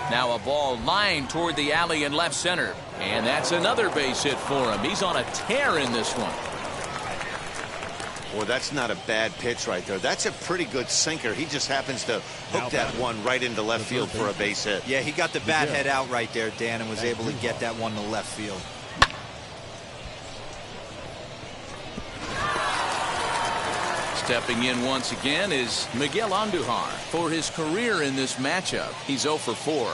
Now a ball lined toward the alley in left center. And that's another base hit for him. He's on a tear in this one. Well, that's not a bad pitch right there. That's a pretty good sinker. He just happens to hook that one right into left field for a base hit. Yeah, he got the bat head out right there, Dan, and was able to get that one to left field. Stepping in once again is Miguel Andujar for his career in this matchup. He's 0 for 4.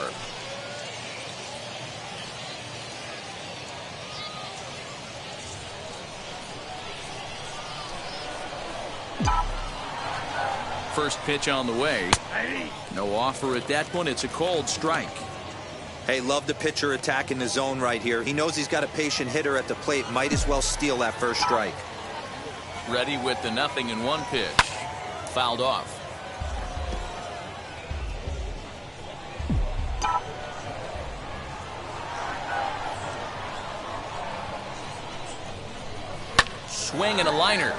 First pitch on the way. No offer at that one. It's a cold strike. Hey, love the pitcher attacking the zone right here. He knows he's got a patient hitter at the plate. Might as well steal that first strike. Ready with the 0-1 pitch. Fouled off. Swing and a liner.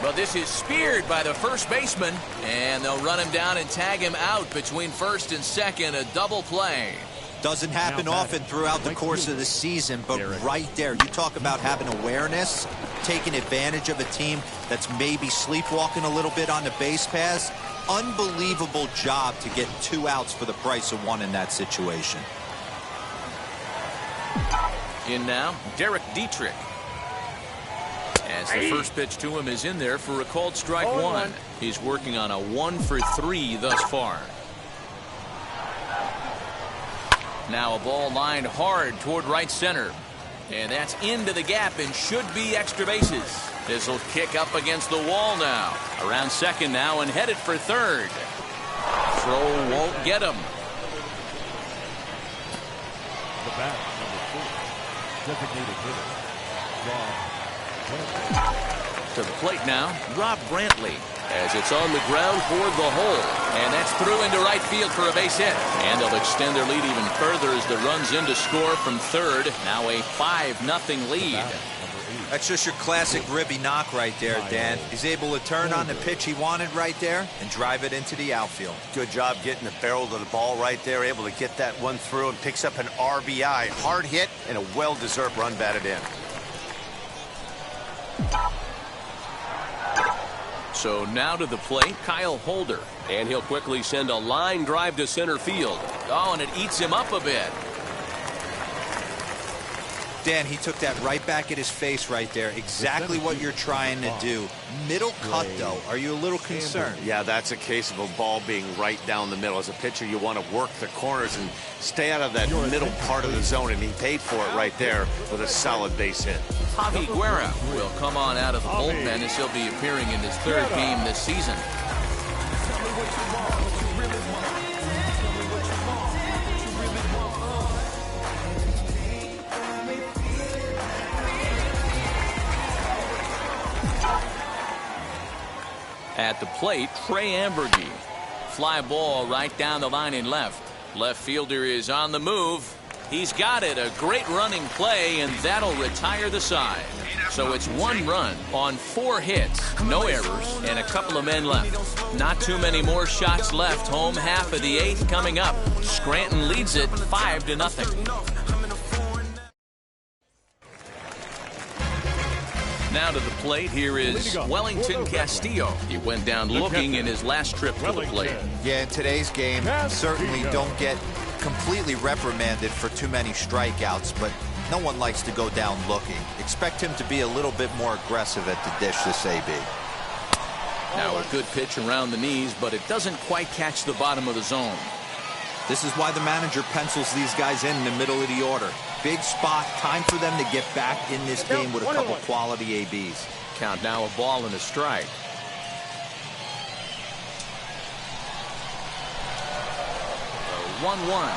But this is speared by the first baseman. And they'll run him down and tag him out between first and second. A double play. Doesn't happen often throughout the course of the season, but right there, you talk about having awareness, taking advantage of a team that's maybe sleepwalking a little bit on the base pass. Unbelievable job to get 2 outs for the price of 1 in that situation. In now, Derek Dietrich. As the first pitch to him is in there for a called strike 1. He's working on a 1 for 3 thus far. Now a ball lined hard toward right center. And that's into the gap and should be extra bases. This will kick up against the wall now. Around second now and headed for third. Throw won't get him. The bat, number 4, designated hitter, Rob Brantley. To the plate now, Rob Brantley. As it's on the ground for the hole. And that's through into right field for a base hit. And they'll extend their lead even further as the run's in to score from third. Now a 5-0 lead. That's just your classic ribby knock right there, Dan. He's able to turn on the pitch he wanted right there and drive it into the outfield. Good job getting the barrel to the ball right there. Able to get that one through and picks up an RBI. Hard hit and a well-deserved run batted in. So now to the plate, Kyle Holder. And he'll quickly send a line drive to center field. Oh, and it eats him up a bit. Dan, he took that right back at his face right there. Exactly what you're trying to do. Middle cut, though. Are you a little concerned? Yeah, that's a case of a ball being right down the middle. As a pitcher, you want to work the corners and stay out of that middle part of the zone, and he paid for it right there with a solid base hit. Javi Guerra will come on out of the bullpen as he'll be appearing in his third game this season. At the plate, Trey Ambergy. Fly ball right down the line in left. Left fielder is on the move. He's got it. A great running play, and that'll retire the side. So it's 1 run on 4 hits, no errors, and a couple of men left. Not too many more shots left. Home half of the 8th coming up. Scranton leads it 5-0. Now to the plate, here is Wellington Castillo. He went down looking in his last trip to the plate. Yeah, in today's game, certainly don't get completely reprimanded for too many strikeouts, but no one likes to go down looking. Expect him to be a little bit more aggressive at the dish this AB. Now a good pitch around the knees, but it doesn't quite catch the bottom of the zone. This is why the manager pencils these guys in the middle of the order. Big spot, time for them to get back in this game with a couple quality ABs. Count now a ball and a strike. So 1-1.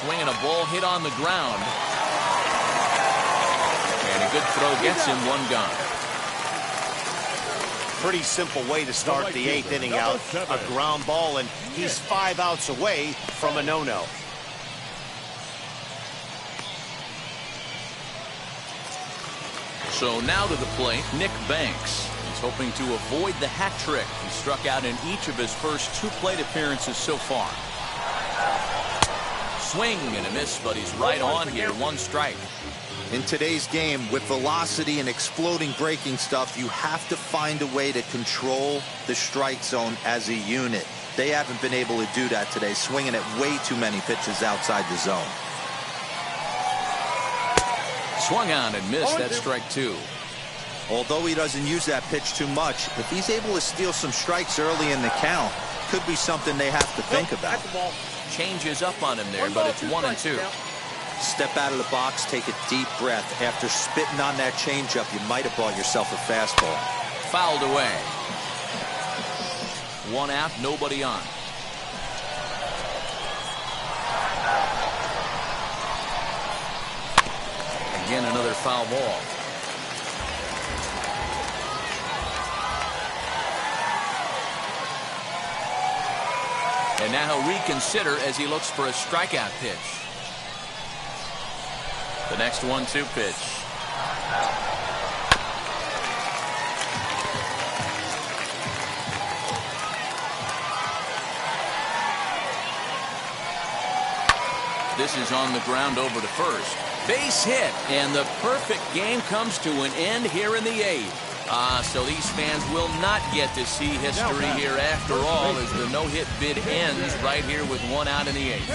Swinging a ball hit on the ground. And a good throw gets him 1 gone. Pretty simple way to start the 8th inning out. A ground ball, and he's 5 outs away from a no-no. So now to the plate, Nick Banks. He's hoping to avoid the hat trick. He struck out in each of his first 2 plate appearances so far. Swing and a miss, but he's right on here. 1 strike. In today's game, with velocity and exploding breaking stuff, you have to find a way to control the strike zone as a unit. They haven't been able to do that today, swinging at way too many pitches outside the zone. Swung on and missed. That's strike 2. Although he doesn't use that pitch too much, if he's able to steal some strikes early in the count, could be something they have to think about. Changes up on him there, but it's 1-2. Step out of the box, take a deep breath. After spitting on that changeup, you might have bought yourself a fastball. Fouled away. 1 out, nobody on. Again, another foul ball. And now he'll reconsider as he looks for a strikeout pitch. The next 1-2 pitch. This is on the ground over to first. Base hit, and the perfect game comes to an end here in the 8th. So these fans will not get to see history here after all, as the no-hit bid ends right here with 1 out in the 8th.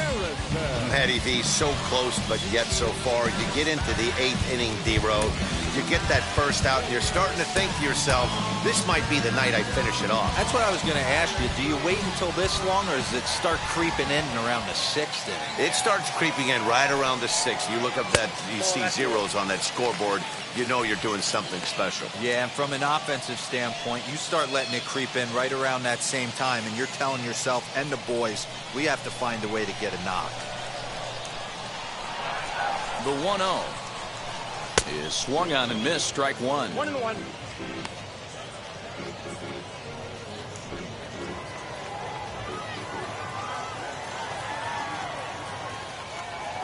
Matty V, so close, but yet so far. You get into the 8th inning, D-Row. You get that first out, and you're starting to think to yourself, this might be the night I finish it off. That's what I was going to ask you. Do you wait until this long, or does it start creeping in around the 6th inning? It starts creeping in right around the 6th. You look up that, you see zeros on that scoreboard, you know you're doing something special. Yeah, and from an offensive standpoint, you start letting it creep in right around that same time, and you're telling yourself and the boys, we have to find a way to get a knock. The 1-0 is swung on and missed, strike 1. 1-1.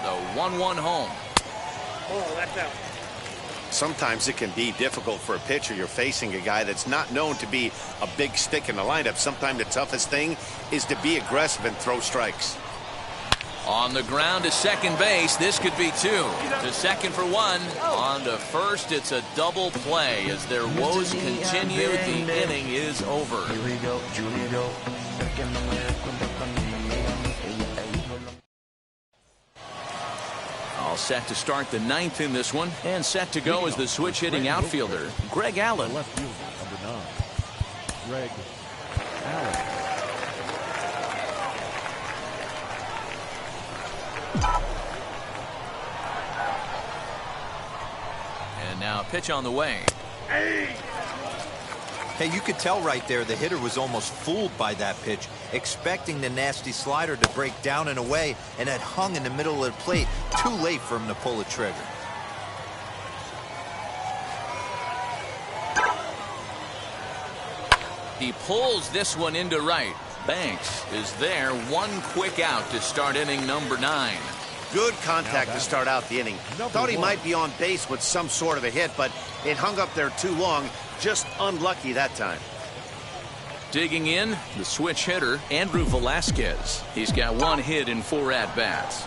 The 1-1 home. Oh, that's out. Sometimes it can be difficult for a pitcher. You're facing a guy that's not known to be a big stick in the lineup. Sometimes the toughest thing is to be aggressive and throw strikes. On the ground to second base. This could be 2. To second for 1. On to first. It's a double play as their woes continue. The inning is over. All set to start the 9th in this one, and set to go is the switch hitting outfielder Greg Allen. Left field, number 9, Greg Allen. And now a pitch on the way. Hey, you could tell right there the hitter was almost fooled by that pitch, expecting the nasty slider to break down and away, and had hung in the middle of the plate. Too late for him to pull the trigger. He pulls this one into right. Banks is there. 1 quick out to start inning number 9. Good contact to start out the inning. Thought he might be on base with some sort of a hit, but it hung up there too long. Just unlucky that time. Digging in, the switch hitter, Andrew Velasquez. He's got 1 hit in 4 at-bats.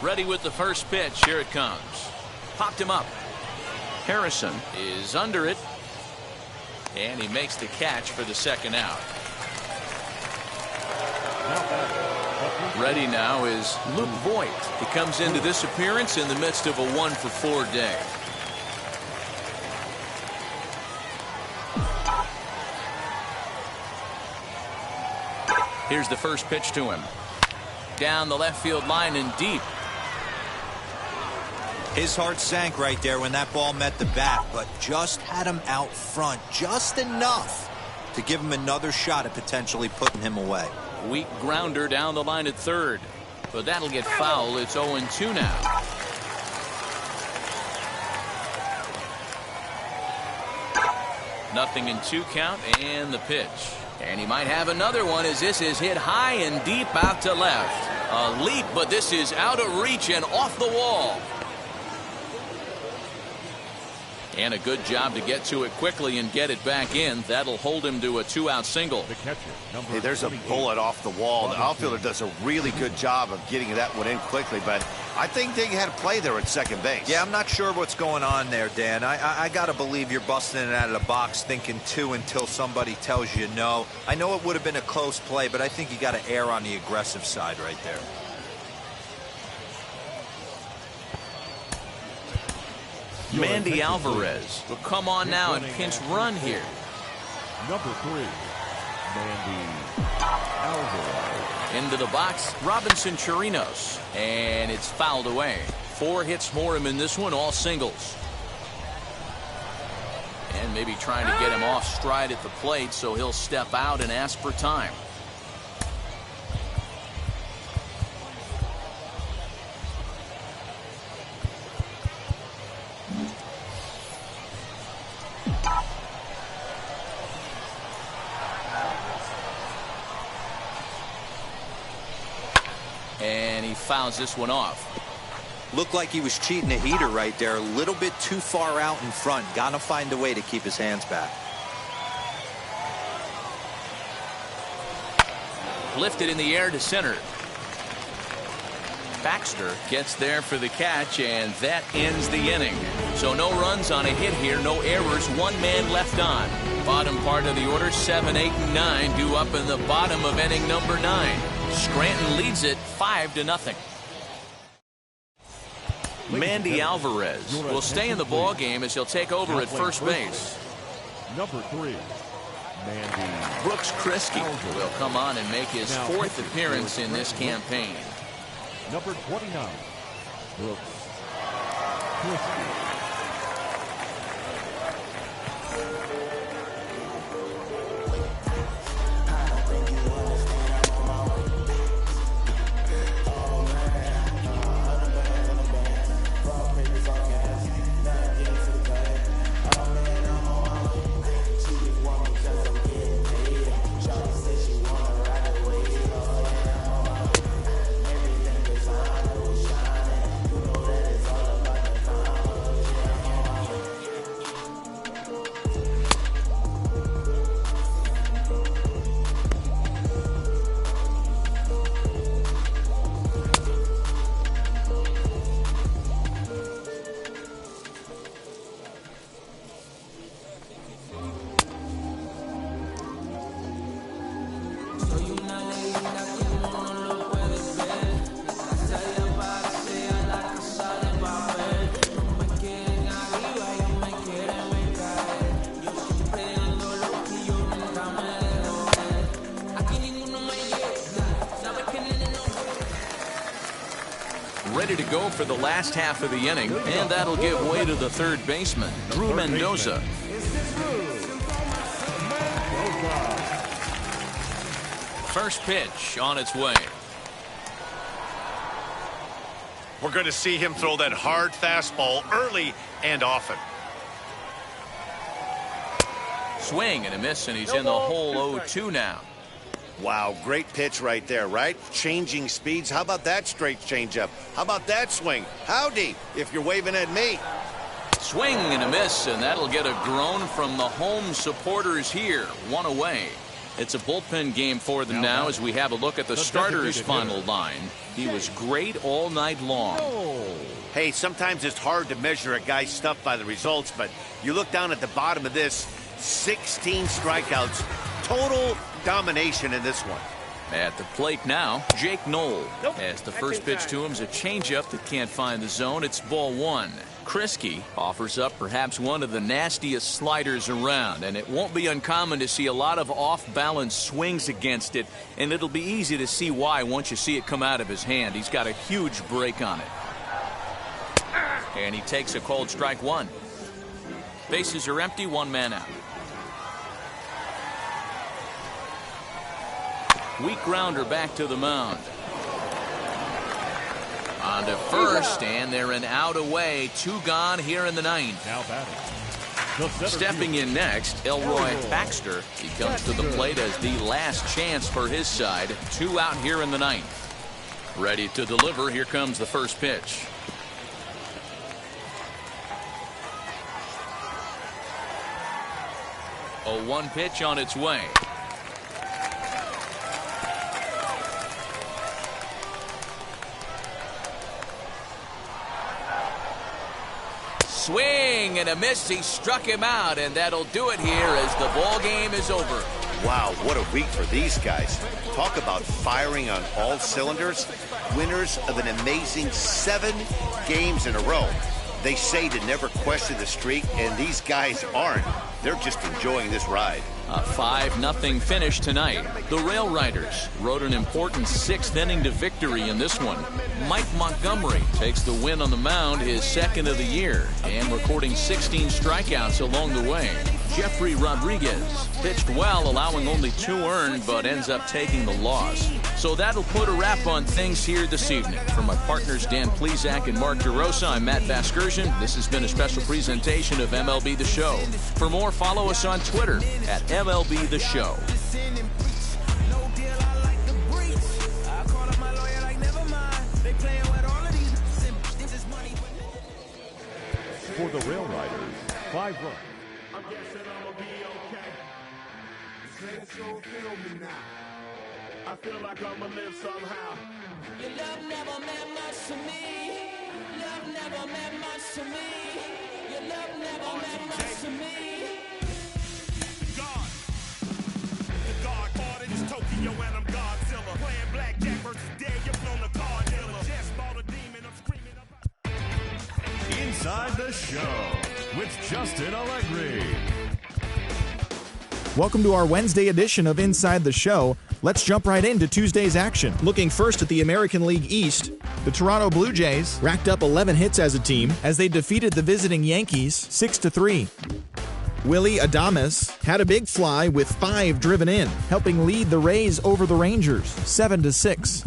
Ready with the first pitch. Here it comes. Popped him up. Harrison is under it. And he makes the catch for the second out. Ready now is Luke Voigt. He comes into this appearance in the midst of a 1-for-4 day. Here's the first pitch to him. Down the left field line and deep. His heart sank right there when that ball met the bat, but just had him out front just enough to give him another shot at potentially putting him away. Weak grounder down the line at third, but that'll get foul. It's 0-2 now. Nothing in 2 count, and the pitch. And he might have another one as this is hit high and deep out to left. A leap, but this is out of reach and off the wall. And a good job to get to it quickly and get it back in. That'll hold him to a 2-out single. The catcher, number Hey, there's a 28. bullet off the wall. The outfielder does a really good job of getting that one in quickly, but I think they had a play there at second base. Yeah, I'm not sure what's going on there, Dan. I got to believe you're busting it out of the box thinking two until somebody tells you no. I know it would have been a close play, but I think you got to err on the aggressive side right there. Mandy Alvarez will come on now and pinch run here. Number 3, Mandy Alvarez. Into the box, Robinson Chirinos, and it's fouled away. 4 hits for him in this one, all singles. And maybe trying to get him off stride at the plate, so he'll step out and ask for time. And he fouls this one off. Looked like he was cheating a heater right there. A little bit too far out in front. Gotta find a way to keep his hands back. Lifted in the air to center. Baxter gets there for the catch, and that ends the inning. So no runs on a hit here, no errors, 1 man left on. Bottom part of the order, 7, 8, and 9 due up in the bottom of inning number 9. Scranton leads it 5-0. Mandy Alvarez will stay in the ball game as he'll take over at first base. Number 3, Mandy Brooks Kriske will come on and make his 4th appearance in this campaign. Number 29, Brooks Kriske. Ready to go for the last half of the inning, and that'll give way to the third baseman, Drew Mendoza. First pitch on its way. We're going to see him throw that hard fastball early and often. Swing and a miss, and he's in the hole 0-2 now. Wow, great pitch right there, right? Changing speeds. How about that straight changeup? How about that swing? Howdy, if you're waving at me. Swing and a miss, and that'll get a groan from the home supporters here. 1 away. It's a bullpen game for them now as we have a look at the starters' final line. He was great all night long. Hey, sometimes it's hard to measure a guy's stuff by the results, but you look down at the bottom of this, 16 strikeouts, total domination in this one. At the plate now, Jake Knoll. As the first pitch to him is a changeup that can't find the zone. It's ball 1. Kriske offers up perhaps one of the nastiest sliders around, and it won't be uncommon to see a lot of off-balance swings against it, and it'll be easy to see why once you see it come out of his hand. He's got a huge break on it. And he takes a cold strike 1. Bases are empty, 1 man out. Weak grounder back to the mound. On to first, and they're an out away. 2 gone here in the 9th. Now batting. Stepping in next, Elroy Baxter. He comes to the plate as the last chance for his side. 2 out here in the 9th. Ready to deliver. Here comes the first pitch. A 1 pitch on its way. Swing and a miss. He struck him out, and that'll do it here as the ball game is over. Wow, what a week for these guys. Talk about firing on all cylinders. Winners of an amazing 7 games in a row. They say to never question the streak, and these guys aren't. They're just enjoying this ride. A 5-0 finish tonight. The Rail Riders rode an important 6th inning to victory in this one. Mike Montgomery takes the win on the mound, his 2nd of the year, and recording 16 strikeouts along the way. Jeffrey Rodriguez pitched well, allowing only 2 earned, but ends up taking the loss. So that'll put a wrap on things here this evening. For my partners Dan Plesac and Mark DeRosa, I'm Matt Vasgersian. This has been a special presentation of MLB The Show. For more, follow us on Twitter at MLB The Show. For the Rail Riders, 5 runs. I'm guessing I'ma be okay. Saints gon' feel me now. I feel like I'ma live somehow. Your love never meant much to me. Love never meant much to me. Your love never meant much to me. God. The God ordered is Tokyo and I'm Godzilla. Playing blackjack versus Daniel on the card dealer. Just bought a demon, I'm screaming about. Inside the Show with Justin Allegri. Welcome to our Wednesday edition of Inside the Show. Let's jump right into Tuesday's action. Looking first at the American League East, the Toronto Blue Jays racked up 11 hits as a team as they defeated the visiting Yankees 6-3. Willie Adames had a big fly with 5 driven in, helping lead the Rays over the Rangers 7-6.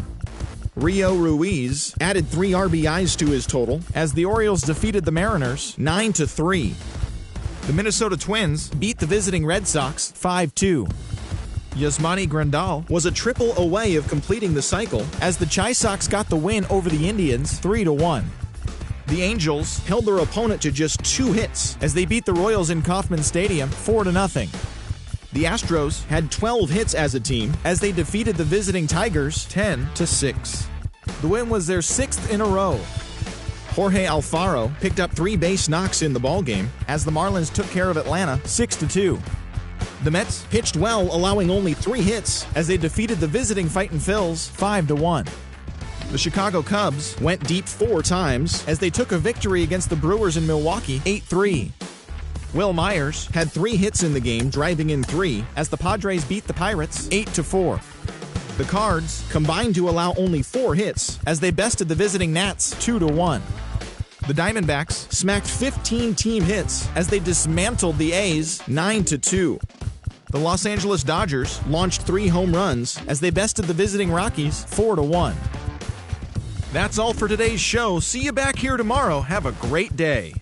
Rio Ruiz added 3 RBIs to his total as the Orioles defeated the Mariners 9-3. The Minnesota Twins beat the visiting Red Sox 5-2. Yasmani Grandal was a triple away of completing the cycle as the Chi Sox got the win over the Indians 3-1. The Angels held their opponent to just 2 hits as they beat the Royals in Kauffman Stadium 4-0. The Astros had 12 hits as a team as they defeated the visiting Tigers 10-6. The win was their 6th in a row. Jorge Alfaro picked up 3 base knocks in the ballgame as the Marlins took care of Atlanta 6-2. The Mets pitched well, allowing only 3 hits as they defeated the visiting Fightin' Phils 5-1. The Chicago Cubs went deep 4 times as they took a victory against the Brewers in Milwaukee 8-3. Will Myers had 3 hits in the game, driving in 3 as the Padres beat the Pirates 8-4. The Cards combined to allow only 4 hits as they bested the visiting Nats 2-1. The Diamondbacks smacked 15 team hits as they dismantled the A's 9-2. The Los Angeles Dodgers launched 3 home runs as they bested the visiting Rockies 4-1. That's all for today's show. See you back here tomorrow. Have a great day.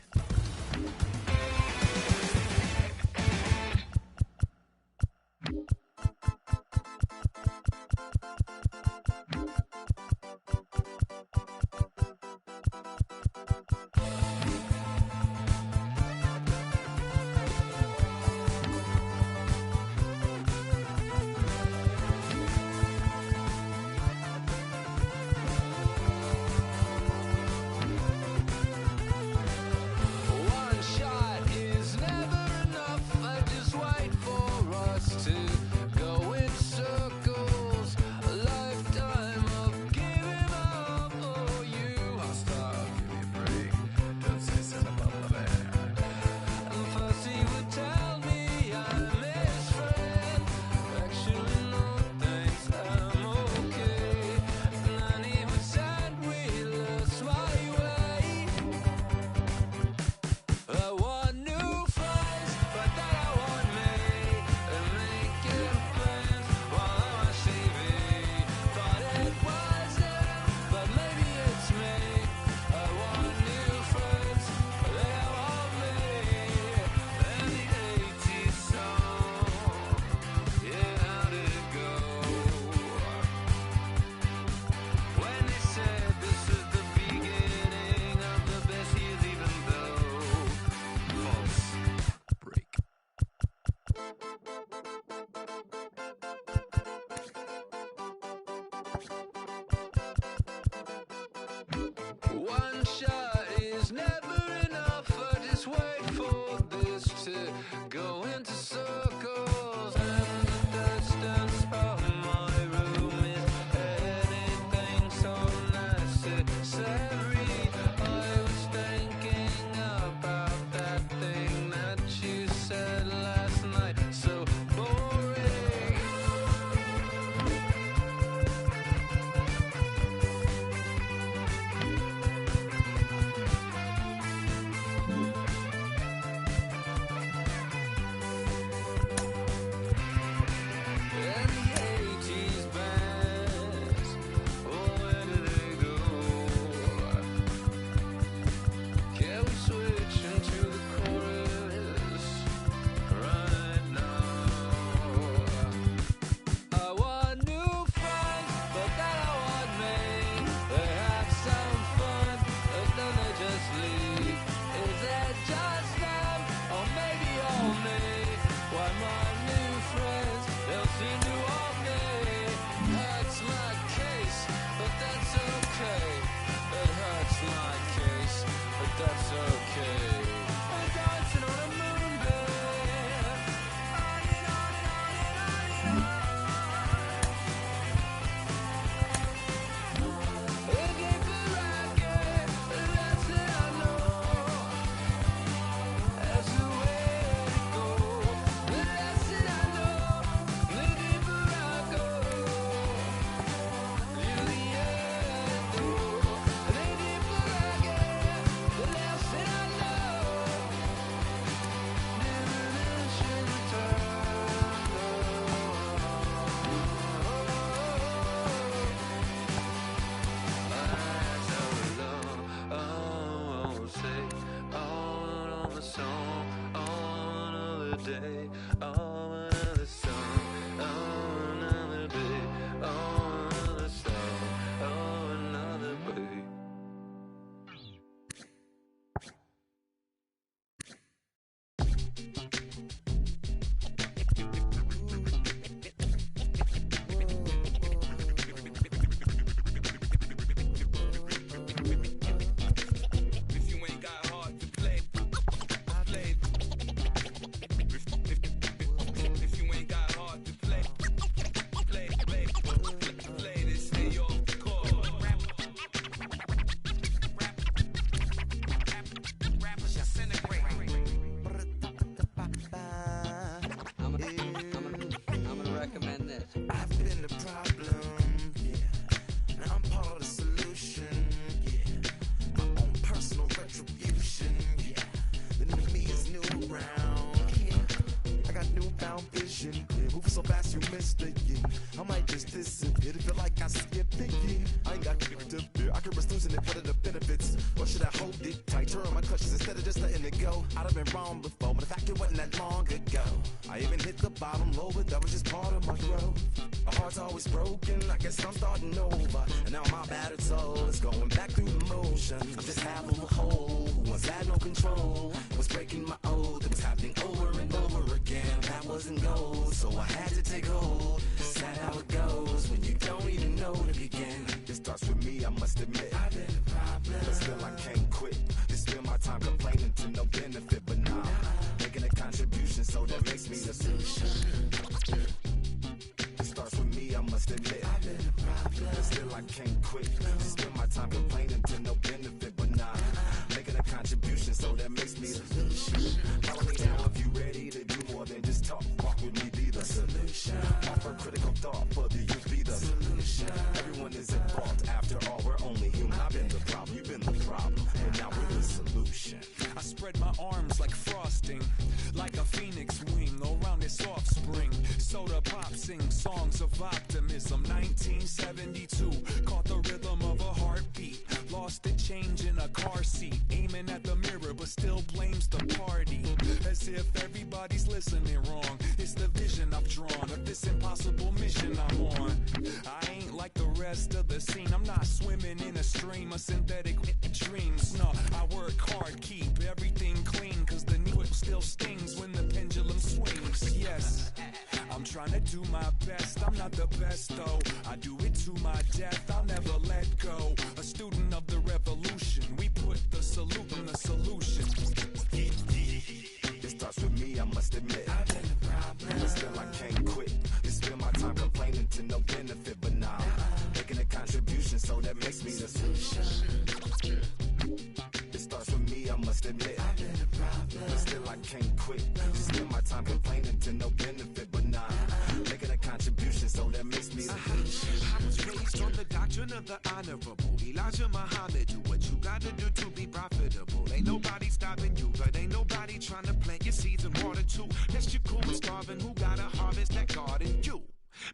don't say, oh, another song, oh, another day, oh, another song, oh, another day, oh, another song, oh, another day.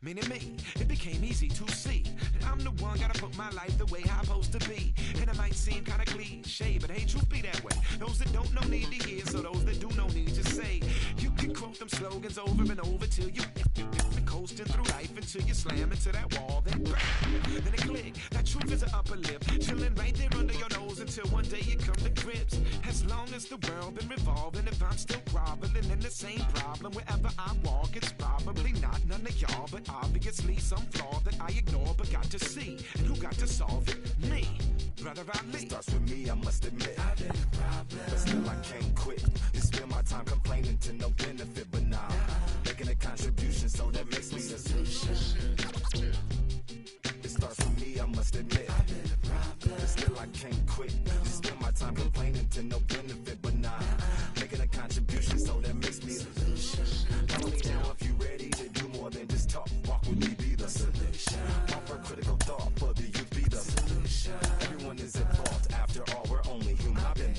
Meaning me, it became easy to see that I'm the one gotta put my life the way I'm supposed to be. And it might seem kinda cliche, but hey, truth be that way. Those that don't know need to hear, so those that do know need to say. You can quote them slogans over and over till you coasting through life until you slam into that wall, then bang, then it click. That truth is an upper lip, chilling right there under your nose until one day you come to grips. As long as the world been revolving, if I'm still groveling in the same problem wherever I walk, it's probably not none of y'all, but obviously some flaw that I ignore but got to see. And who got to solve it? Me, Brother Ali. It starts with me, I must admit. I've been a problem, but still I can't quit. You spend my time complaining to no benefit, but now making a contribution, so that makes me the solution. It starts with me, I must admit. I've been a problem, but still I can't quit. You spend my time complaining to no benefit, but now making a contribution, so that makes me the solution. Follow me now if you ready to do more than just talk. Walk with me, be the solution. Offer critical thought for the youth, be the solution. Everyone is at fault. After all, we're only human. I've been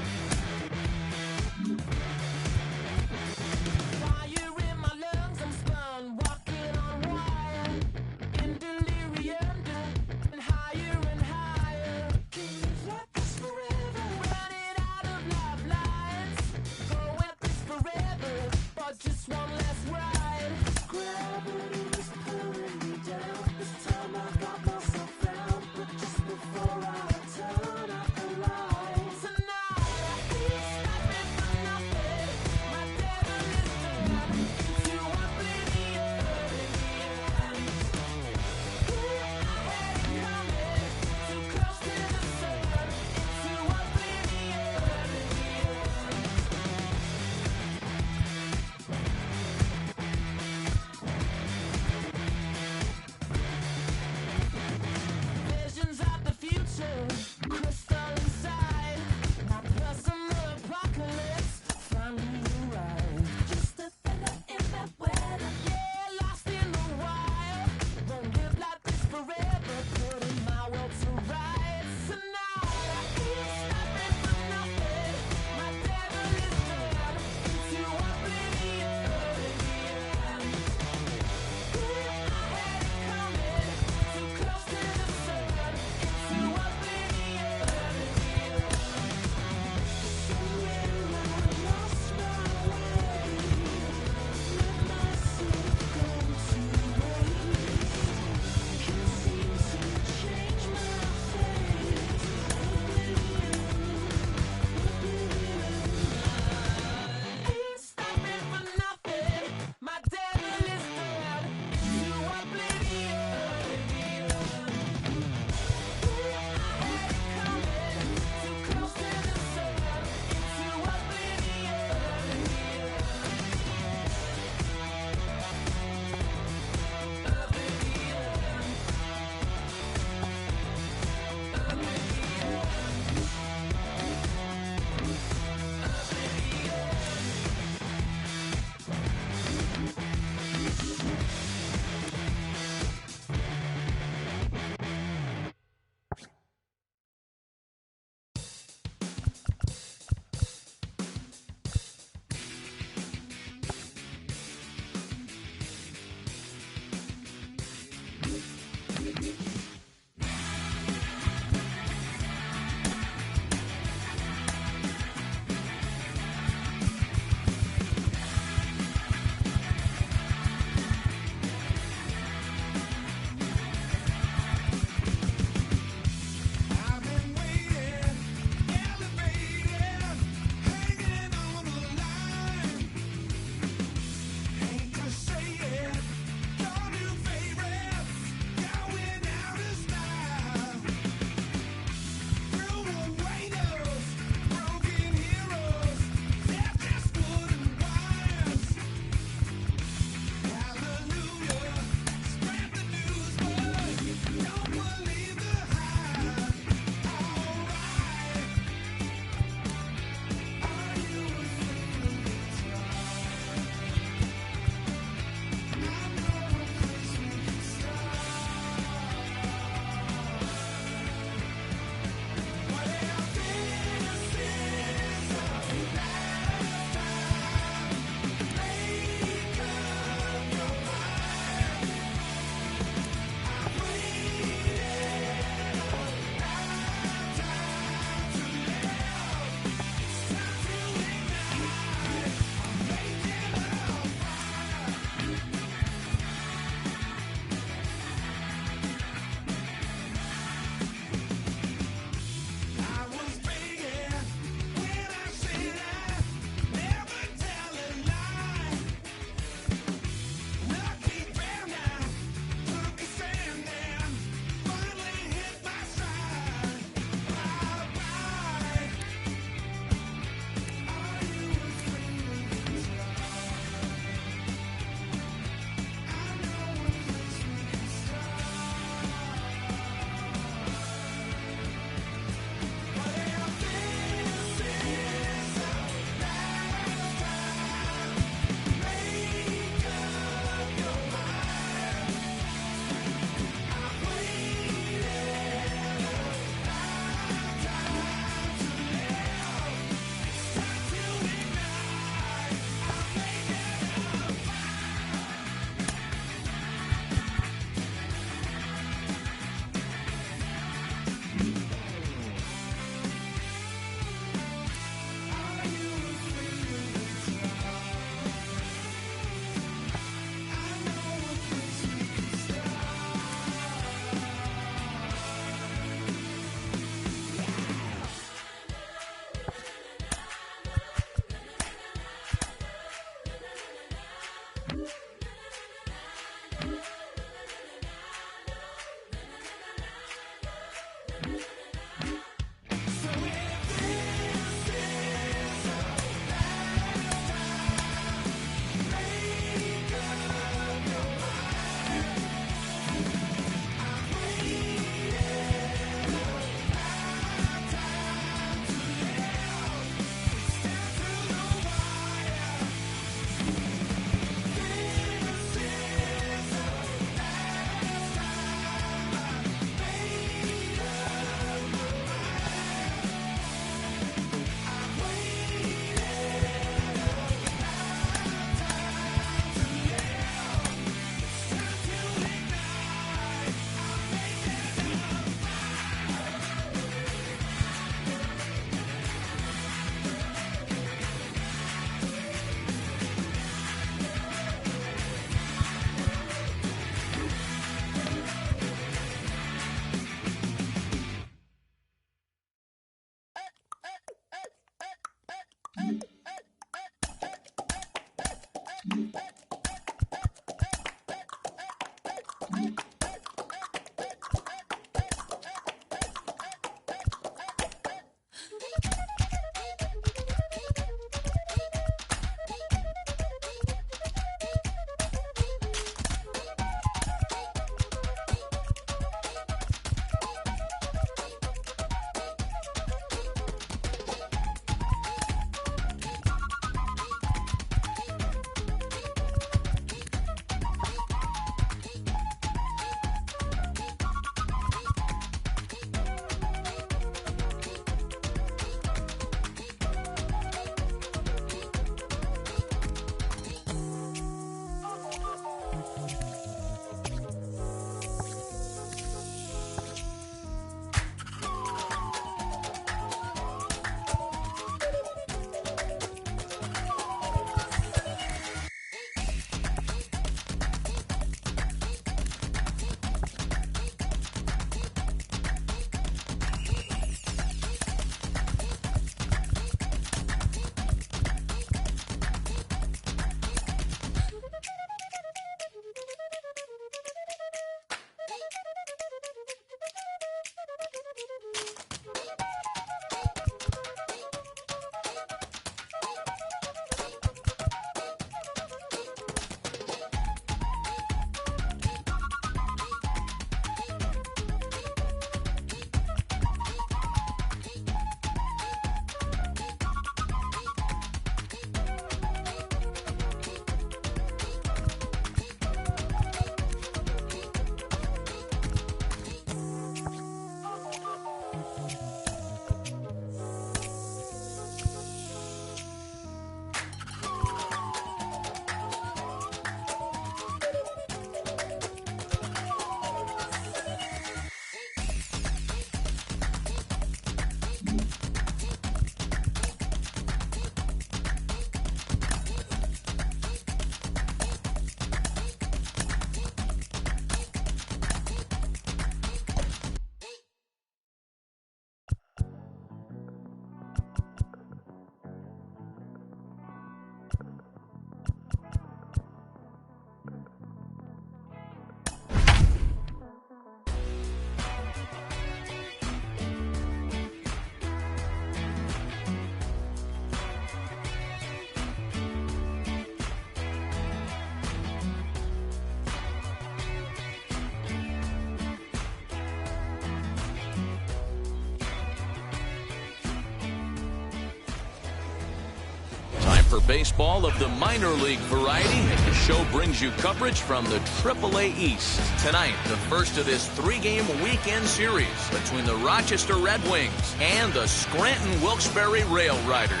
For baseball of the minor league variety, the show brings you coverage from the AAA East. Tonight, the first of this three-game weekend series between the Rochester Red Wings and the Scranton Wilkes-Barre Rail Riders.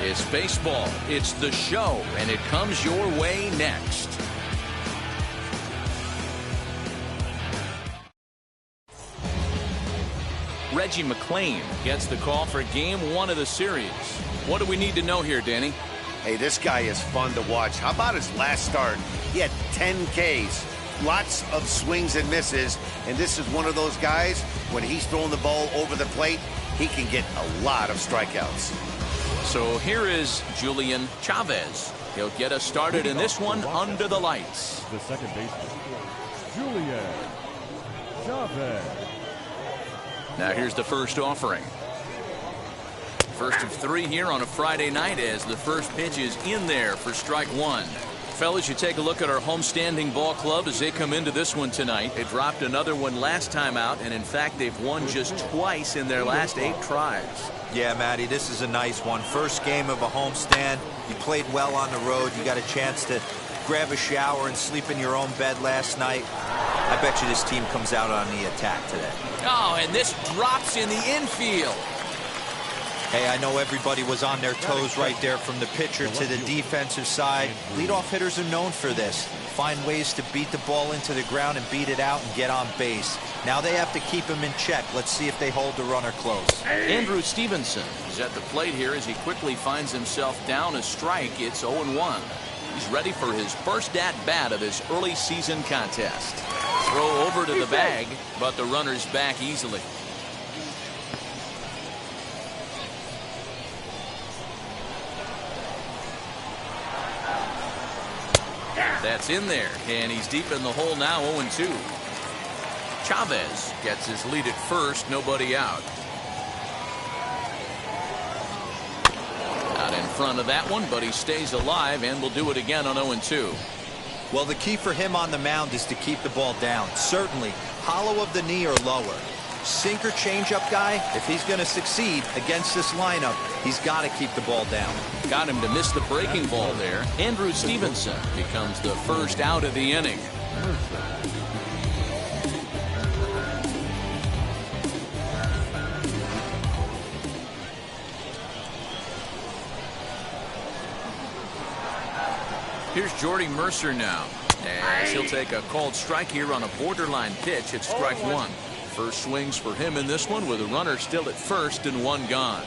It's baseball, it's the show, and it comes your way next. Reggie McClain gets the call for game one of the series. What do we need to know here, Danny? Hey, this guy is fun to watch. How about his last start? He had 10 Ks, lots of swings and misses, and this is one of those guys, when he's throwing the ball over the plate, he can get a lot of strikeouts. So here is Julian Chavez. He'll get us started in this one under the lights. The second baseman, Julian Chavez. Now here's the first offering. First of three here on a Friday night as the first pitch is in there for strike one. Fellas, you take a look at our homestanding ball club as they come into this one tonight. They dropped another one last time out, and in fact, they've won just twice in their last 8 tries. Yeah, Matty, this is a nice one. First game of a homestand. You played well on the road. You got a chance to grab a shower and sleep in your own bed last night. I bet you this team comes out on the attack today. Oh, and this drops in the infield. Hey, I know everybody was on their toes right there from the pitcher to the defensive side. Leadoff hitters are known for this. Find ways to beat the ball into the ground and beat it out and get on base. Now they have to keep him in check. Let's see if they hold the runner close. Andrew Stevenson is at the plate here as he quickly finds himself down a strike. It's 0-1. He's ready for his first at-bat of this early season contest. Throw over to the bag, but the runner's back easily. That's in there, and he's deep in the hole now, 0-2. Chavez gets his lead at first, nobody out. Out in front of that one, but he stays alive and will do it again on 0-2. Well, the key for him on the mound is to keep the ball down. Certainly, hollow of the knee or lower. Sinker changeup guy, if he's going to succeed against this lineup, he's got to keep the ball down. Got him to miss the breaking ball there. Andrew Stevenson becomes the first out of the inning. Here's Jordy Mercer now, as he'll take a called strike here on a borderline pitch at strike one. First swings for him in this one with a runner still at first and one gone.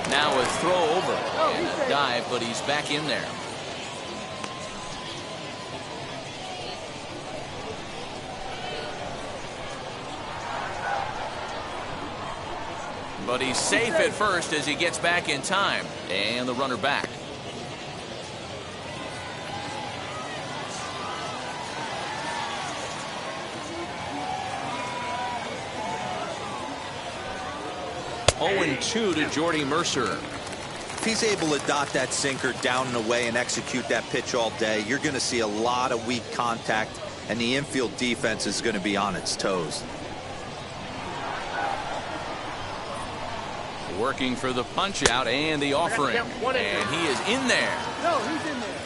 Now a throw over and a dive, but he's back in there. But he's safe at first as he gets back in time. And the runner back. Oh, 2 to Jordy Mercer. If he's able to dot that sinker down and away and execute that pitch all day, you're going to see a lot of weak contact, and the infield defense is going to be on its toes. Working for the punch out and the offering. And he is in there. No, he's in there.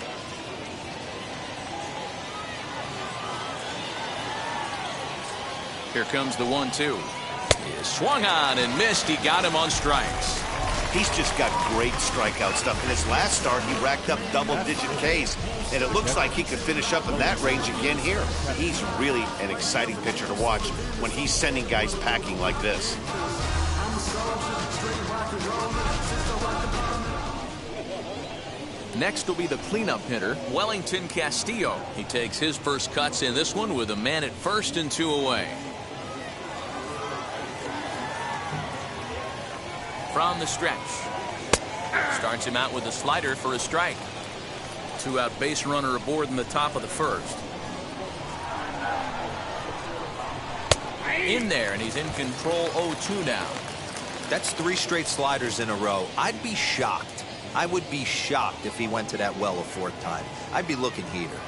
Here comes the 1-2. He swung on and missed. He got him on strikes. He's just got great strikeout stuff. In his last start, he racked up double-digit Ks, and it looks like he could finish up in that range again here. He's really an exciting pitcher to watch when he's sending guys packing like this. Next will be the cleanup hitter, Wellington Castillo. He takes his first cuts in this one with a man at first and 2 away. From the stretch. Starts him out with a slider for a strike. 2-out base runner aboard in the top of the first. In there, and he's in control 0-2 now. That's 3 straight sliders in a row. I'd be shocked. I would be shocked if he went to that well a 4th time. I'd be looking heater.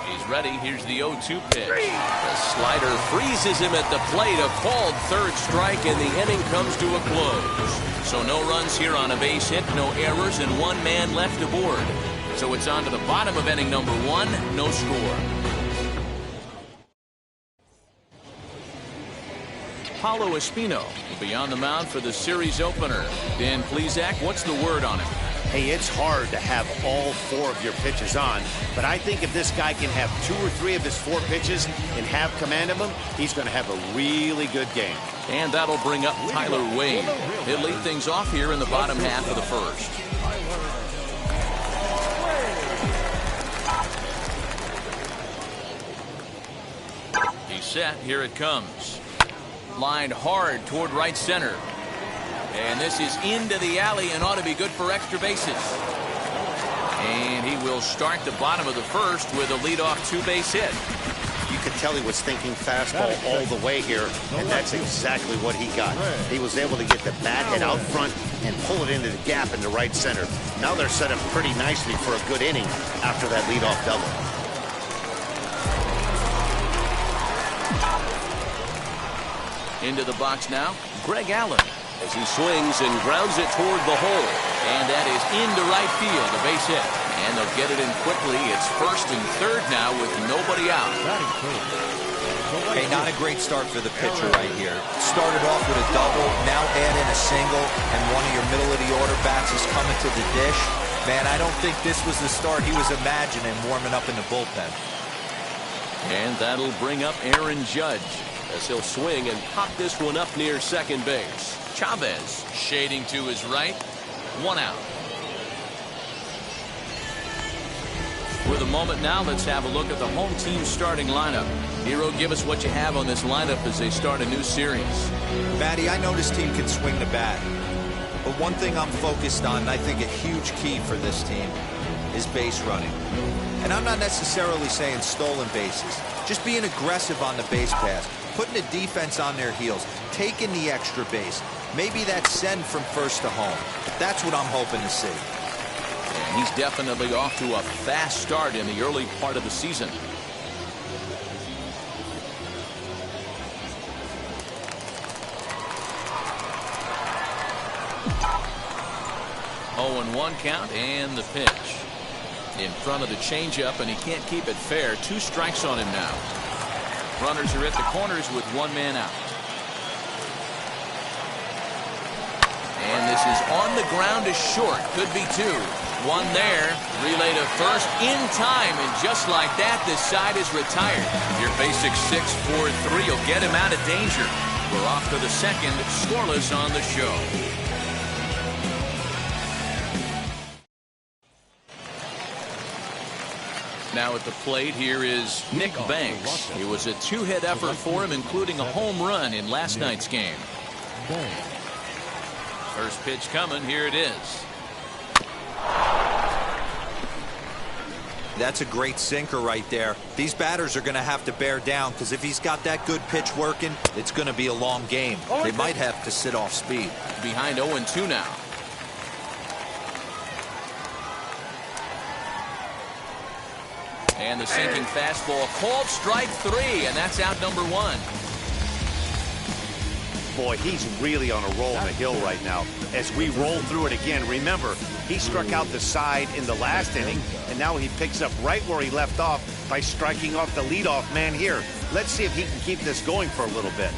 He's ready. Here's the 0-2 pitch. The slider freezes him at the plate. A called third strike, and the inning comes to a close. So no runs here on a base hit, no errors, and 1 man left aboard. So it's on to the bottom of inning number 1, no score. Paulo Espino will be on the mound for the series opener. Dan Plesac, what's the word on him? Hey, it's hard to have all 4 of your pitches on, but I think if this guy can have 2 or 3 of his 4 pitches and have command of them, he's going to have a really good game. And that'll bring up Tyler Wade. He'll lead things off here in the bottom half of the first. He's set. Here it comes. Lined hard toward right center. And this is into the alley and ought to be good for extra bases. And he will start the bottom of the first with a leadoff 2-base hit. You could tell he was thinking fastball all the way here, and that's exactly what he got. He was able to get the bat hit out front and pull it into the gap into right center. Now they're set up pretty nicely for a good inning after that leadoff double. Into the box now, Greg Allen, as he swings and grounds it toward the hole. And that is into right field, a base hit. And they'll get it in quickly. It's first and third now with nobody out. Hey, not a great start for the pitcher right here. Started off with a double, now add in a single, and one of your middle-of-the-order bats is coming to the dish. Man, I don't think this was the start he was imagining warming up in the bullpen. And that'll bring up Aaron Judge, as he'll swing and pop this one up near second base. Chavez shading to his right. 1 out. With a moment now, let's have a look at the home team starting lineup. Hero, give us what you have on this lineup as they start a new series. Matty, I know this team can swing the bat. But one thing I'm focused on, and I think a huge key for this team, is base running. And I'm not necessarily saying stolen bases. Just being aggressive on the base pass, putting the defense on their heels, taking the extra base. Maybe that send from first to home. That's what I'm hoping to see. And he's definitely off to a fast start in the early part of the season. 0-1 count and the pitch. In front of the changeup, and he can't keep it fair. 2 strikes on him now. Runners are at the corners with 1 man out. And this is on the ground is short. Could be 2. 1 there. Relay to first in time. And just like that, this side is retired. Your basic 6-4-3 will get him out of danger. We're off to the second, scoreless on the show. Now at the plate, here is Nick Banks. It was a 2-hit effort for him, including a home run in last night's game. First pitch coming. Here it is. That's a great sinker right there. These batters are going to have to bear down, because if he's got that good pitch working, it's going to be a long game. They might have to sit off speed. Behind 0-2 now. And the sinking fastball called strike 3, and that's out number 1. Boy, he's really on a roll on the hill right now. As we roll through it again, remember, he struck out the side in the last inning, and now he picks up right where he left off by striking off the leadoff man here. Let's see if he can keep this going for a little bit.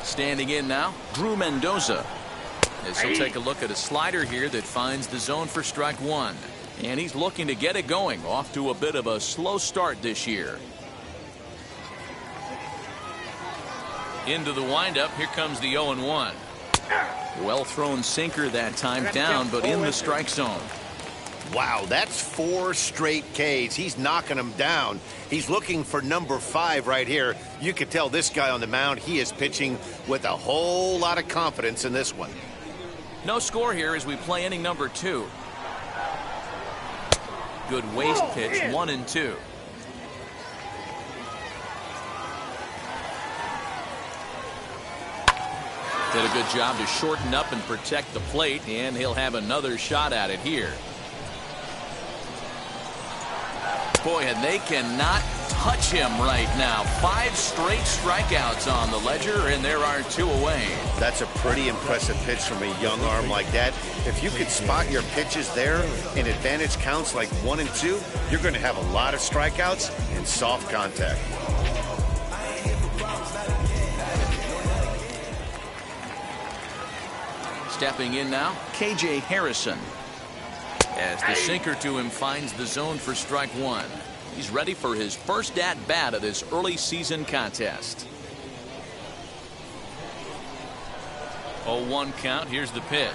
Standing in now, Drew Mendoza. As he'll take a look at a slider here that finds the zone for strike 1. And he's looking to get it going. Off to a bit of a slow start this year. Into the windup. Here comes the 0-1. Well thrown sinker that time down, but in the strike zone. Wow, that's 4 straight Ks. He's knocking them down. He's looking for number 5 right here. You can tell this guy on the mound, he is pitching with a whole lot of confidence in this one. No score here as we play inning number 2. Good waste pitch, 1-2. Did a good job to shorten up and protect the plate, and he'll have another shot at it here. Boy, and they cannot touch him right now. 5 straight strikeouts on the ledger, and there are 2 away. That's a pretty impressive pitch from a young arm like that. If you could spot your pitches there in advantage counts like 1 and 2, you're going to have a lot of strikeouts and soft contact. Stepping in now, KJ Harrison. As the sinker to him finds the zone for strike 1. He's ready for his first at-bat of this early season contest. 0-1 count. Here's the pitch.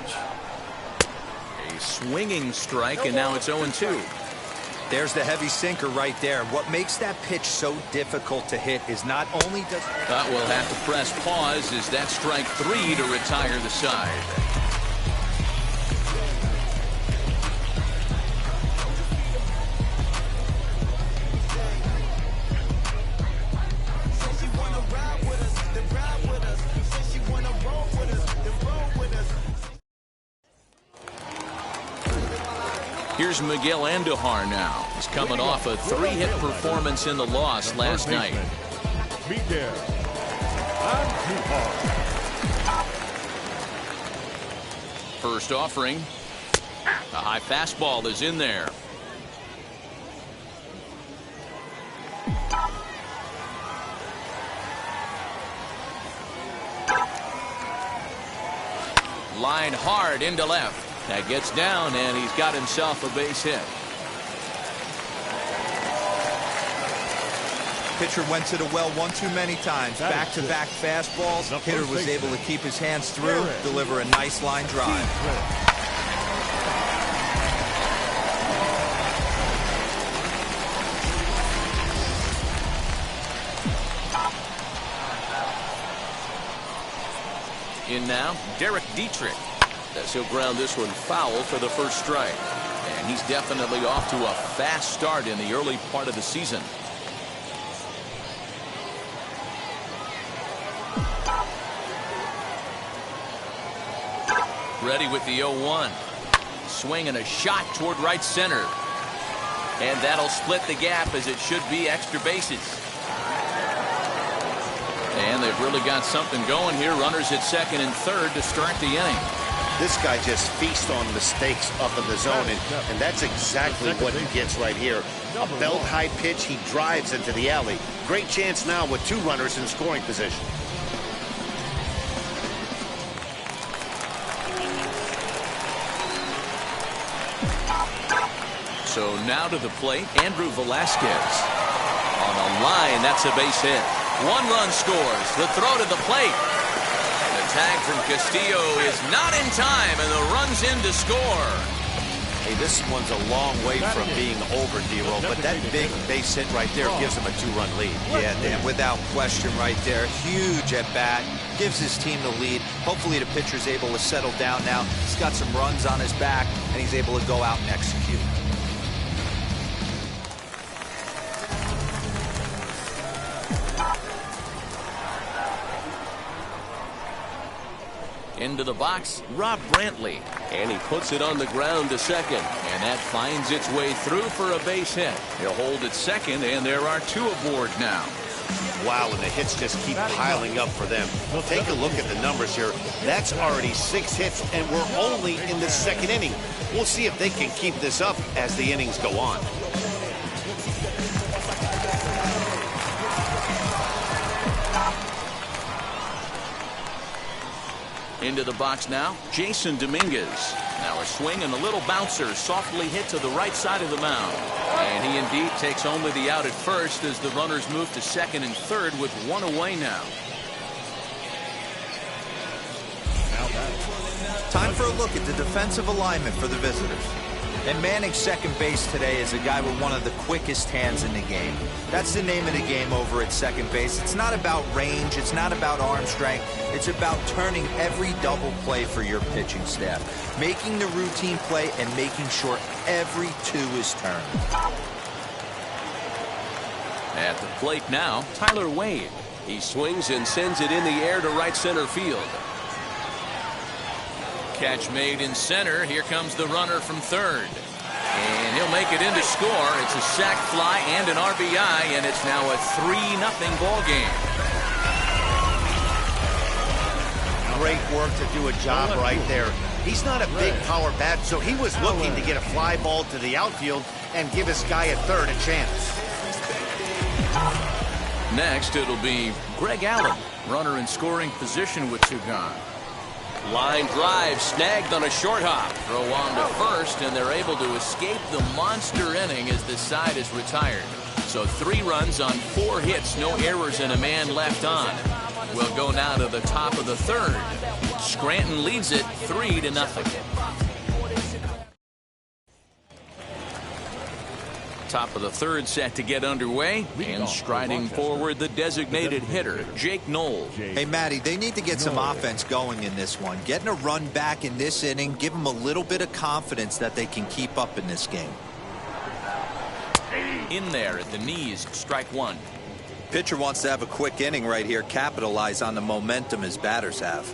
A swinging strike, and now it's 0-2. There's the heavy sinker right there. What makes that pitch so difficult to hit is not only does... But we'll have to press pause as that strike 3 to retire the side. Here's Miguel Andujar now. He's coming off a 3-hit performance in the loss last night. Miguel Andujar. First offering. A high fastball is in there. Line hard into left. That gets down, and he's got himself a base hit. Pitcher went to the well one too many times. Back-to-back fastballs. Hitter was able to keep his hands through, deliver a nice line drive. In now, Derek Dietrich. As he'll ground this one foul for the first strike. And he's definitely off to a fast start in the early part of the season. Ready with the 0-1. Swing and a shot toward right center. And that'll split the gap as it should be extra bases. And they've really got something going here. Runners at second and third to start the inning. This guy just feasts on mistakes up in the zone, and that's exactly what he gets right here. A belt-high pitch, he drives into the alley. Great chance now with two runners in scoring position. So now to the plate, Andrew Velasquez. On a line, that's a base hit. 1 run scores. The throw to the plate. The tag from Castillo is not in time, and the run's in to score. Hey, this one's a long way from being over, D-Roll, but that big base hit right there gives him a 2-run lead. Yeah, Dan, without question right there. Huge at bat. Gives his team the lead. Hopefully the pitcher's able to settle down now. He's got some runs on his back, and he's able to go out and execute. Into the box, Rob Brantley. And he puts it on the ground to second. And that finds its way through for a base hit. He'll hold at second, and there are 2 aboard now. Wow, and the hits just keep piling up for them. Take a look at the numbers here. That's already 6 hits, and we're only in the second inning. We'll see if they can keep this up as the innings go on. Into the box now, Jason Dominguez. Now a swing and a little bouncer softly hit to the right side of the mound. And he indeed takes only the out at first as the runners move to second and third with 1 away now. Time for a look at the defensive alignment for the visitors. And manning second base today is a guy with one of the quickest hands in the game. That's the name of the game over at second base. It's not about range. It's not about arm strength. It's about turning every double play for your pitching staff. Making the routine play and making sure every 2 is turned. At the plate now, Tyler Wade. He swings and sends it in the air to right center field. Catch made in center. Here comes the runner from third. And he'll make it in to score. It's a sac fly and an RBI, and it's now a 3-0 ball game. Great work to do a job right there. He's not a big power bat, so he was looking to get a fly ball to the outfield and give his guy at third a chance. Next, it'll be Greg Allen, runner in scoring position with 2 gone. Line drive snagged on a short hop. Throw on to first, and they're able to escape the monster inning as the side is retired. So 3 runs on 4 hits, no errors, and a man left on. We'll go now to the top of the third. Scranton leads it 3-0. Top of the third set to get underway, and striding forward the designated hitter, Jake Knoll. Hey, Matty, they need to get some offense going in this one. Getting a run back in this inning, give them a little bit of confidence that they can keep up in this game. In there at the knees, strike 1. Pitcher wants to have a quick inning right here, capitalize on the momentum his batters have.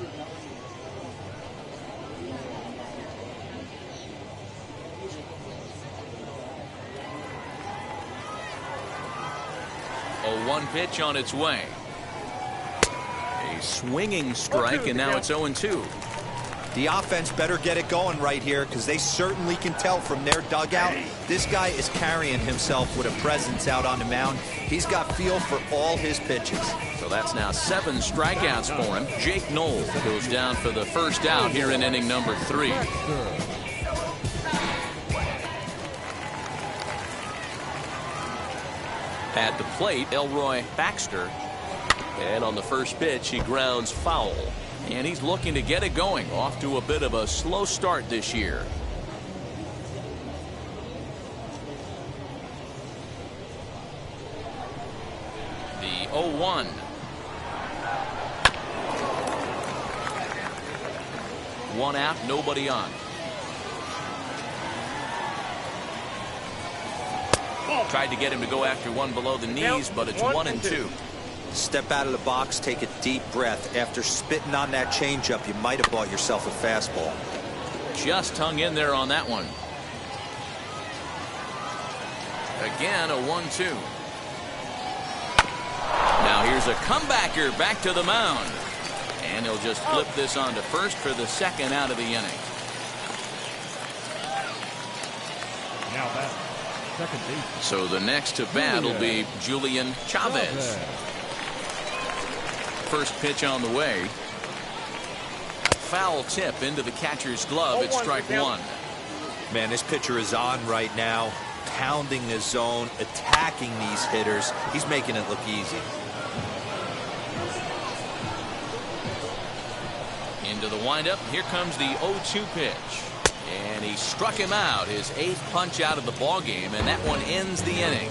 A 1 pitch on its way. A swinging strike, and now it's 0-2. The offense better get it going right here because they certainly can tell from their dugout. This guy is carrying himself with a presence out on the mound. He's got feel for all his pitches. So that's now 7 strikeouts for him. Jake Knoll goes down for the first out here in inning number 3. At the plate, Elroy Baxter. And on the first pitch, he grounds foul. And he's looking to get it going. Off to a bit of a slow start this year. The 0-1. One out, nobody on. Tried to get him to go after one below the knees, but it's 1-2. Step out of the box, take a deep breath. After spitting on that changeup, you might have bought yourself a fastball. Just hung in there on that one. Again, a 1-2. Now here's a comebacker back to the mound. And he'll just flip this on to first for the second out of the inning. Now that second base. So the next to bat will be Julian Chavez. First pitch on the way. Foul tip into the catcher's glove. It's strike one. Man, this pitcher is on right now, pounding the zone, attacking these hitters. He's making it look easy. Into the windup. Here comes the 0-2 pitch. And he struck him out. His 8th punch out of the ball game, and that one ends the inning.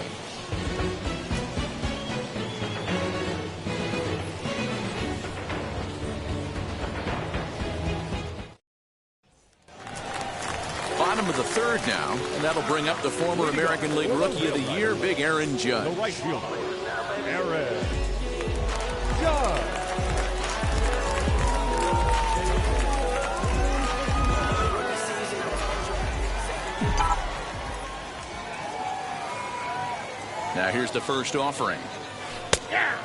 Bottom of the third now, and that'll bring up the former American League Rookie of the Year, Big Aaron Judge. The right fielder, Aaron Judge. Now here's the first offering.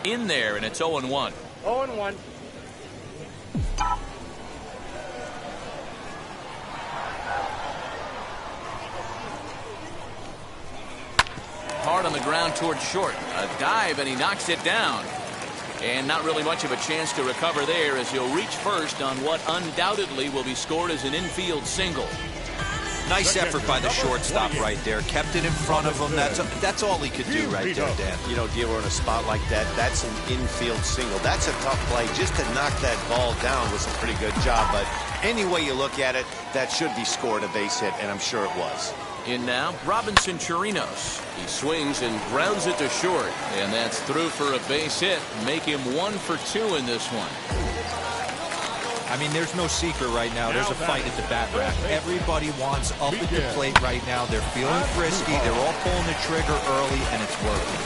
In there, and it's 0-1. 0-1. Hard on the ground towards short. A dive, and he knocks it down. And not really much of a chance to recover there as he'll reach first on what undoubtedly will be scored as an infield single. Nice effort by the shortstop right there. Kept it in front of him. That's all he could do right there, Dan. You know, dealer in a spot like that, that's an infield single. That's a tough play. Just to knock that ball down was a pretty good job. But any way you look at it, that should be scored a base hit, and I'm sure it was. In now, Robinson Chirinos. He swings and grounds it to short. And that's through for a base hit. Make him 1 for 2 in this one. I mean, there's no secret right now. There's a fight at the bat rack. Everybody wants up at the plate right now. They're feeling frisky. They're all pulling the trigger early, and it's working.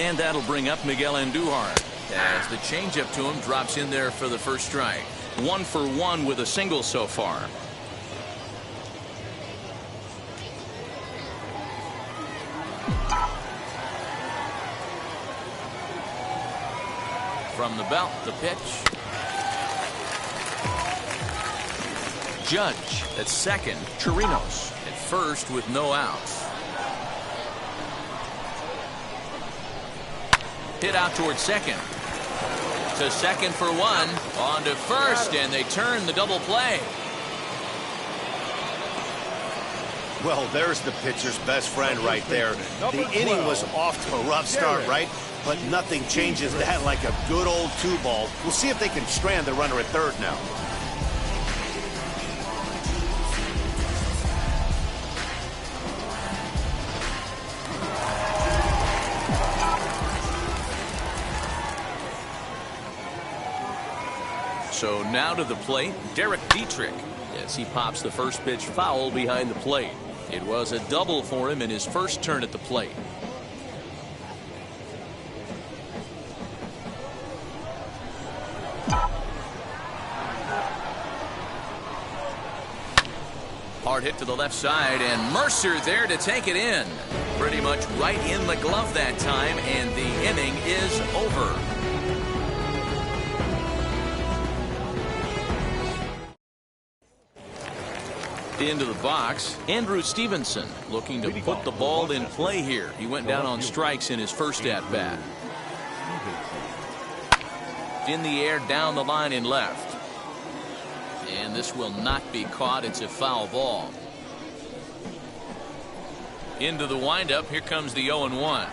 And that'll bring up Miguel Andujar as the changeup to him drops in there for the first strike. 1 for 1 with a single so far. From the belt, the pitch. Judge at second. Chirinos at first with no outs. Hit out towards second. To second for 1. On to first, and they turn the double play. Well, there's the pitcher's best friend right there. The inning was off to a rough start, right? But nothing changes that like a good old 2-ball. We'll see if they can strand the runner at third now. So now to the plate, Derek Dietrich, as he pops the first pitch foul behind the plate. It was a double for him in his first turn at the plate. Hard hit to the left side, and Mercer there to take it in. Pretty much right in the glove that time, and the inning is over. Into the box, Andrew Stevenson looking to put the ball in play here. He went down on strikes in his first at-bat. In the air, down the line in left. And this will not be caught. It's a foul ball. Into the windup. Here comes the 0-1.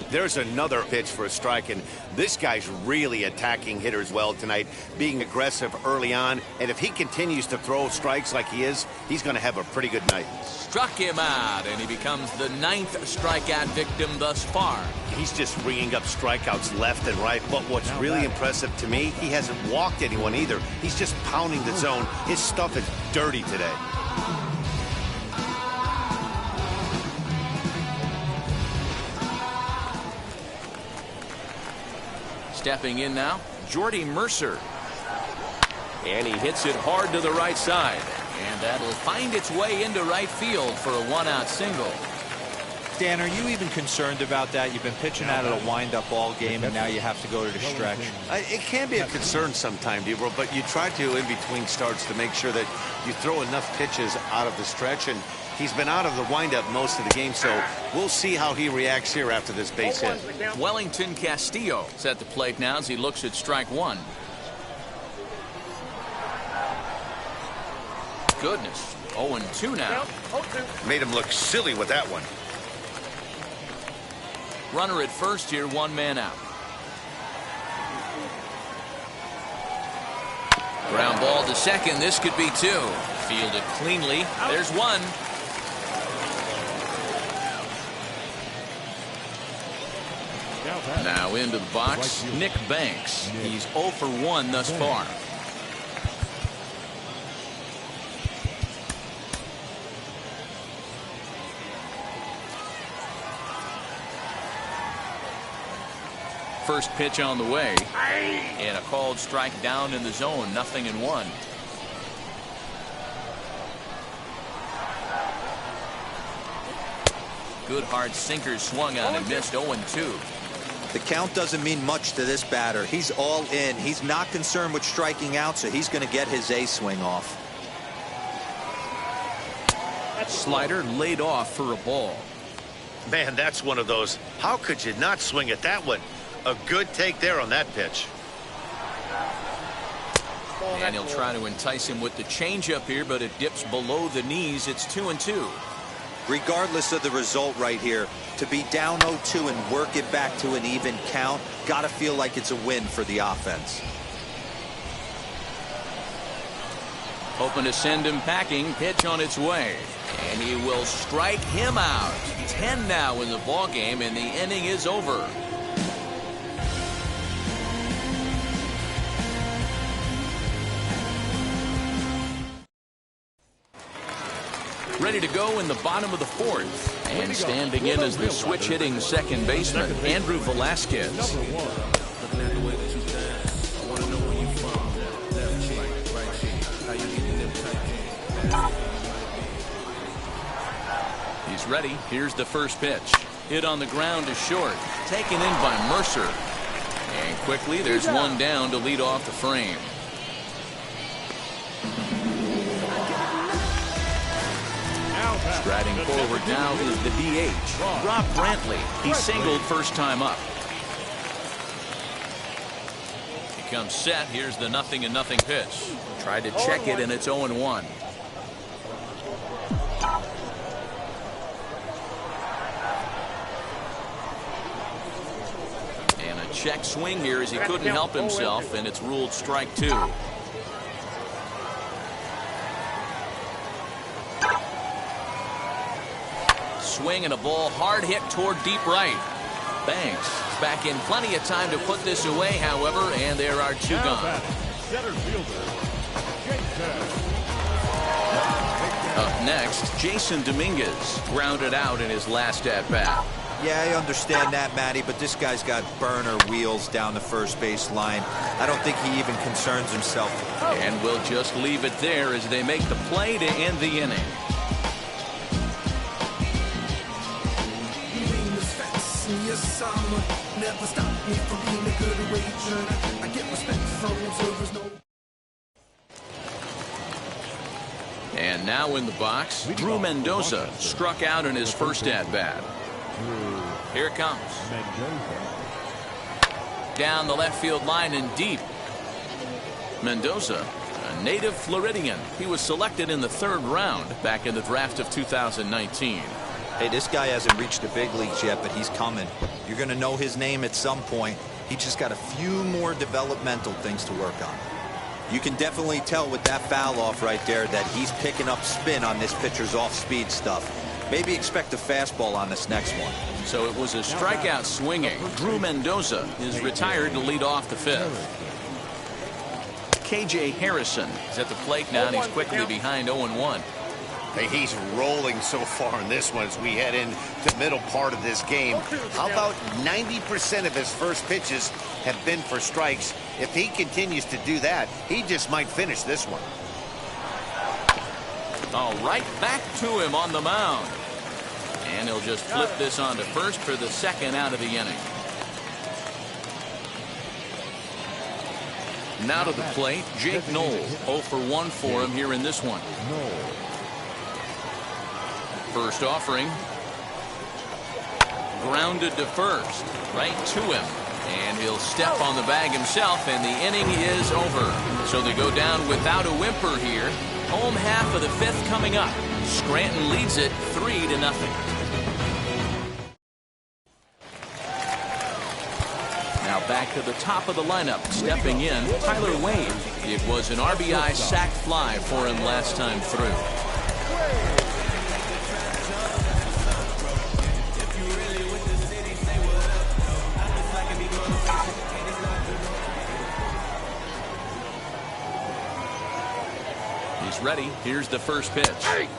There's another pitch for a strike, and this guy's really attacking hitters well tonight, being aggressive early on. And if he continues to throw strikes like he is, he's going to have a pretty good night. Struck him out, and he becomes the 9th strikeout victim thus far. He's just ringing up strikeouts left and right. But what's really impressive to me, he hasn't walked anyone either. He's just pounding the zone. His stuff is dirty today. Stepping in now, Jordy Mercer. And he hits it hard to the right side. And that'll find its way into right field for a 1-out single. Dan, are you even concerned about that? You've been pitching out of a wind-up all game, and now you have to go to the stretch. It can be a concern sometimes, Debro, but you try to, in between starts, to make sure that you throw enough pitches out of the stretch. And he's been out of the windup most of the game, so we'll see how he reacts here after this base hit. Wellington Castillo is at the plate now as he looks at strike one. Goodness, 0-2 now. Made him look silly with that one. Runner at first here, 1 man out. Ground ball to second. This could be 2. Fielded cleanly. There's 1. Now into the box, Nick Banks. He's 0 for 1 thus far. First pitch on the way. And a called strike down in the zone. 0-1. Good hard sinker swung on and missed. 0-2. The count doesn't mean much to this batter. He's all in. He's not concerned with striking out, so he's going to get his A swing off. Slider laid off for a ball. Man, that's one of those. How could you not swing at that one? A good take there on that pitch. And he'll try to entice him with the changeup here, but it dips below the knees. It's 2-2. Regardless of the result right here, to be down 0-2 and work it back to an even count, got to feel like it's a win for the offense. Hoping to send him packing. Pitch on its way. And he will strike him out. 10 now in the ball game, and the inning is over. Ready to go in the bottom of the 4th. And standing in as the switch-hitting second baseman, Andrew Velasquez. He's ready. Here's the first pitch. Hit on the ground to short. Taken in by Mercer. And quickly, there's 1 down to lead off the frame. Striding forward now is the DH, Rob Brantley. He singled first time up. He comes set. Here's the 0-0 pitch. Tried to check it, and it's 0-1. And a check swing here as he couldn't help himself, and it's ruled strike 2. Swing and a ball hard hit toward deep right. Banks is back in plenty of time to put this away, however, and there are 2 gone. Up next, Jason Dominguez grounded out in his last at-bat. Yeah, I understand that, Matty, but this guy's got burner wheels down the first base line. I don't think he even concerns himself. And we'll just leave it there as they make the play to end the inning. Never stop me from being a good wager. I get respect from observers. No. And now in the box, Drew Mendoza struck out in his first at-bat. Here it comes. Down the left field line and deep. Mendoza, a native Floridian. He was selected in the 3rd round back in the draft of 2019. Hey, this guy hasn't reached the big leagues yet, but he's coming. You're going to know his name at some point. He just got a few more developmental things to work on. You can definitely tell with that foul off right there that he's picking up spin on this pitcher's off-speed stuff. Maybe expect a fastball on this next one. So it was a strikeout swinging. Drew Mendoza is retired to lead off the 5th. KJ Harrison is at the plate now, and he's quickly behind 0-1. Hey, he's rolling so far in this one as we head into the middle part of this game. How about 90% of his first pitches have been for strikes? If he continues to do that, he just might finish this one. All right, back to him on the mound. And he'll just flip this on to first for the 2nd out of the inning. Now to the plate, Jake Knoll. 0 for 1 for him here in this one. First offering. Grounded to first. Right to him. And he'll step on the bag himself, and the inning is over. So they go down without a whimper here. Home half of the 5th coming up. Scranton leads it 3-0. Now back to the top of the lineup. Stepping in, Tyler Wade. It was an RBI sac fly for him last time through. He's ready. Here's the first pitch.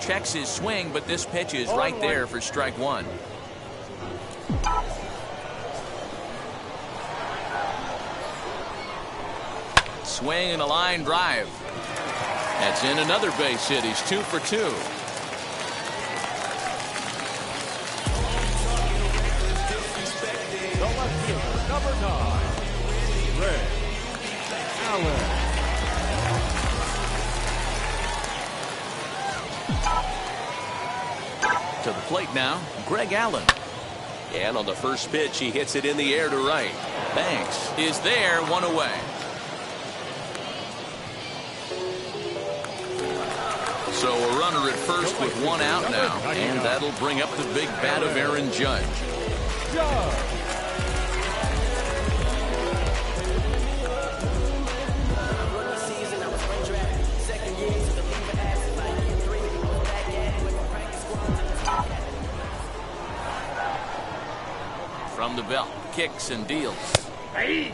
Checks his swing, but this pitch is right there for strike 1. Swing and a line drive. That's in another base hit. He's 2 for 2. The left fielder, number 9, Greg Allen. To the plate now, Greg Allen. And on the first pitch, he hits it in the air to right. Banks is there, 1 away. So a runner at first with 1 out now, and that'll bring up the big bat of Aaron Judge. From the belt, kicks and deals. Hey!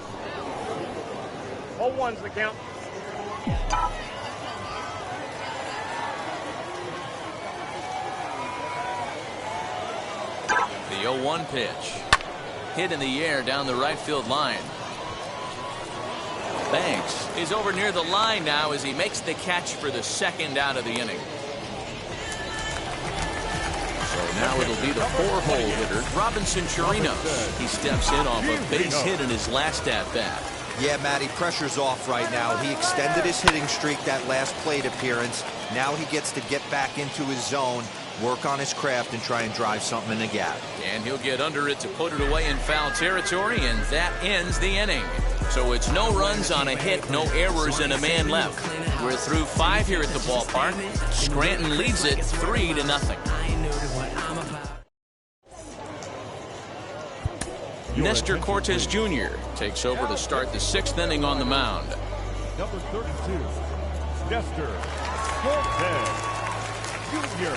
0-1's the count. The 0-1 pitch. Hit in the air down the right field line. Banks is over near the line now as he makes the catch for the 2nd out of the inning. So now it'll be the 4-hole hitter, Robinson Chirinos. He steps in off a base hit in his last at-bat. Yeah, Matty, pressure's off right now. He extended his hitting streak that last plate appearance. Now he gets to get back into his zone, work on his craft, and try and drive something in the gap. And he'll get under it to put it away in foul territory, and that ends the inning. So it's no runs on a hit, no errors, and a man left. We're through 5 here at the ballpark. Scranton leads it 3-0. Nestor Cortes Jr. takes over to start the 6th inning on the mound. Number 32, Nestor Cortes Jr.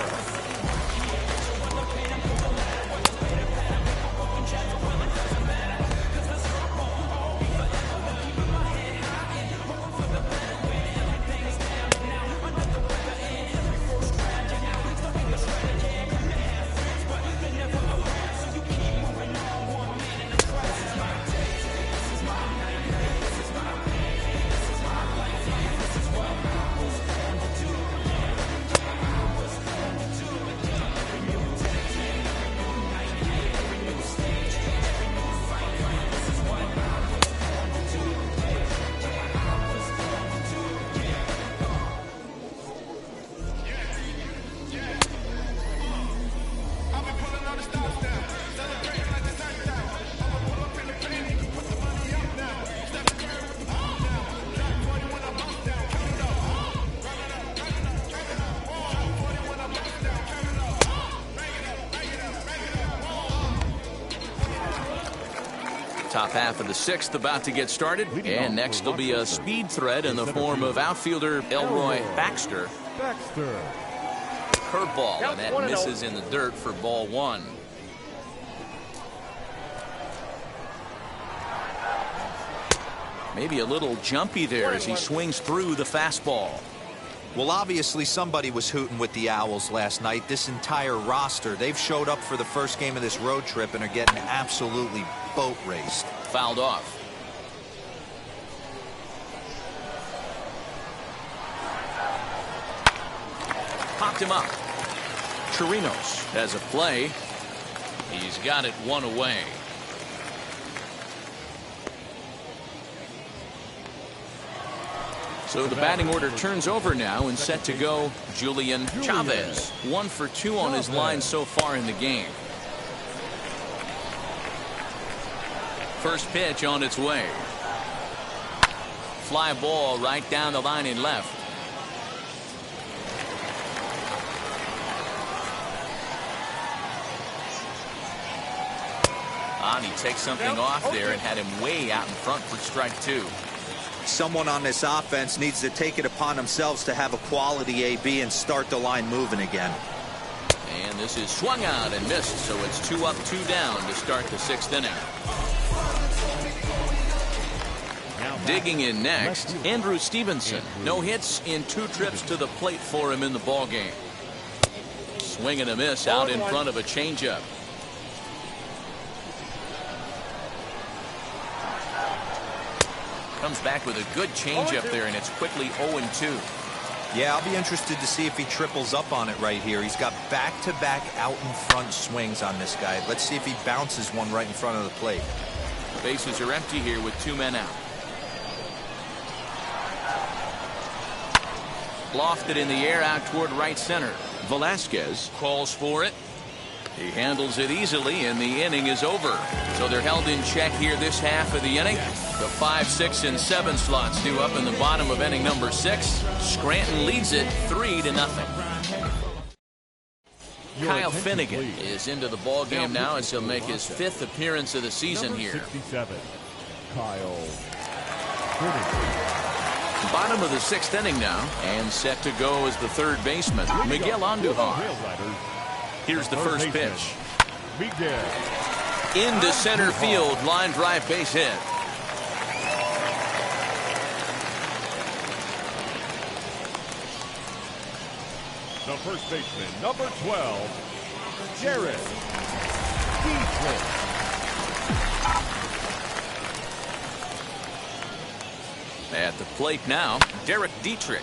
Top half of the sixth about to get started. And next will be a speed threat in the form of outfielder Elroy Baxter. Curveball, and that misses in the dirt for ball one. Maybe a little jumpy there as he swings through the fastball. Well, obviously somebody was hooting with the Owls last night. This entire roster, they've showed up for the first game of this road trip and are getting absolutely boat raced. Fouled off. Popped him up. Chirinos has a play. He's got it one away. So the batting order turns over now and set to go Julian Chavez. 1 for 2 on his line so far in the game. First pitch on its way. Fly ball right down the line in left. And he takes something off there and had him way out in front for strike 2. Someone on this offense needs to take it upon themselves to have a quality AB and start the line moving again. And this is swung out and missed, so it's 2 up, 2 down to start the 6th inning. Digging in next, Andrew Stevenson. No hits in 2 trips to the plate for him in the ballgame. Swing and a miss out in front of a changeup. Comes back with a good changeup there, and it's quickly 0-2. Yeah, I'll be interested to see if he triples up on it right here. He's got back-to-back out-in-front swings on this guy. Let's see if he bounces one right in front of the plate. Bases are empty here with 2 men out. Lofted in the air out toward right center. Velasquez calls for it. He handles it easily, and the inning is over. So they're held in check here this half of the inning. The 5, 6, and 7 slots due up in the bottom of inning number 6. Scranton leads it 3-0. Kyle Finnegan is into the ball game now as he'll make his 5th appearance of the season here. 67, Kyle Finnegan. Bottom of the 6th inning now, and set to go as the 3rd baseman, Miguel Andujar. Here's the first pitch. Into center field, line drive base hit. The first baseman, number 12, Jared Dietrich. At the plate now, Derek Dietrich.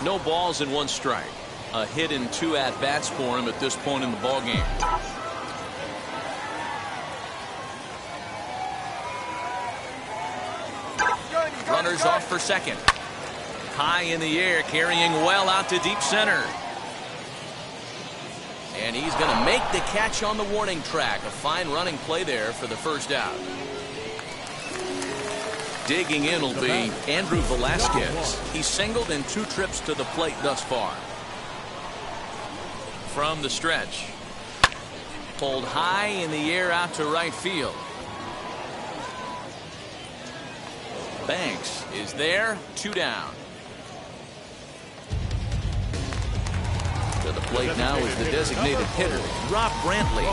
No balls and 1 strike. A hit in 2 at-bats for him at this point in the ballgame. Runners off for second. High in the air, carrying well out to deep center. And he's going to make the catch on the warning track. A fine running play there for the first out. Digging in will be Andrew Velasquez. He's singled in 2 trips to the plate thus far. From the stretch. Pulled high in the air out to right field. Banks is there, 2 down. To the plate now is the designated hitter, Rob Brantley.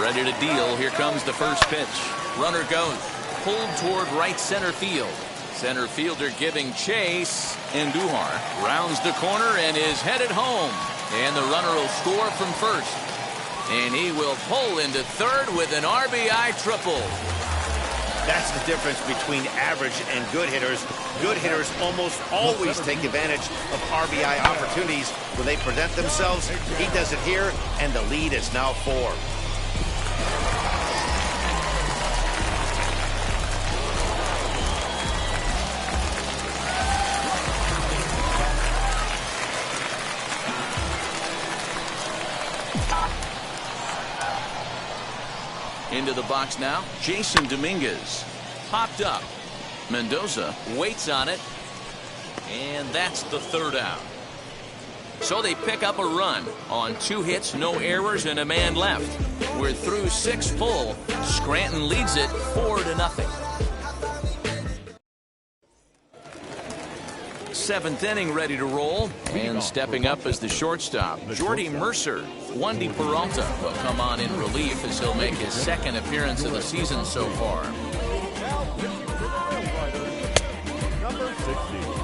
Ready to deal. Here comes the first pitch. Runner goes. Pulled toward right center field. Center fielder giving chase. Andujar rounds the corner and is headed home. And the runner will score from first. And he will pull into third with an RBI triple. That's the difference between average and good hitters. Good hitters almost always take advantage of RBI opportunities when they present themselves. He does it here, and the lead is now 4. Into the box now, Jason Dominguez. Popped up. Mendoza waits on it. And that's the 3rd out. So they pick up a run on 2 hits, no errors, and a man left. We're through 6 full. Scranton leads it 4-0. 7th inning ready to roll, and stepping up as the shortstop, Jordy Mercer. Wandy Peralta will come on in relief as he'll make his 2nd appearance of the season so far. Number 60.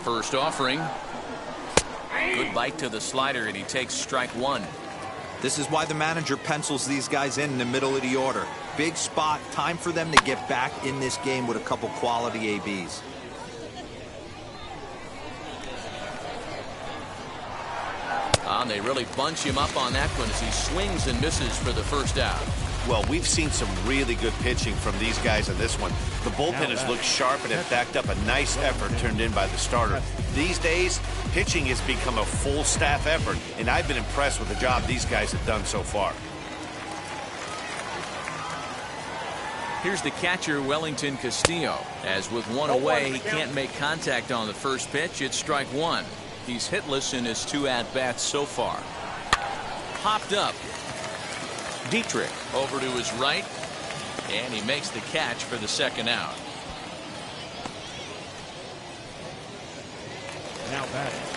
First offering. Good bite to the slider, and he takes strike 1. This is why the manager pencils these guys in the middle of the order. Big spot, time for them to get back in this game with a couple quality ABs. And they really bunch him up on that one as he swings and misses for the first out. Well, we've seen some really good pitching from these guys in this one. The bullpen has looked sharp and have backed up a nice effort turned in by the starter. These days, pitching has become a full staff effort, and I've been impressed with the job these guys have done so far. Here's the catcher, Wellington Castillo. As with one away, he can't make contact on the first pitch. It's strike 1. He's hitless in his 2 at-bats so far. Popped up. Dietrich over to his right, and he makes the catch for the 2nd out.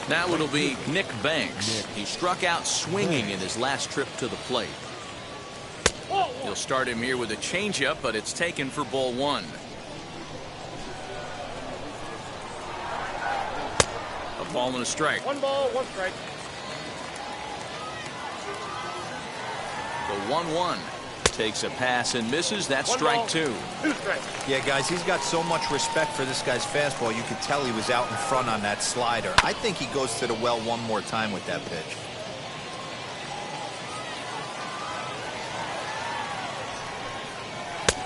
Now it'll be Nick Banks. He struck out swinging in his last trip to the plate. He'll start him here with a changeup, but it's taken for ball 1. A ball and a strike. 1 ball, 1 strike. The 1-1 takes a pass and misses. That's strike 2. 2 strikes. Yeah, guys, he's got so much respect for this guy's fastball. You could tell he was out in front on that slider. I think he goes to the well one more time with that pitch.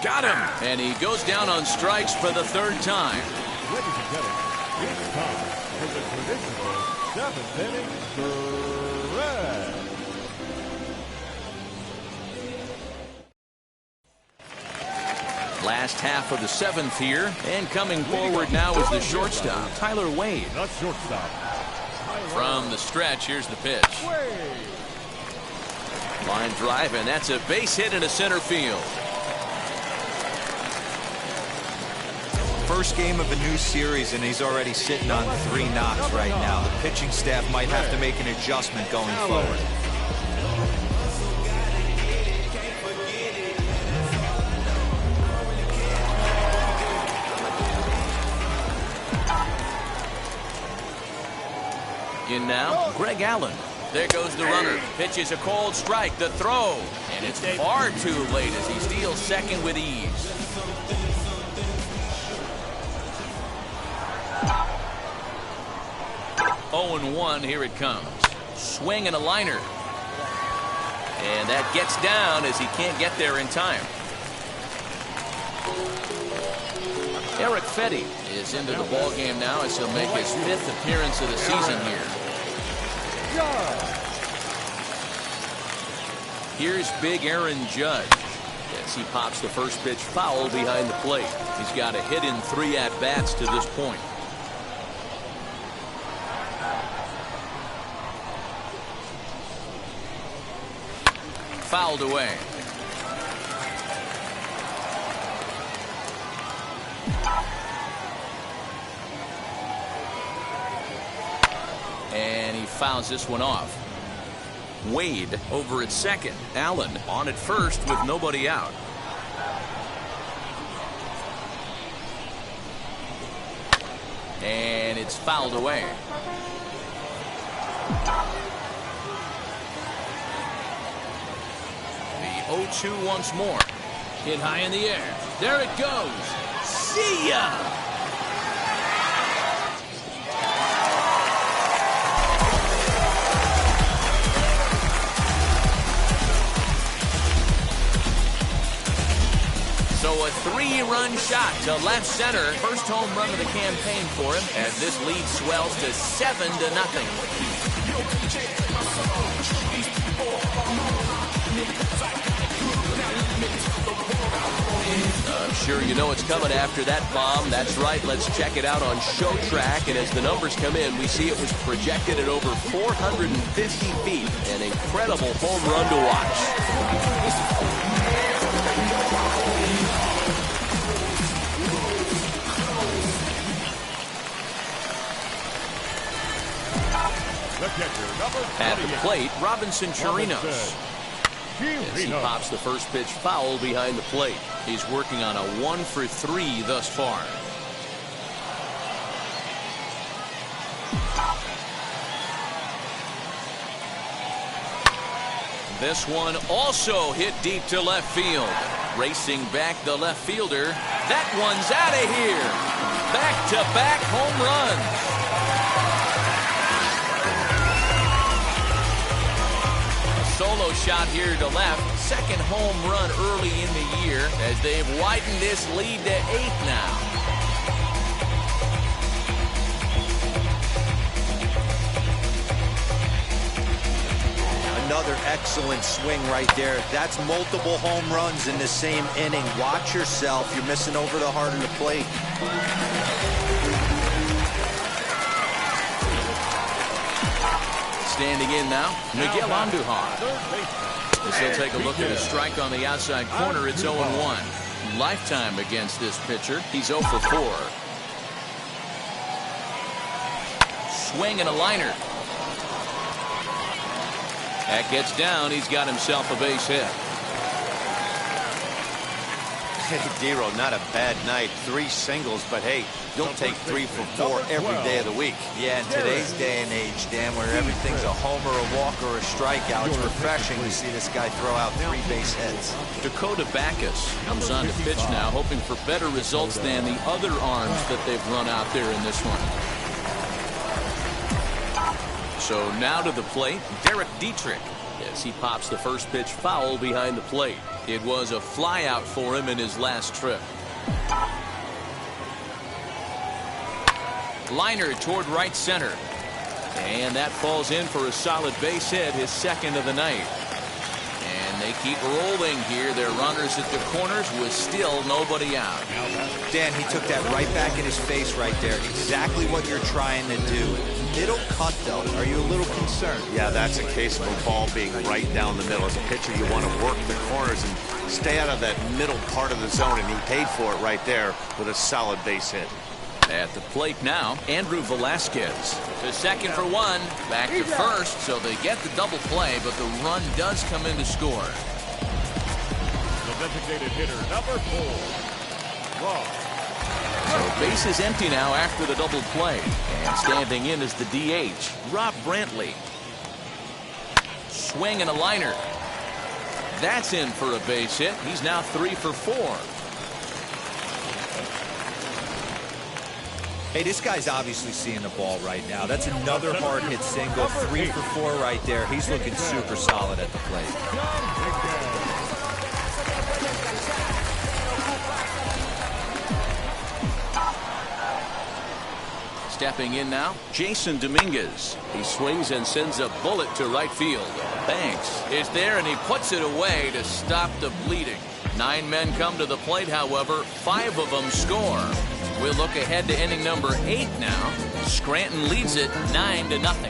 Got him, and he goes down on strikes for the 3rd time. Ladies and gentlemen, it's time for the traditional 7th inning stretch. Last half of the 7th here, and coming forward now is the shortstop, Tyler Wade. The shortstop. From the stretch, here's the pitch. Line drive, and that's a base hit into center field. First game of a new series, and he's already sitting on 3 knocks right now. The pitching staff might have to make an adjustment going forward. In now, Greg Allen. There goes the runner. Pitches a cold strike. The throw. And it's far too late as he steals second with ease. Oh, 0-1. Here it comes. Swing and a liner. And that gets down as he can't get there in time. Eric Fetty is into the ballgame now as he'll make his 5th appearance of the season here. Here's big Aaron Judge as he pops the first pitch foul behind the plate. He's got a hit in 3 at-bats to this point. Fouled away. And he fouls this one off. Wade over at second. Allen on at first with nobody out. It's fouled away. The 0-2 once more. Hit high in the air. There it goes. See ya! So a 3-run shot to left center. First home run of the campaign for him as this lead swells to 7-0. I'm sure you know it's coming after that bomb. That's right. Let's check it out on Show Track. And as the numbers come in, we see it was projected at over 450 feet. An incredible home run to watch. At the plate, Robinson Chirinos. As he pops the first pitch foul behind the plate. He's working on a 1-for-3 thus far. This one also hit deep to left field. Racing back the left fielder. That one's out of here. Back-to-back home runs. Solo shot here to left. Second home run early in the year as they've widened this lead to 8 now. Another excellent swing right there. That's multiple home runs in the same inning. Watch yourself. You're missing over the heart of the plate. Standing in now, Miguel Andujar. As he'll take a look at a strike on the outside corner, it's 0-1. Lifetime against this pitcher. He's 0 for 4. Swing and a liner. That gets down. He's got himself a base hit. Hey, Dero, not a bad night. 3 singles, but hey, you'll take 3 for 4 every day of the week. Yeah, in today's day and age, Dan, where everything's a homer, a walk, or a strikeout, it's refreshing to see this guy throw out 3 base hits. Dakota Backus comes on to pitch now, hoping for better results than the other arms that they've run out there in this one. So now to the plate, Derek Dietrich, as he pops the first pitch foul behind the plate. It was a flyout for him in his last trip. Liner toward right center. And that falls in for a solid base hit, his second of the night. And they keep rolling here. Their runners at the corners with still nobody out. Dan, he took that right back in his face right there. Exactly what you're trying to do. Middle cut, though. Are you a little concerned? Yeah, that's a case of a ball being right down the middle. As a pitcher, you want to work the corners and stay out of that middle part of the zone, and he paid for it right there with a solid base hit. At the plate now, Andrew Velasquez. To second for 1, back to first, so they get the double play, but the run does come in to score. The designated hitter, number 4, Ross. So base is empty now after the double play. And standing in is the DH, Rob Brantley. Swing and a liner. That's in for a base hit. He's now 3 for 4. Hey, this guy's obviously seeing the ball right now. That's another hard hit single. 3 for 4 right there. He's looking super solid at the plate. Stepping in now, Jason Dominguez. He swings and sends a bullet to right field. Banks is there, and he puts it away to stop the bleeding. 9 men come to the plate, however. 5 of them score. We'll look ahead to inning number 8 now. Scranton leads it 9-0.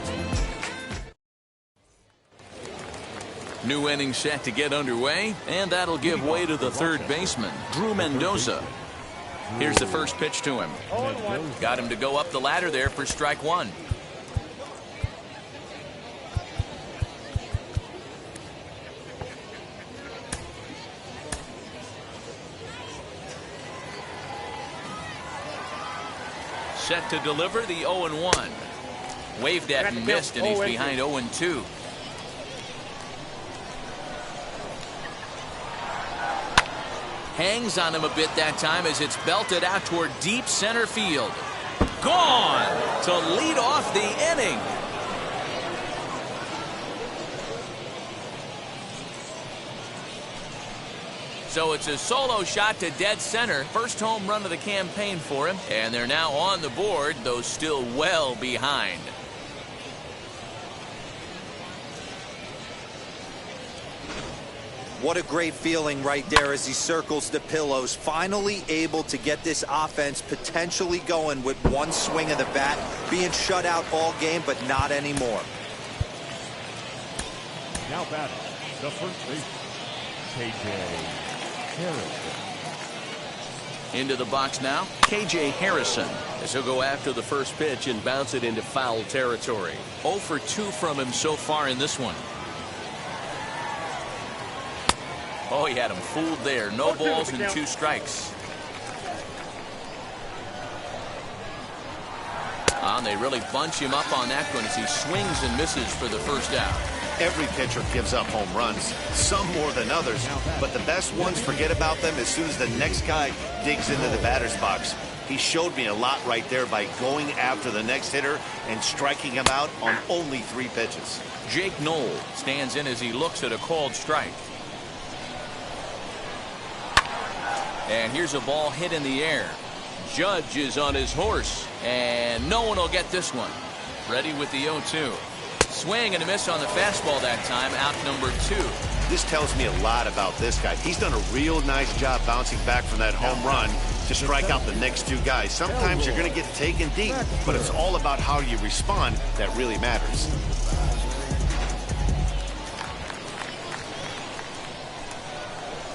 New inning set to get underway, and that'll give way to the third baseman, Drew Mendoza. Here's the first pitch to him. Got him to go up the ladder there for strike 1. set to deliver the 0-1. Waved at and missed, and he's behind 0-2. Hangs on him a bit that time as it's belted out toward deep center field. Gone to lead off the inning. So it's a solo shot to dead center. First home run of the campaign for him. And they're now on the board, though still well behind. What a great feeling right there as he circles the pillows. Finally able to get this offense potentially going with one swing of the bat. Being shut out all game, but not anymore. Now batting, the first baseman, KJ Harrison. Into the box now, KJ Harrison, as he'll go after the first pitch and bounce it into foul territory. 0 for 2 from him so far in this one. Oh, he had him fooled there. No balls and 2 strikes. And they really bunch him up on that one as he swings and misses for the first out. Every pitcher gives up home runs, some more than others, but the best ones forget about them as soon as the next guy digs into the batter's box. He showed me a lot right there by going after the next hitter and striking him out on only 3 pitches. Jake Knoll stands in as he looks at a called strike. And here's a ball hit in the air. Judge is on his horse, and no one will get this one. Ready with the 0-2. Swing and a miss on the fastball that time, out number 2. This tells me a lot about this guy. He's done a real nice job bouncing back from that home run to strike out the next 2 guys. Sometimes you're going to get taken deep, but it's all about how you respond that really matters.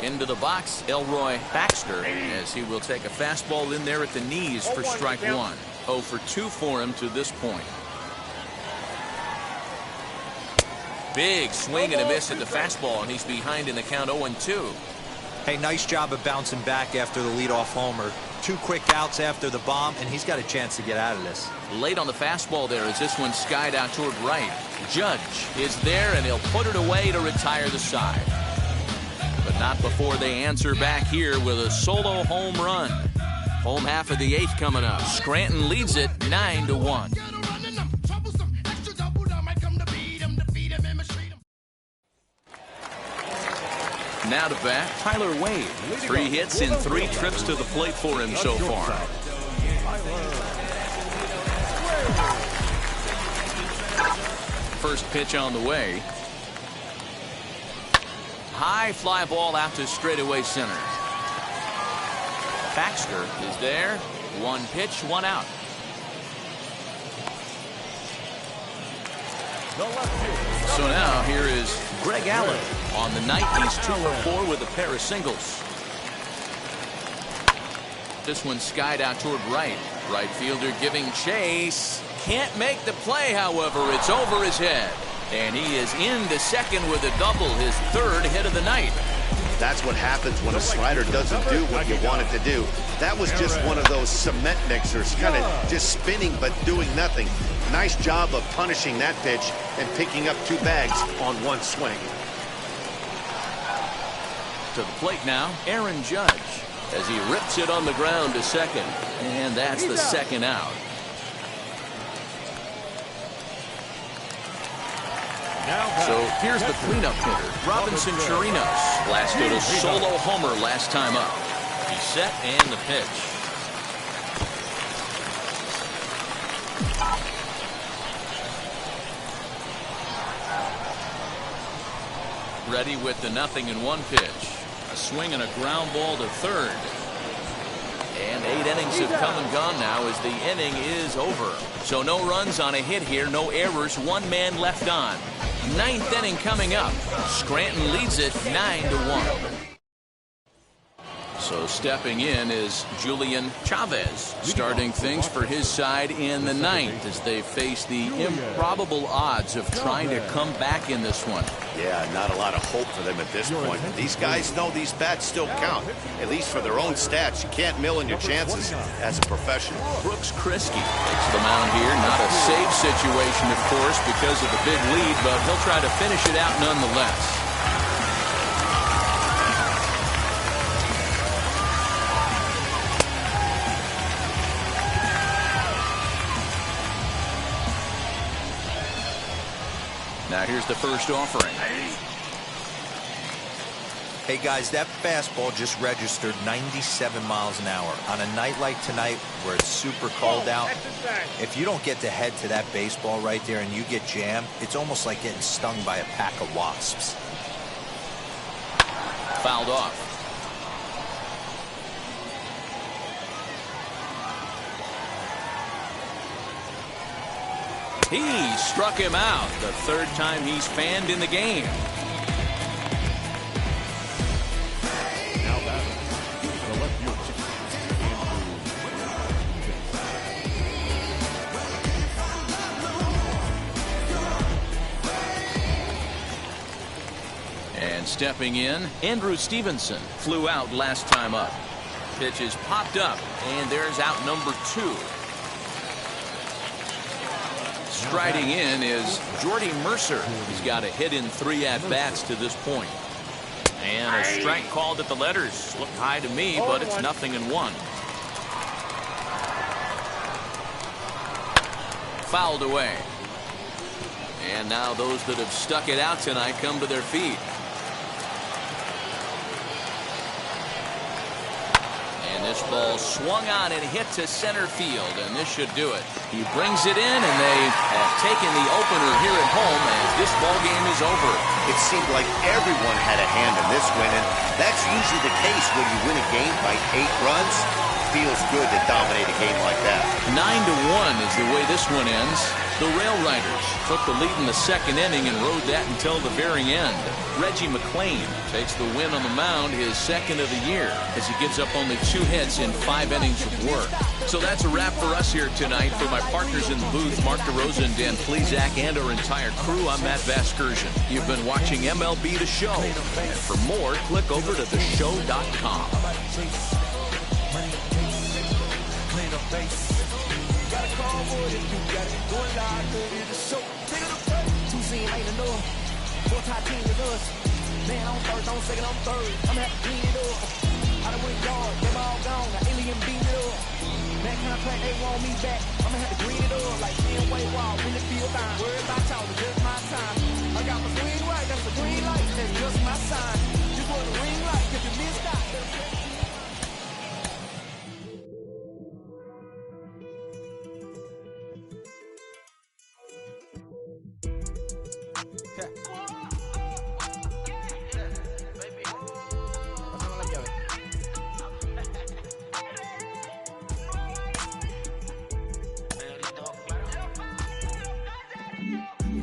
Into the box, Elroy Baxter, as he will take a fastball in there at the knees for strike 1. 0 for 2 for him to this point. Big swing and a miss at the fastball, and he's behind in the count 0-2. Hey, nice job of bouncing back after the leadoff homer. 2 quick outs after the bomb, and he's got a chance to get out of this. Late on the fastball there as this one skied out toward right. Judge is there, and he'll put it away to retire the side. But not before they answer back here with a solo home run. Home half of the 8th coming up. Scranton leads it 9-1. Now to bat, Tyler Wade. 3 hits in 3 trips to the plate for him so far. First pitch on the way. High fly ball out to straightaway center. Baxter is there. 1 pitch, 1 out. So now here is Greg Allen. On the night, he's 2 for 4 with a pair of singles. This one skied out toward right. Right fielder giving chase. Can't make the play, however. It's over his head. And he is into second with a double, his 3rd hit of the night. That's what happens when a slider doesn't do what you want it to do. That was just one of those cement mixers, kind of just spinning but doing nothing. Nice job of punishing that pitch and picking up 2 bags on 1 swing. To the plate now, Aaron Judge, as he rips it on the ground to second. And that's the 2nd out. So here's the cleanup hitter, Robinson Chirinos. Blasted a solo homer last time up. He's set and the pitch. Ready with the 0-1 pitch. A swing and a ground ball to 3rd. And 8 innings have come and gone now as the inning is over. So no runs on a hit here, no errors, 1 man left on. 9th inning coming up. Scranton leads it 9-1. So stepping in is Julian Chavez, starting things for his side in the ninth as they face the improbable odds of trying to come back in this one. Yeah, not a lot of hope for them at this point. These guys know these bats still count, at least for their own stats. You can't mill in your chances as a professional. Brooks Kriske takes the mound here. Not a save situation, of course, because of the big lead, but he'll try to finish it out nonetheless. Now here's the first offering. Hey guys, that fastball just registered 97 miles an hour. On a night like tonight where it's super cold out, if you don't get to head to that baseball right there and you get jammed, it's almost like getting stung by a pack of wasps. Fouled off. He struck him out, the third time he's fanned in the game. Now batting, the left field And stepping in, Andrew Stevenson flew out last time up. Pitch is popped up, and there's out number 2. Striding in is Jordy Mercer. He's got a hit in 3 at-bats to this point. And a strike called at the letters. Looked high to me, but it's 0-1. Fouled away. And now those that have stuck it out tonight come to their feet. This ball swung on and hit to center field, and this should do it. He brings it in, and they have taken the opener here at home as this ball game is over. It seemed like everyone had a hand in this win, and that's usually the case when you win a game by 8 runs. Feels good to dominate a game like that. 9-1 is the way this one ends. The Rail Riders took the lead in the second inning and rode that until the very end. Reggie McClain takes the win on the mound, his second of the year, as he gives up only 2 hits in 5 innings of work. So that's a wrap for us here tonight. For my partners in the booth, Mark DeRosa and Dan Plesac, and our entire crew, I'm Matt Vasgersian. You've been watching MLB The Show. And for more, click over to theshow.com. Got a call for it if you got it. Going live, good in the show. Take it up. 2 scene ain't enough. 4 tie team is us. Man, on first, on second, on third. I'm gonna have to clean it up. I done went yard, them all gone. Now alien beat it up. Man, contract, they want me back. I'm gonna have to green it up like 10 way wall. Really feel fine. Worry about y'all, it's just my time. I got my swing right, that's a green light. That's just my sign. This was a ring light. If you missed out,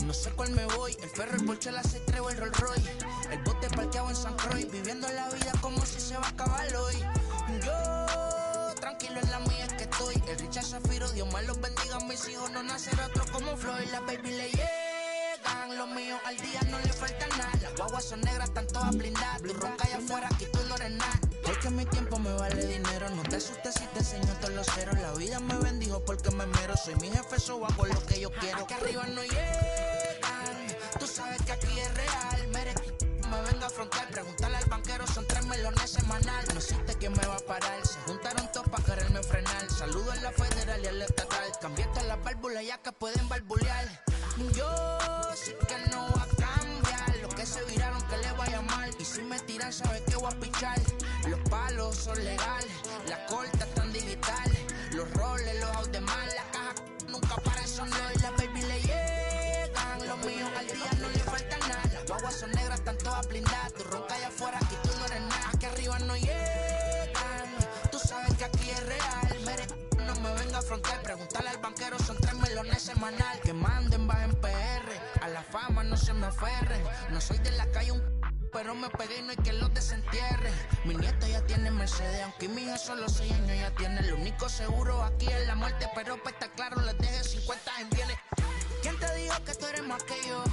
no sé cuál me voy, el ferro, el Porsche, la C3 o el Rolls Royce. El bote parqueado en San Croix, viviendo la vida como si se va a acabar hoy. Yo, tranquilo en la mía es que estoy. El Richard Zafiro, Dios me los bendiga, mis hijos no nacerá otro como Floyd. Las baby le llegan, los míos al día no le falta nada. Las guaguas son negras, están todas blindadas. Tu ronca allá afuera, aquí tú no eres nada. Es que mi tiempo me vale dinero, no te asustes si te enseño todos los ceros. La vida me bendijo porque me mero, soy mi jefe, so hago lo que yo quiero. Aquí arriba no llegan, tú sabes que aquí es real. Mere, me venga a afrontar, preguntarle al banquero, son 3 melones semanal. No existe quien me va a parar, se juntaron todos para quererme frenar. Saludo en la federal y en la estatal, cambié todas las válvulas ya que pueden barbulear. Yo sí que no voy a cambiar, lo que se viraron que le vaya mal. Y si me tiran sabes que voy a pichar. Los palos son legales, las cortas están digitales. Los roles, los out de mal, la caja nunca para eso no. Y las baby le llegan, los míos al día no le falta nada. Las guaguas son negras, están todas blindadas. Tu ronca allá afuera, aquí tú no eres nada. Aquí arriba no llegan, tú sabes que aquí es real. Mere, no me venga a afrontar, preguntarle al banquero, son 3 melones semanal. Que manden, bajen PR, a la fama no se me aferren. No soy de la calle, pero me pegué y no hay que los desentierre. Mi nieta ya tiene Mercedes, aunque mi hija solo 6 años ya tiene. Lo único seguro aquí es la muerte, pero para estar claro les deje 50 en bienes. ¿Quién te dijo que tú eres más que yo?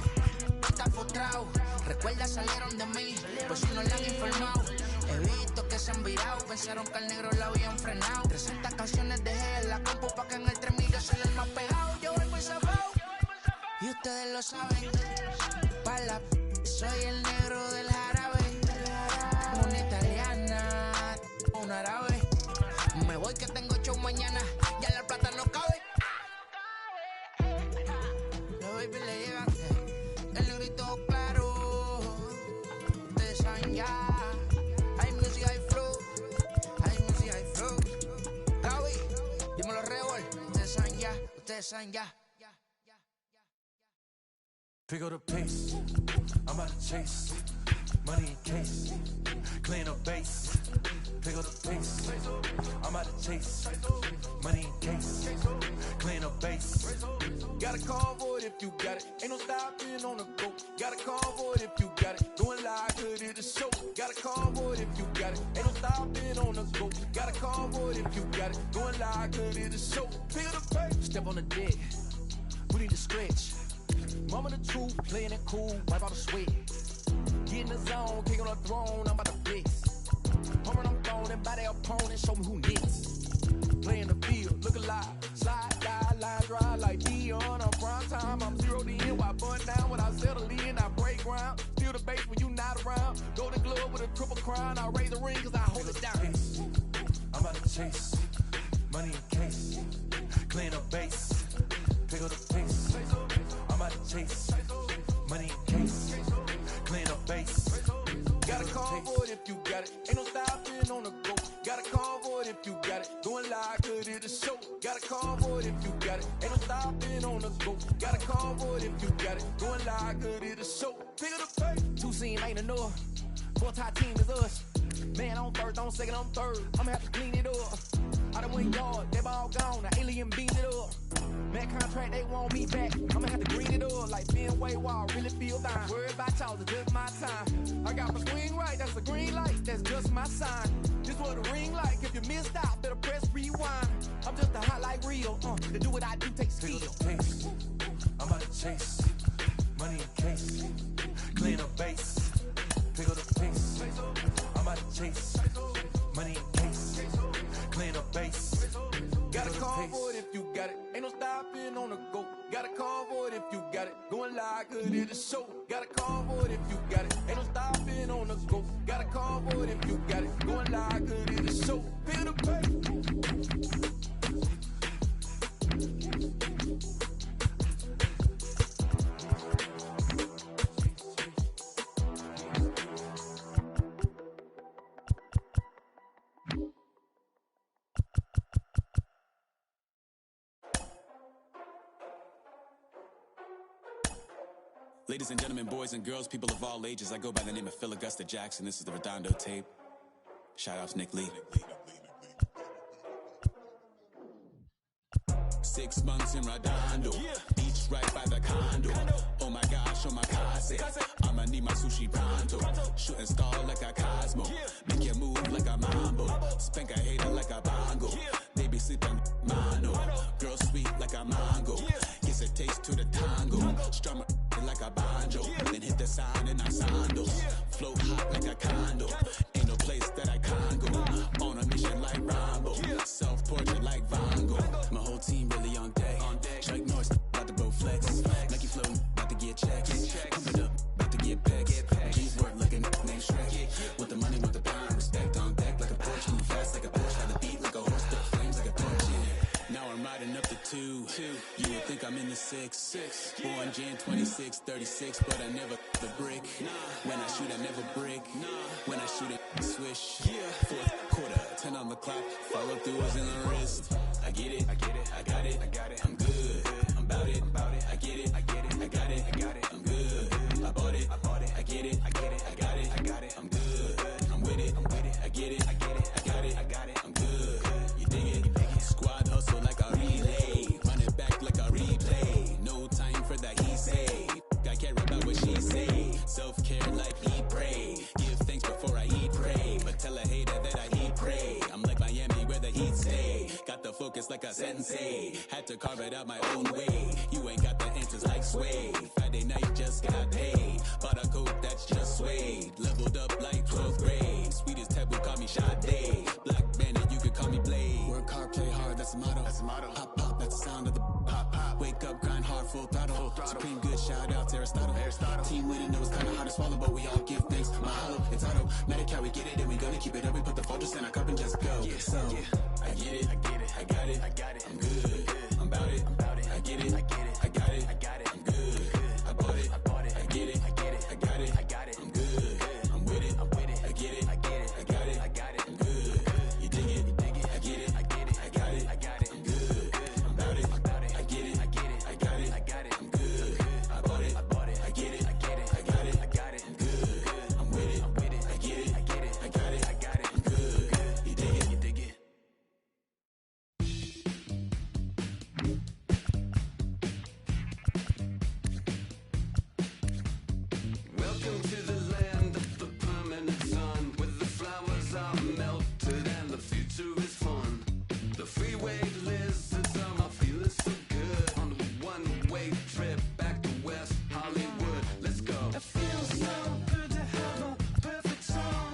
Estás frustrado, recuerda salieron de mí, pues si no le han informado. He visto que se han virado, pensaron que al negro lo habían frenado. 300 canciones dejé en la compu pa' que en el 3000 yo soy el más pegado. Yo voy muy zafado, y ustedes lo saben. Pa' la soy el negro del jarabe. Una italiana, un árabe. Me voy que tengo show mañana, ya la plata no cabe. Los baby le llegan, el negrito claro. Ustedes saben ya. Hay music, hay flow. Hay music, hay flow. Gaby, dímelo Rebol. Ustedes saben ya. Pick up the pace, I'm out to chase, money in case, clean up base. Pick up the pace, I'm out to chase, money in case, clean up base. Got a convoy if you got it, ain't no stopping on the go. Got a convoy if you got it, doing live, good at the show. Got a convoy if you got it, ain't no stopping on the go. Got a convoy if you got it, doing live, good at the show. Pick up the pace, Step on the deck, we need to stretch. Mama the truth, playing it cool, wipe out the sweat. Get in the zone, king on the throne, I'm about to flex. Home I'm thrown and by their opponent, show me who next. Play in the field, look alive, slide, die, line dry like Dion on prime time. I'm 0 to end, while bun down when I settle in, I break ground. Steal the base when you not around. Golden glove with a triple crown, I raise the ring cause I hold it down. I'm out to chase, money in case, clean up base. Pick up the pace, I'm out to chase, money in case, clean up base. Got a convoy if you got it, ain't no stopping on the go. Got a convoy if you got it, doing live, good at the show. Got a convoy if you got it, ain't no stopping on the go. Got a convoy if you got it, doing live, good at the show. Pick up the pace. 2 scene ain't enough, 4-tie team is us. Man on first, on second, on third, I'ma have to clean it up. I done went yard, they ball gone, the alien beat it up. Man contract, they want me back, I'ma have to green it up. Like Fenway Wall, really feel fine. Worried about y'all, it's just my time. I got my swing right, that's a green light, that's just my sign. This what a ring like, if you missed out, better press rewind. I'm just a highlight reel, to do what I do takes skill. Pace, I'm out to chase, money in case, clean up base. Pick up the pace, I'm out to chase, money in case, clean up base. Got a convoy if you got it, ain't no stopping on the go. Got a convoy if you got it, going live, good at the show. Got a convoy if you got it, ain't no stopping on the go. Got a convoy if you got it, going live, good at the show. Feel the pace. Ladies and gentlemen, boys and girls, people of all ages, I go by the name of Phil Augusta Jackson. This is the Redondo tape. Shout out to Nick Lee. 6 months in Redondo, beach right by the condo. Oh my gosh, oh my casa, I'ma need my sushi pronto. Shooting star like a Cosmo, make you move like a mambo. Spank a hater like a bongo. They be sleeping mano, girl sweet like a mango. Gets a taste to the tango, strum like a banjo. Then hit the sound in our sandals. Float hot like a condo, ain't no place that I can't go. On a mission like Rambo, self-portrait like Van Gogh. My whole team really on deck. Chuck Norris about to blow flex. Nike floating, about to get checks. Pump it up, about to get packs. G's work like a name Shrek. With the money, with the pound, respect on deck like a Porsche. Move fast like a Porsche, had the beat like a horse, the flames like a torch. Now I'm riding up the 2. You would think I'm in the 6. Born Jan 26, 36, but I never the brick. When I shoot, I never brick. When I shoot it, swish. 4th quarter, 10 on the clock. Follow through is in the wrist. I get it, I got it. I'm good, I'm about it. I get it, I got it. I'm good, I bought it. I get it, I got it. I'm good, I'm with it. I get it, I got it. I'm good, you dig it. Squad hustle like a relay, run it back like a replay. No time for that he say. I care about what she say. Self-care like he pray. sensei. Had to carve it out my own way. You ain't got the answers like Sway. Friday night just got paid. Bought a coat that's just suede. Leveled up like 12th grade. Sweetest taboo, call me Sade. Black bandit, you could call me Blade. Work hard, play hard, that's the motto. That's the motto. Pop, pop, that's the sound of the pop, pop. Wake up, grind hard, full throttle. Supreme good, shout out to Aristotle. Team winning, know it's kinda hard to swallow, but we all give thanks. Mahalo, it's auto. Medicare, we get it, and we gonna keep it up. We put the focus in our cup and just go. Yeah, so, I get it, I get it, I got it, I got it. I'm good, I'm about it, I get it, I get it, I got it, I got it. I'm good, I bought it, I get it, I get it, I got it, I got it. I'm good, I'm with it, I get it, I get it, I got it, I got it. I'm good, you dig it, I get it, I get it, I got it, I got it. I'm good, I'm about it, I get it, I get it, I got it, I got it. I'm good, I bought it, I get it, I get it, I got it, I got it. I'm good, I'm with it, I get it, I get it, I got it, I got it. I'm good, you dig it, you dig it. Welcome to the land of the permanent sun, where the flowers are melted and the future is fun. The freeway lizards are my feeling so good on the one-way trip back to West Hollywood. Let's go. It feels so good to have a perfect song.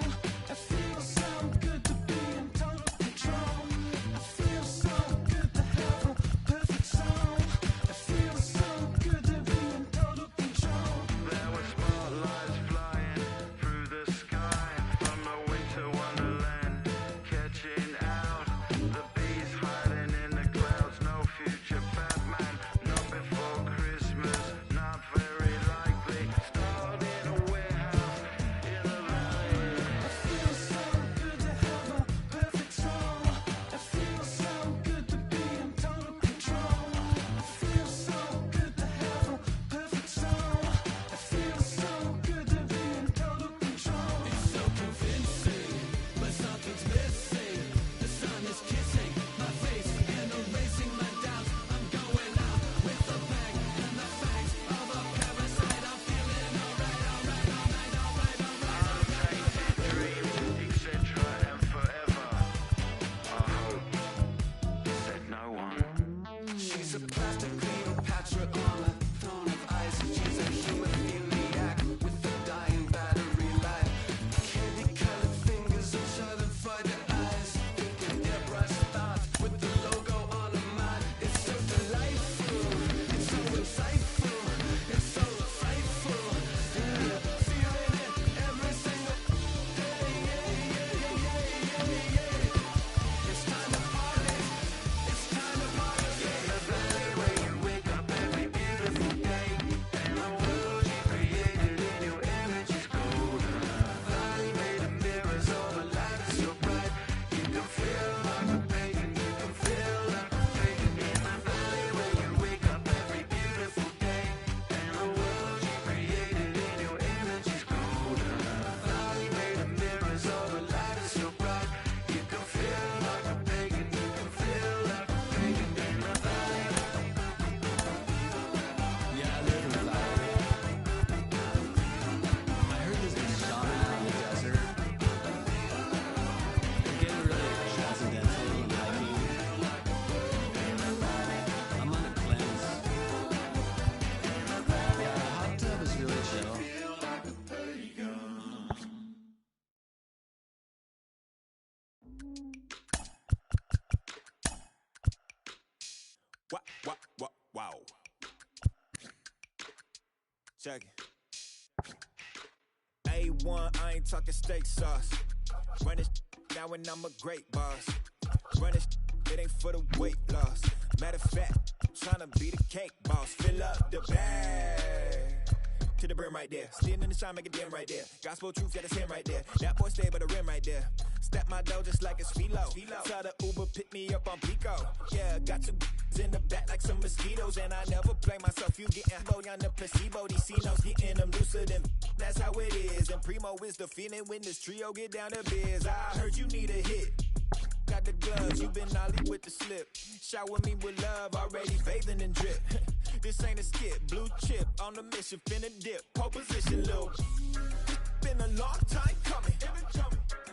It feels so good to be in total control. It feels so good to have a perfect song. It feels so good to be in total control. There were spotlights flying through the sky from a winter wonderland, catching out the bees hiding in the clouds. No future Batman, not before Christmas, not very likely. Stalled in a warehouse in the valley. It feels so good to have a perfect song. It feels so good to be in total control. It feels so good to have a perfect song. It feels so good to be in total control. It's so convincing, but something's missing. The sun is kissing my face and erasing my doubts. I'm going out with a bang and the fangs of a parasite. I'm feeling alright, alright, alright, alright, alright. Untainted dreams, etc. and forever. I hope, said no one. She's a plastic Cleopatra on a throne of ice. She's a hemophiliac with a dying battery life. Candy-colored fingers are shutting for the eyes. Thinking airbrush thoughts with the logo on her mind. It's so delightful. It's so insightful. It's so frightful. Yeah, feeling it every single day. It's time to party. It's time to party. The valley where you wake up every beautiful day, and the world you created in your image is golden. Valley made of mirrors, all the light is so bright. You can feel like a pagan, you can feel like a pagan. In the valley where you wake up every beautiful day, and the world you created in your image is golden. Valley made of mirrors, all the light is so bright. You can feel like a pagan, you can feel like a pagan. In the valley. Yeah, I live in the valley. I heard there's a shaman out in the desert. I'm getting really transcendental and hiking. I'm on a cleanse. Yeah, a hot tub is really chill. Wow. Check it. A1, I ain't talking steak sauce. Run this now and I'm a great boss. Run this, it ain't for the weight loss. Matter of fact, tryna be the cake boss. Fill up the bag to the brim right there. Standing in the shine, make it dim right there. Gospel truth, yeah, that's him right there. That boy stay by the rim right there. Step my dough just like it's philo. Tell the Uber, pick me up on Pico. Yeah, got two in the back like some mosquitoes. And I never play myself, you getting low on the placebo. These C-notes getting them looser than that's how it is. And Primo is the feeling when this trio get down to biz. I heard you need a hit. Got the gloves, you been ollie with the slip. Shower me with love, already bathing in drip. This ain't a skip, blue chip on the mission, finna dip. Pole position, Lil. Been a long time coming.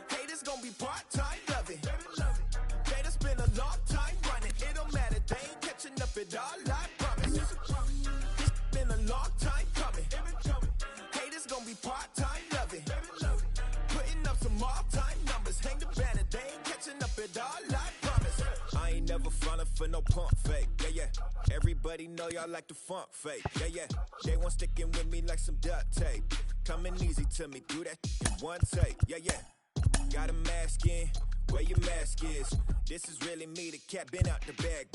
Haters gonna be part-time, love it. Haters been a long time running, it don't matter. I promise. It's been a long time coming. Haters gonna be part-time loving. Putting up some all-time numbers. Hang the banner, they ain't catching up at all, I promise. I ain't never falling for no pump fake. Yeah. Everybody know y'all like the funk fake. Yeah. They want sticking with me like some duct tape. Coming easy to me, do that in one take. Yeah. Got a mask in, where your mask is. This is really me, the cat been out the bag.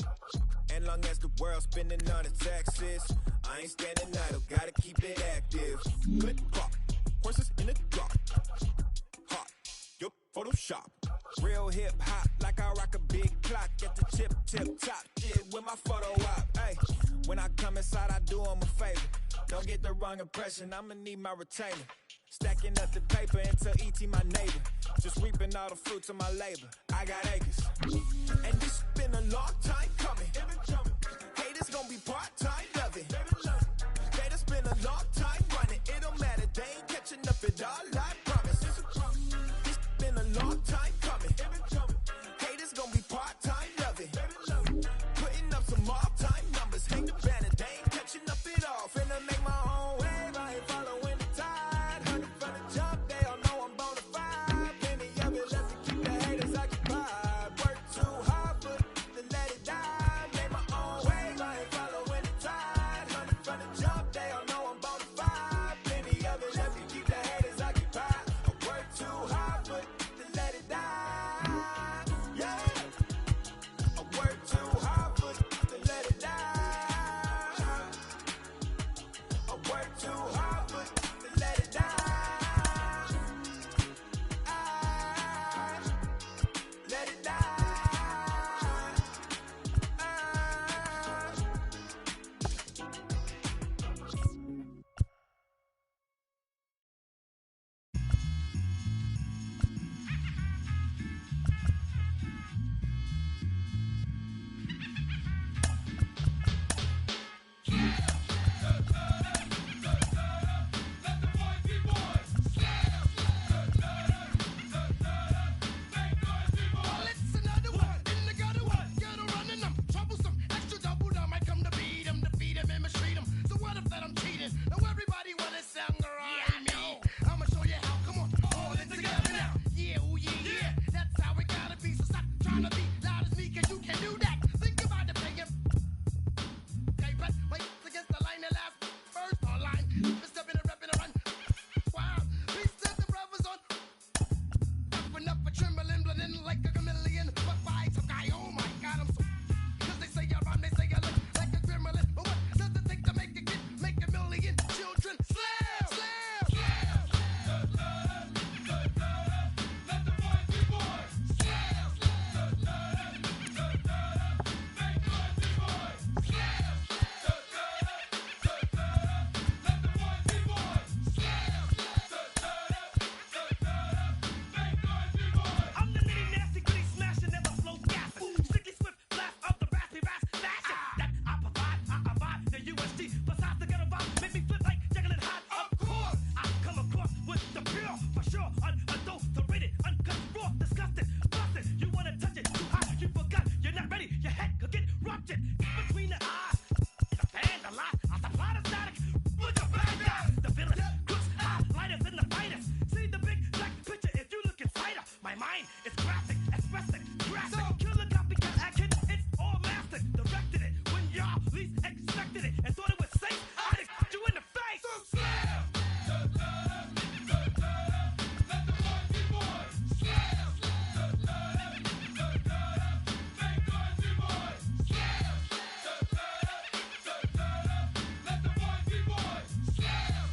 And long as the world's spending on the taxes, I ain't standing idle, gotta keep it active. Good clock, horses in the drop. Hot, yup, Photoshop. Real hip hop, like I rock a big clock at the tip top. Shit with my photo op. Hey, when I come inside, I do 'em a favor. Don't get the wrong impression, I'ma need my retainer. Stacking up the paper until E.T. my neighbor. Just reaping all the fruits of my labor. I got acres. And this been a long time coming. Haters gonna be part-time loving. They just been a long time running. It don't matter, they ain't catching up at all, I promise. This been a long time coming. Haters gonna be part-time loving. Putting up some all-time numbers. Hang the banner, they ain't catching up at all. Finna make my own wave, I ain't following the tide. Heard it from the jump, they all know I'm bona fide. Plenty of it left to keep the haters occupied. Work too hard, but to let it die. Make my own wave, I ain't following the tide. Heard it from the jump, they all know I'm bona fide. Plenty of it left to keep the haters occupied. I work too hard, but to let it die. Yeah, I work too hard, but to let it die. I work too hard, but to let it die. Let it die. Well, it's another one in the gutter one. Get a running them, troublesome, extra double down. Might come to beat 'em, defeat 'em, and mistreat 'em. So what if that I'm cheating? Now everybody wanna sound around me. I'ma show you how. Come on, all it together now. Yeah, oh yeah. That's how it gotta be. So stop trying to be loud as me, 'cause you can do that. Think about the paying. Okay, but wait against the line that last first online. Mr. Been a rep in a run. Wow, peace to the brothers on. Up and up, a trembling, blending like a chameleon. But by some guy, oh my God, I'm so. 'Cause they say I rhyme, they say I look like a gremlin. But what does it take to make a kid, make a million children? Slam! Let the boys be boys. Slam! Let the boys be boys. Slam! Let the boys be boys. Slam! I'm the nitty nasty gritty smashing, never flow gas. Strictly swift blast of the raspy fashion that I provide. The USD besides the ghetto vibe make me flip like Jekyll and Hyde. Of course, I come across with the pure for sure, unadulterated, uncut, raw, disgusting, busted. You wanna touch it too high, you forgot you're not ready. Your head could get ruptured between the eyes. The fan, the lie, I supply the static. Look at bad guys, the villain, crooks, lighters in the finest. See the big black picture if you look inside. My mind is graphic, expressing, graphic. Killer copycat action, it's all mastered. Directed it when y'all least expected it and thought it was safe. I'd expect you in the face. Slam! Let the boys be boys. Slam! Let the boys be boys. Slam! Let the boys be boys. Slam!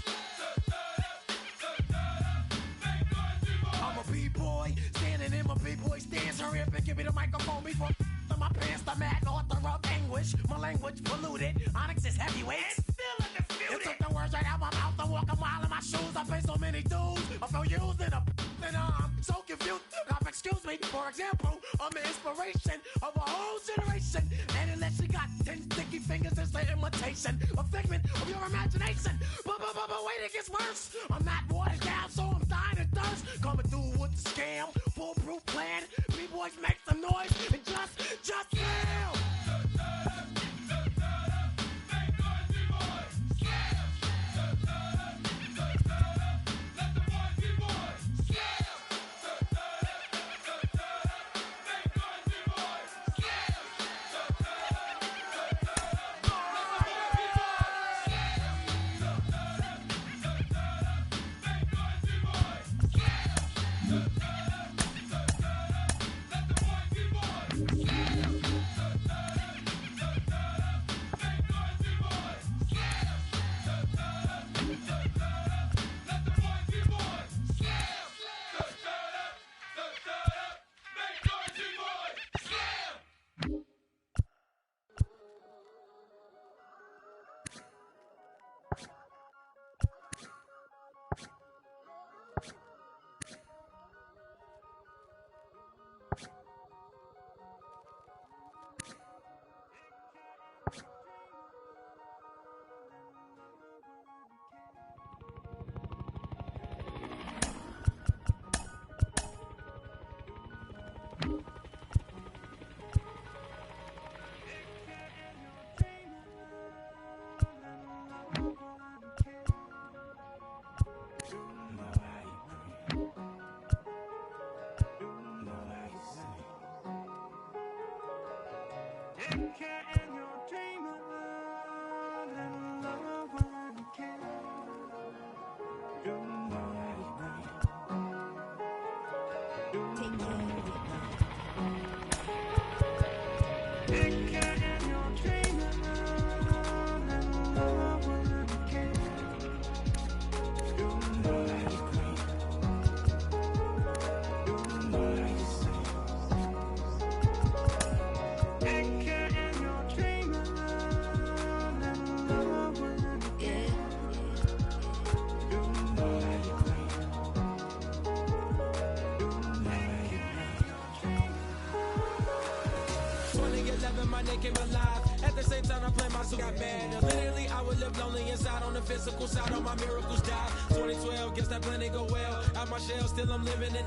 I'm a B-boy, standing in my B-boy stance. Hurry up and give me the microphone before my pants. The mad author of anguish. My language polluted. Onyx is heavyweight. Still undisputed. You took the words right out my mouth. I walk a mile in my shoes. I pay so many dues. I feel used and I'm so confused. Excuse me, for example, I'm the inspiration of a whole generation. And unless you got 10 sticky fingers, it's the imitation, a figment of your imagination. But wait, it gets worse. I'm not watered down, so I'm dying of thirst. Coming through with the scam, foolproof plan. B-boys make some noise and just yell. name came alive. At the same time, I play my suit, got mad. Literally, I would live lonely inside on the physical side. All my miracles died. 2012, guess that plan didn't go well. Out my shell, still I'm living in.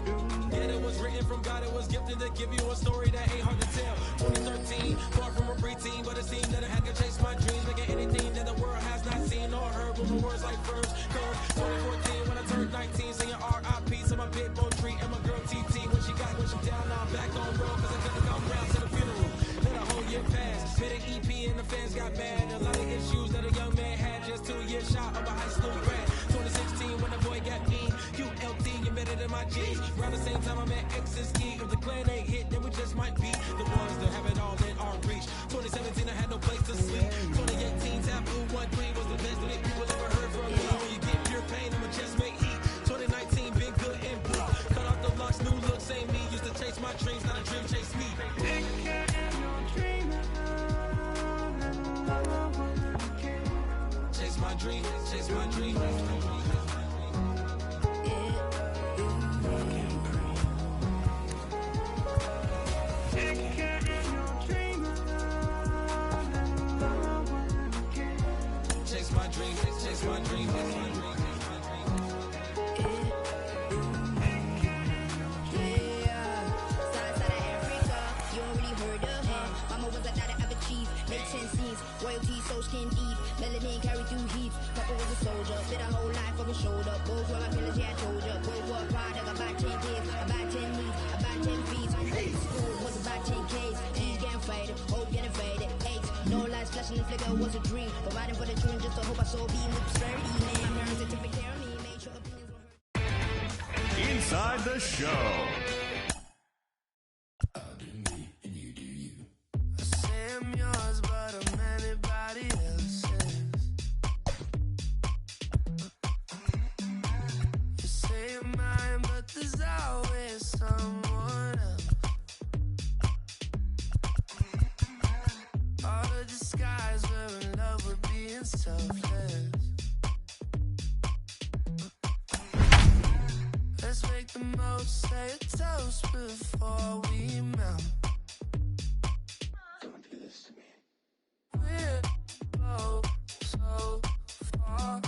Yet it was written from God, it was gifted to give you a story that ain't hard to tell. 2013, far from a preteen, but it seemed that I had to chase my dreams, making anything that the world has not seen or heard. With my words like verbs, come 2014 when I turned 19, singing R.I.P. to my big boy tree and my girl TT. When she down, now I'm back on road, cause I couldn't come round to the funeral. Let a whole year pass, made an EP and the fans got mad. A lot of issues that a young man had, just 2 years shot of a high school grad. 2016 when the boy got me, ULT embedded in my G's. Around the same time I met X and Ski. If the clan ain't hit, then we just might be the ones that have it all in our reach. 2017 I had no place to sleep. 2018 Taboo 1-3 was the best that people ever heard from me. When you get pure pain, I'ma just make heat. 2019 been good and blue. Cut off the locks, new look, same me. Used to chase my dreams, not a dream chase me. Chase my dream, chase my dream. Chase my dream, chase my dream, chase my dream. Royalty, so skin deep, melanin carry through heat. Papa was a soldier, spit a whole life on his shoulder. Both were my feelings, yeah, I told ya. Both were product, about 10 kids, about 10 knees, about 10 feet. School was about 10 Ks, D's getting faded, hope getting faded. 8, no lights flashing, the flicker was a dream. Providing for the children just to hope I saw being with prosperity. Man, my parents took care of me, made sure opinions were heard. Inside the show. I'm yours, but I'm anybody else's. You say you're mine, but there's always someone else. All the disguise, we're in love with being selfless. Let's make the most, say a toast before we melt. We're both so far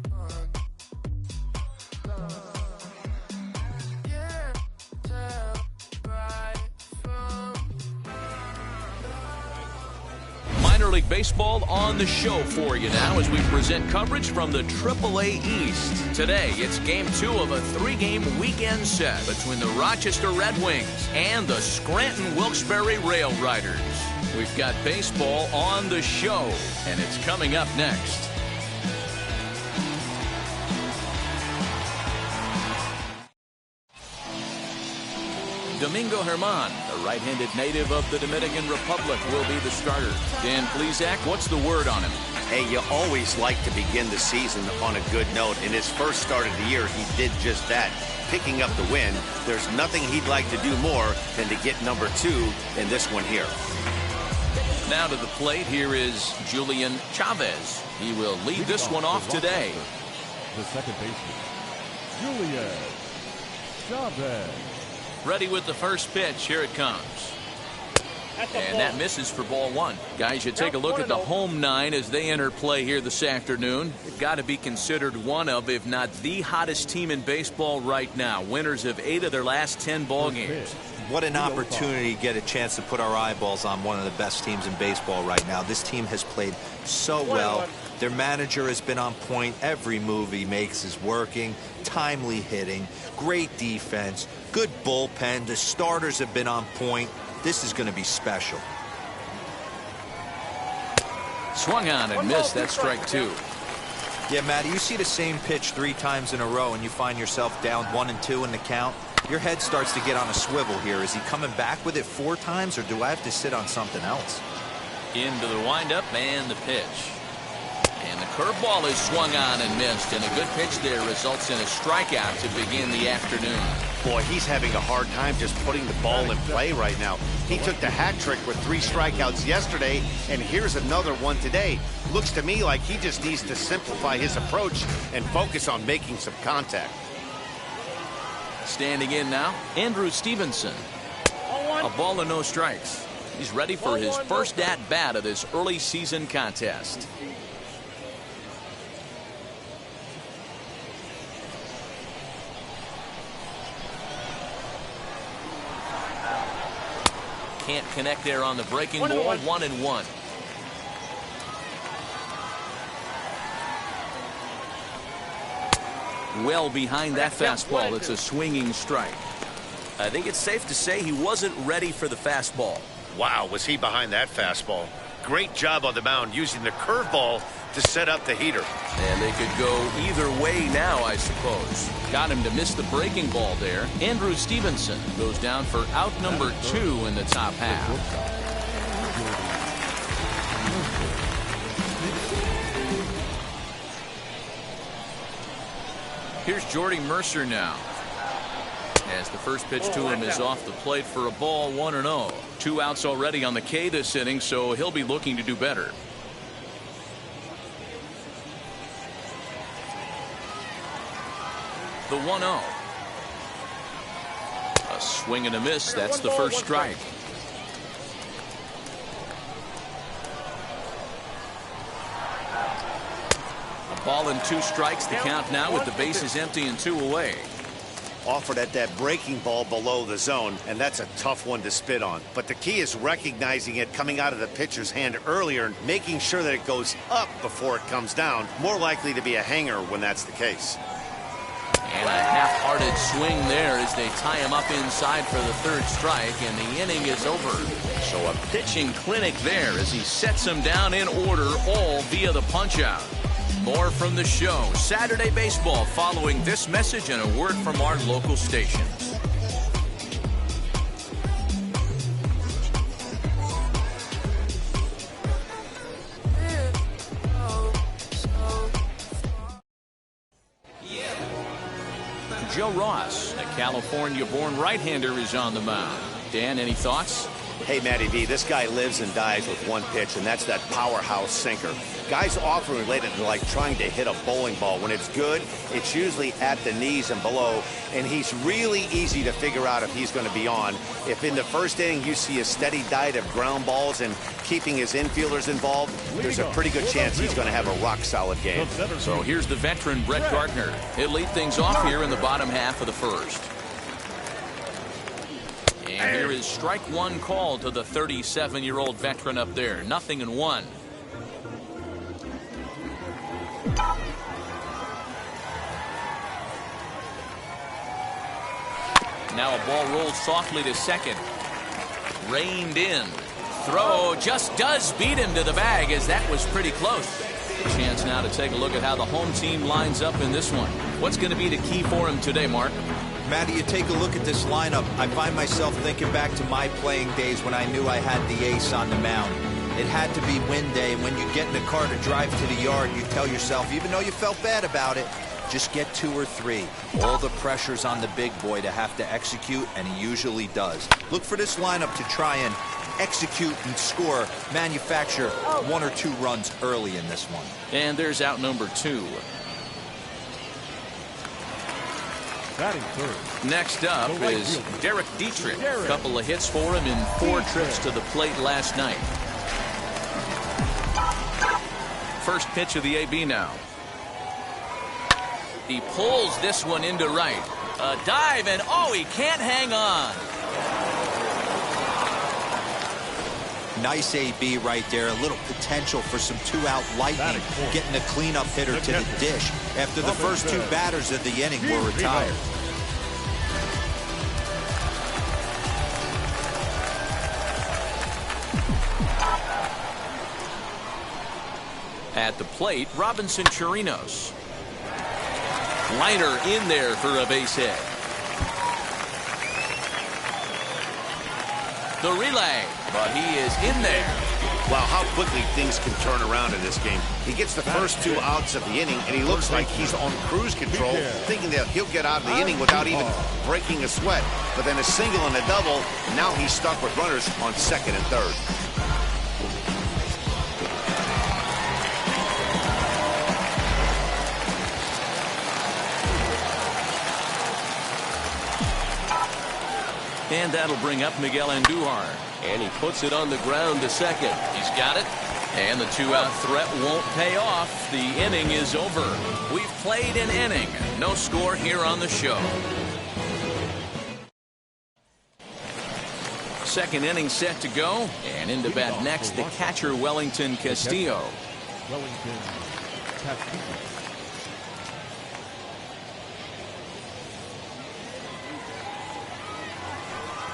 gone. Can't tell right from Minor League Baseball on the show for you now as we present coverage from the AAA East. Today, it's Game 2 of a 3-game weekend set between the Rochester Red Wings and the Scranton Wilkes-Barre Rail Riders. We've got baseball on the show, and it's coming up next. Domingo Herman, the right-handed native of the Dominican Republic, will be the starter. Dan Plesac, what's the word on him? Hey, you always like to begin the season on a good note. In his first start of the year, he did just that, picking up the win. There's nothing he'd like to do more than to get number 2 in this one here. Now to the plate, here is Julian Chavez. He will lead this one off today. The second baseman, Julian Chavez. Ready with the first pitch. Here it comes. And that misses for ball 1. Guys, you take a look at the home 9 as they enter play here this afternoon. They've got to be considered one of, if not the hottest team in baseball right now. Winners of 8 of their last 10 ball games. What an opportunity to get a chance to put our eyeballs on one of the best teams in baseball right now. This team has played so well. Their manager has been on point. Every move he makes is working. Timely hitting, great defense, good bullpen. The starters have been on point. This is going to be special. Swung on and missed. That's strike 2. Yeah, Matty, you see the same pitch 3 times in a row and you find yourself down 1-2 in the count. Your head starts to get on a swivel here. Is he coming back with it 4 times, or do I have to sit on something else? Into the windup and the pitch. And the curveball is swung on and missed. And a good pitch there results in a strikeout to begin the afternoon. Boy, he's having a hard time just putting the ball in play right now. He took the hat trick with 3 strikeouts yesterday, and here's another one today. Looks to me like he just needs to simplify his approach and focus on making some contact. Standing in now, Andrew Stevenson. A ball and no strikes. He's ready for his first at-bat of this early season contest. Can't connect there on the breaking ball. 1-1. Well behind that fastball. It's a swinging strike. I think it's safe to say he wasn't ready for the fastball. Wow, was he behind that fastball. Great job on the mound using the curveball to set up the heater. And they could go either way now, I suppose. Got him to miss the breaking ball there. Andrew Stevenson goes down for out number 2 in the top half. Here's Jordy Mercer now. As the first pitch to him is off the plate for a ball. 1-0. 2 outs already on the K this inning, so he'll be looking to do better. The 1-0. A swing and a miss. That's the first strike. A ball and 2 strikes. The count now with the bases empty and 2 away. Offered at that breaking ball below the zone, and that's a tough one to spit on. But the key is recognizing it coming out of the pitcher's hand earlier and making sure that it goes up before it comes down. More likely to be a hanger when that's the case. And a half-hearted swing there as they tie him up inside for the 3rd strike, and the inning is over. So a pitching clinic there as he sets him down in order, all via the punch-out. More from the show. Saturday Baseball following this message and a word from our local stations. Joe Ross, a California-born right-hander, is on the mound. Dan, any thoughts? Hey, Matty V, this guy lives and dies with one pitch, and that's that powerhouse sinker. Guys often relate it to like trying to hit a bowling ball. When it's good, it's usually at the knees and below, and he's really easy to figure out if he's going to be on. If in the first inning you see a steady diet of ground balls and keeping his infielders involved, there's a pretty good chance he's going to have a rock-solid game. So here's the veteran Brett Gardner. He'll lead things off here in the bottom half of the first. And here is strike 1 called to the 37-year-old veteran up there. 0-1. Now a ball rolls softly to second. Reined in. Throw just does beat him to the bag, as that was pretty close. A chance now to take a look at how the home team lines up in this one. What's going to be the key for him today, Mark? Matty, you take a look at this lineup. I find myself thinking back to my playing days when I knew I had the ace on the mound. It had to be win day, and when you get in the car to drive to the yard, you tell yourself, even though you felt bad about it, just get 2 or 3. All the pressure's on the big boy to have to execute, and he usually does. Look for this lineup to try and execute and score, manufacture 1 or 2 runs early in this one. And there's out number 2. Batting third. Next up is Derek Dietrich. A couple of hits for him in 4 trips to the plate last night. First pitch of the AB now. He pulls this one into right. A dive, and oh, he can't hang on. Nice AB right there. A little potential for some 2-out lightning. Getting a cleanup hitter to the dish after the first 2 batters of the inning were retired. At the plate, Robinson Chirinos. Liner in there for a base hit. The relay, but he is in there. Wow, how quickly things can turn around in this game. He gets the first 2 outs of the inning, and he looks like he's on cruise control, thinking that he'll get out of the inning without even breaking a sweat. But then a single and a double, now he's stuck with runners on second and third. And that'll bring up Miguel Andujar. And he puts it on the ground to second. He's got it. And the two-out threat won't pay off. The inning is over. We've played an inning. No score here on the show. Second inning set to go. And into bat next, the catcher, Wellington Castillo.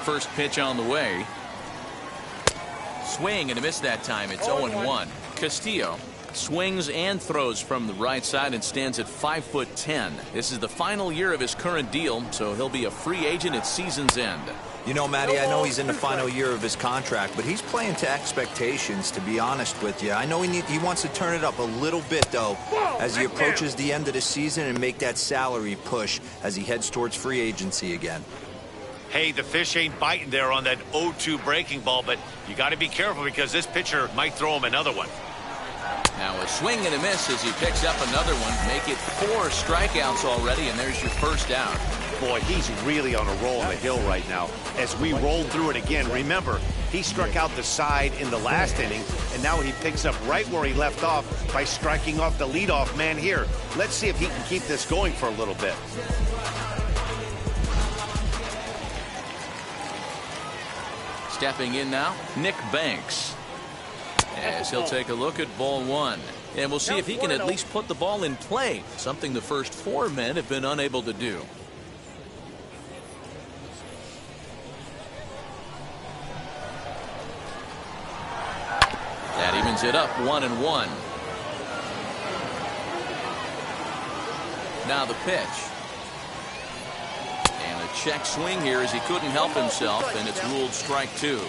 First pitch on the way. Swing and a miss that time. It's 0-1. Castillo swings and throws from the right side and stands at 5'10". This is the final year of his current deal, so he'll be a free agent at season's end. You know, Matty, I know he's in the final year of his contract, but he's playing to expectations, to be honest with you. I know he wants to turn it up a little bit, though, as he approaches the end of the season and make that salary push as he heads towards free agency again. Hey, the fish ain't biting there on that 0-2 breaking ball, but you got to be careful because this pitcher might throw him another one. Now a swing and a miss as he picks up another one. Make it 4 strikeouts already, and there's your first out. Boy, he's really on a roll on the hill right now. As we roll through it again, remember, he struck out the side in the last inning, and now he picks up right where he left off by striking off the leadoff man here. Let's see if he can keep this going for a little bit. Stepping in now, Nick Banks. As he'll take a look at ball 1. And we'll see if he can at least put the ball in play, something the first 4 men have been unable to do. That evens it up 1-1. Now the pitch. And a check swing here as he couldn't help himself, and it's ruled strike 2.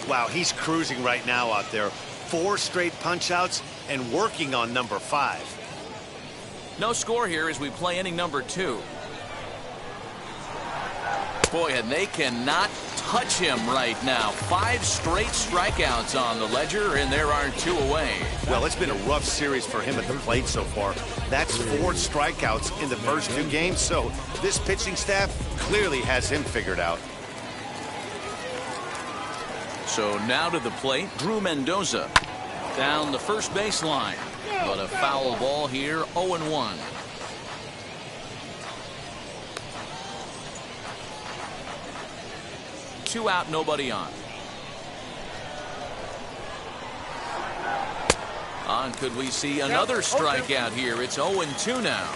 Wow, he's cruising right now out there. 4 straight punch-outs and working on number 5. No score here as we play inning number 2. Boy, and they cannot touch him right now. 5 straight strikeouts on the ledger, and there are 2 away. Well, it's been a rough series for him at the plate so far. That's 4 strikeouts in the first 2 games, so this pitching staff clearly has him figured out. So now to the plate, Drew Mendoza. Down the first baseline. But a foul ball here, 0-1. Two out, nobody on. Could we see another strikeout here? It's 0-2 now.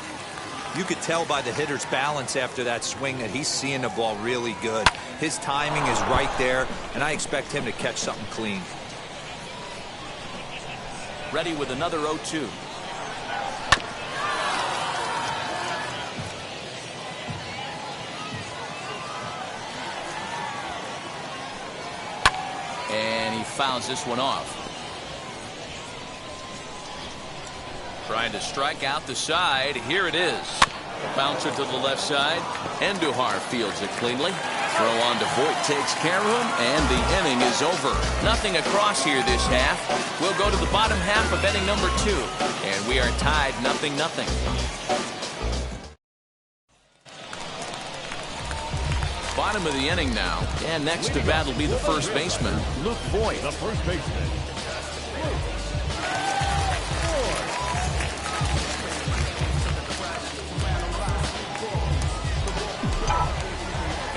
You could tell by the hitter's balance after that swing that he's seeing the ball really good. His timing is right there, and I expect him to catch something clean. Ready with another 0-2. And he fouls this one off. Trying to strike out the side. Here it is. Bouncer to the left side. Andujar fields it cleanly. Throw on to Voit takes care of him, and the inning is over. Nothing across here this half. We'll go to the bottom half of inning number 2, and we are tied 0-0. Bottom of the inning now, and next to bat will be the first baseman, Luke Voit. The first baseman.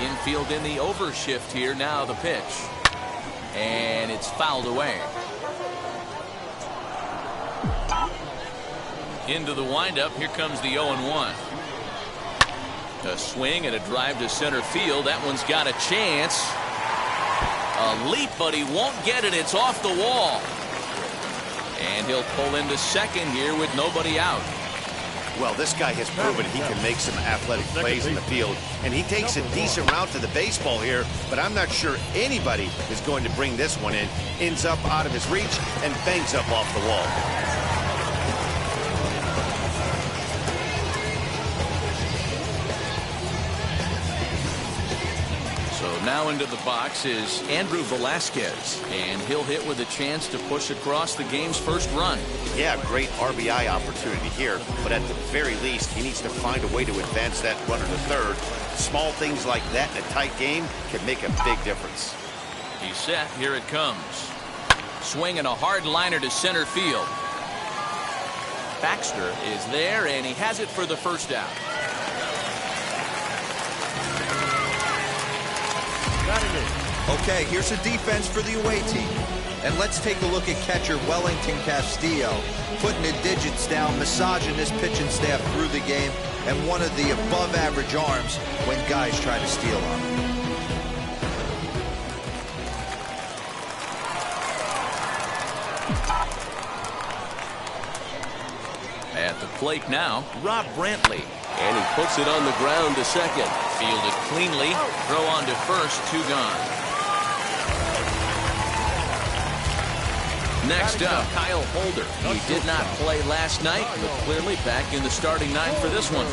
Infield in the overshift here. Now the pitch. And it's fouled away. Into the windup. Here comes the 0-1. A swing and a drive to center field. That one's got a chance. A leap, but he won't get it. It's off the wall. And he'll pull into second here with nobody out. Well, this guy has proven he can make some athletic plays in the field, and he takes a decent route to the baseball here, but I'm not sure anybody is going to bring this one in. Ends up out of his reach and bangs up off the wall. So now into the box is Andrew Velasquez, and he'll hit with a chance to push across the game's first run. Yeah, great RBI opportunity here, but at the very least, he needs to find a way to advance that runner to third. Small things like that in a tight game can make a big difference. He's set. Here it comes. Swinging a hard liner to center field. Baxter is there, and he has it for the first out. Okay, here's a defense for the away team. And let's take a look at catcher Wellington Castillo, putting the digits down, massaging this pitching staff through the game, and one of the above-average arms when guys try to steal on him. At the plate now, Rob Brantley. And he puts it on the ground to second. Fielded cleanly. Throw on to first. 2 gone. Next up, Kyle Holder. He did not play last night, but clearly back in the starting 9 for this one.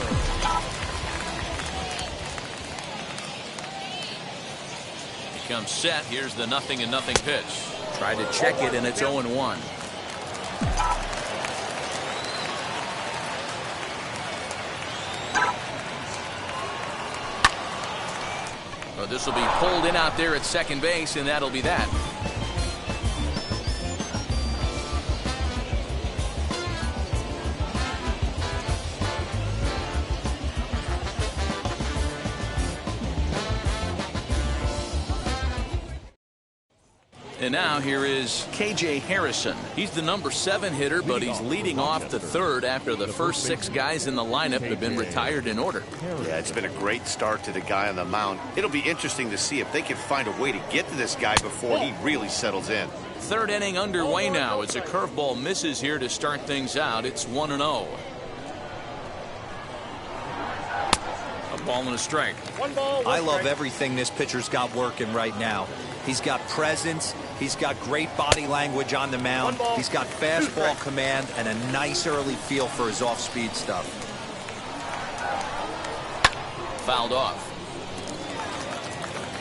He comes set. Here's the 0-0 pitch. Tried to check it, and it's 0-1. Well, this will be pulled in out there at second base, and that'll be that. And now here is K.J. Harrison. He's the number 7 hitter, but he's leading off the third after the first 6 guys in the lineup have been retired in order. Yeah, it's been a great start to the guy on the mound. It'll be interesting to see if they can find a way to get to this guy before he really settles in. Third inning underway now as a curveball misses here to start things out. It's 1-0. A ball and a strike. I love everything this pitcher's got working right now. He's got presence. He's got great body language on the mound. He's got fastball command and a nice early feel for his off-speed stuff. Fouled off.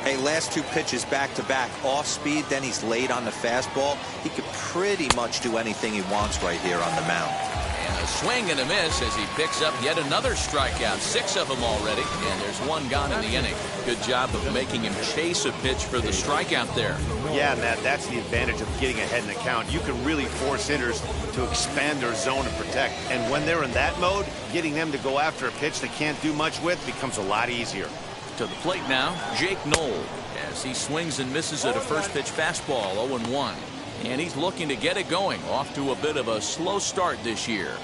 Hey, last 2 pitches back-to-back. Off-speed, then he's late on the fastball. He could pretty much do anything he wants right here on the mound. And a swing and a miss as he picks up yet another strikeout. 6 of them already, and there's 1 gone in the inning. Good job of making him chase a pitch for the strikeout there. Yeah, Matt, that's the advantage of getting ahead in the count. You can really force hitters to expand their zone and protect. And when they're in that mode, getting them to go after a pitch they can't do much with becomes a lot easier. To the plate now, Jake Knoll, as he swings and misses at a first pitch fastball, 0-1. And he's looking to get it going, off to a bit of a slow start this year.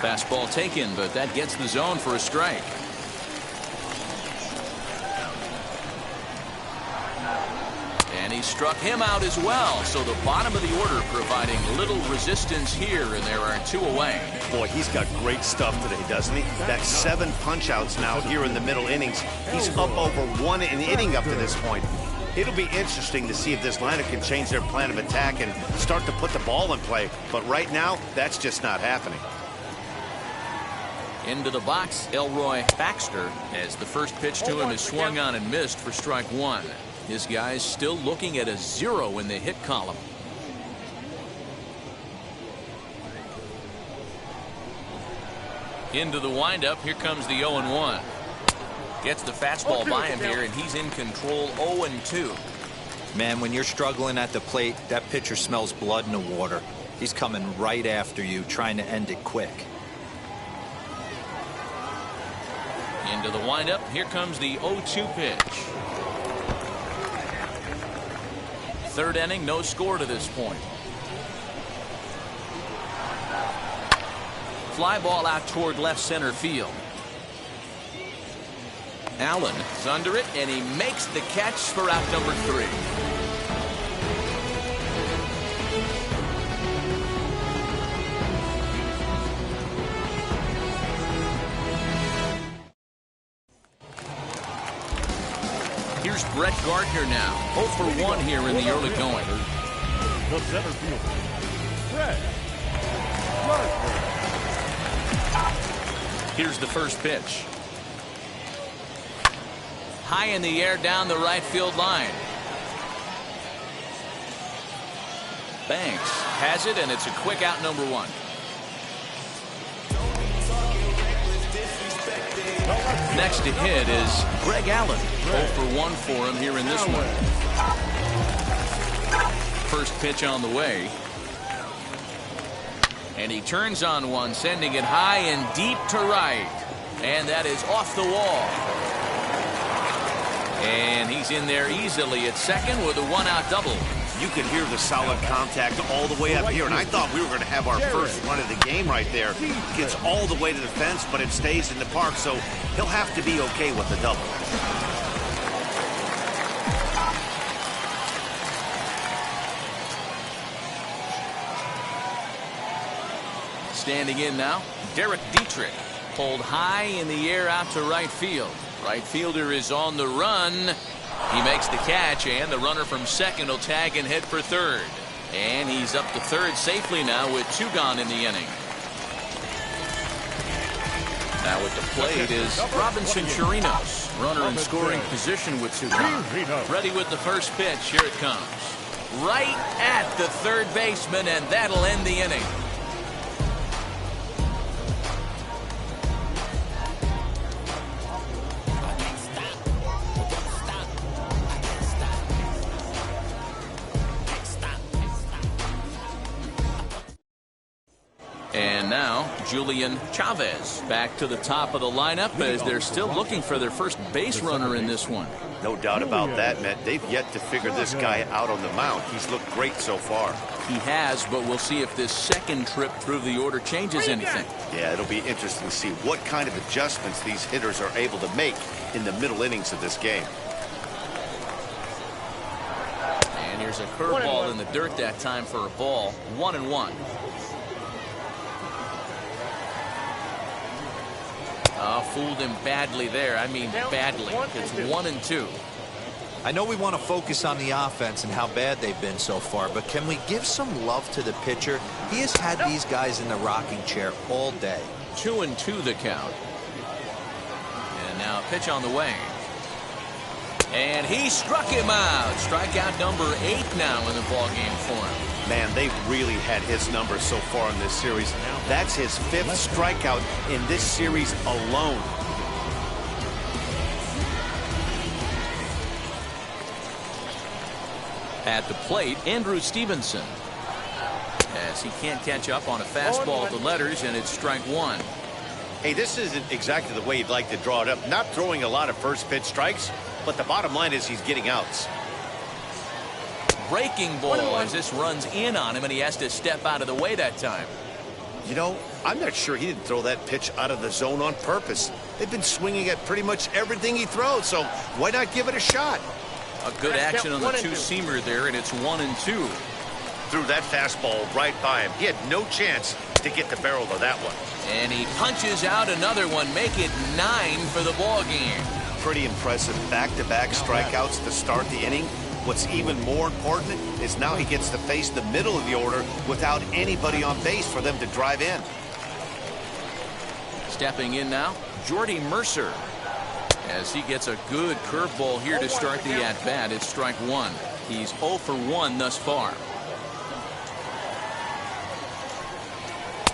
Fastball taken, but that gets the zone for a strike. And he struck him out as well. So the bottom of the order providing little resistance here, and there are 2 away. Boy, he's got great stuff today, doesn't he? That's 7 punch-outs now here in the middle innings. He's up over 1 an inning up to this point. It'll be interesting to see if this lineup can change their plan of attack and start to put the ball in play. But right now, that's just not happening. Into the box, Elroy Baxter, as the first pitch to him is swung on and missed for strike 1. His guy's still looking at a 0 in the hit column. Into the windup. Here comes the 0-1. Gets the fastball by him here, and he's in control. 0-2. Man, when you're struggling at the plate, that pitcher smells blood in the water. He's coming right after you, trying to end it quick. Into the windup. Here comes the 0-2 pitch. Third inning, no score to this point. Fly ball out toward left center field. Allen is under it, and he makes the catch for out number 3. Here's Brett Gardner now. 0 for 1 here in the early going. The center fielder, Brett Gardner. Here's the first pitch. High in the air down the right field line. Banks has it, and it's a quick out number 1. Next to hit is Greg Allen. 0 for 1 for him here in this one. First pitch on the way. And he turns on one, sending it high and deep to right. And that is off the wall. And he's in there easily at second with a one-out double. You could hear the solid contact all the way up here, and I thought we were going to have our first run of the game right there. Gets all the way to the fence, but it stays in the park, so he'll have to be okay with the double. Standing in now, Derek Dietrich. Pulled high in the air out to right field. Right fielder is on the run. He makes the catch, and the runner from second will tag and head for third. And he's up to third safely now with 2 gone in the inning. Now at the plate is Robinson Chirinos. Runner in scoring position with 2 gone. Ready with the first pitch. Here it comes. Right at the third baseman, and that'll end the inning. And now Julian Chavez back to the top of the lineup as they're still looking for their first base runner in this one. No doubt about that, Matt. They've yet to figure this guy out on the mound. He's looked great so far. He has, but we'll see if this second trip through the order changes anything. Yeah, it'll be interesting to see what kind of adjustments these hitters are able to make in the middle innings of this game. And here's a curveball in the dirt that time for a ball. 1-1. Fooled him badly there. I mean badly. It's 1-2. I know we want to focus on the offense and how bad they've been so far, but can we give some love to the pitcher? He has had these guys in the rocking chair all day. 2-2 the count. And now a pitch on the way. And he struck him out. Strikeout number 8 now in the ballgame for him. Man, they've really had his numbers so far in this series. That's his 5th strikeout in this series alone. At the plate, Andrew Stevenson. As he can't catch up on a fastball at the letters, and it's strike 1. Hey, this isn't exactly the way you'd like to draw it up. Not throwing a lot of first pitch strikes, but the bottom line is he's getting outs. Breaking ball as this runs in on him, and he has to step out of the way that time. You know, I'm not sure he didn't throw that pitch out of the zone on purpose. They've been swinging at pretty much everything he throws, so why not give it a shot? A good action on the 2-seamer there, and it's 1-2. Threw that fastball right by him. He had no chance to get the barrel of that one. And he punches out another one, make it 9 for the ball game. Pretty impressive back-to-back strikeouts to start the inning. What's even more important is now he gets to face the middle of the order without anybody on base for them to drive in. Stepping in now, Jordy Mercer. As he gets a good curveball here to start the at-bat, it's strike 1. He's 0 for 1 thus far.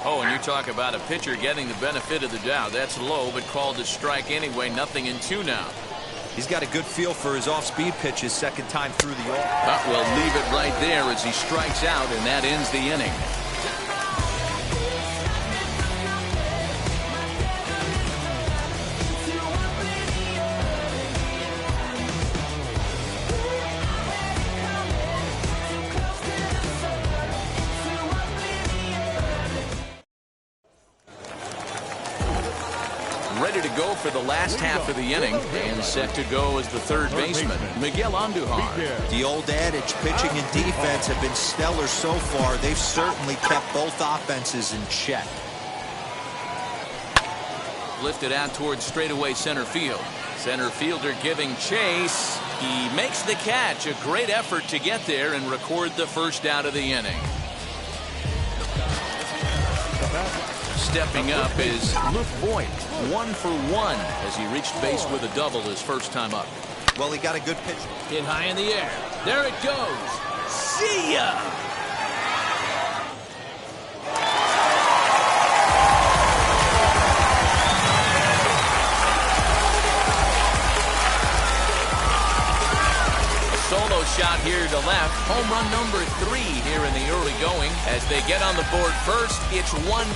Oh, and you talk about a pitcher getting the benefit of the doubt. That's low, but called a strike anyway. 0-2 now. He's got a good feel for his off-speed pitches second time through the order. We'll leave it right there as he strikes out, and that ends the inning. Ready to go for the last half of the inning, and set to go as the third baseman, Miguel Andujar. The old adage, pitching and defense have been stellar so far. They've certainly kept both offenses in check. Lifted out towards straightaway center field. Center fielder giving chase. He makes the catch. A great effort to get there and record the first out of the inning. Stepping up is Luke Voigt, 1 for 1 as he reached base with a double his first time up. Well, he got a good pitch. Hit high in the air. There it goes. See ya! here to left. Home run number 3 here in the early going. As they get on the board first, it's 1-0.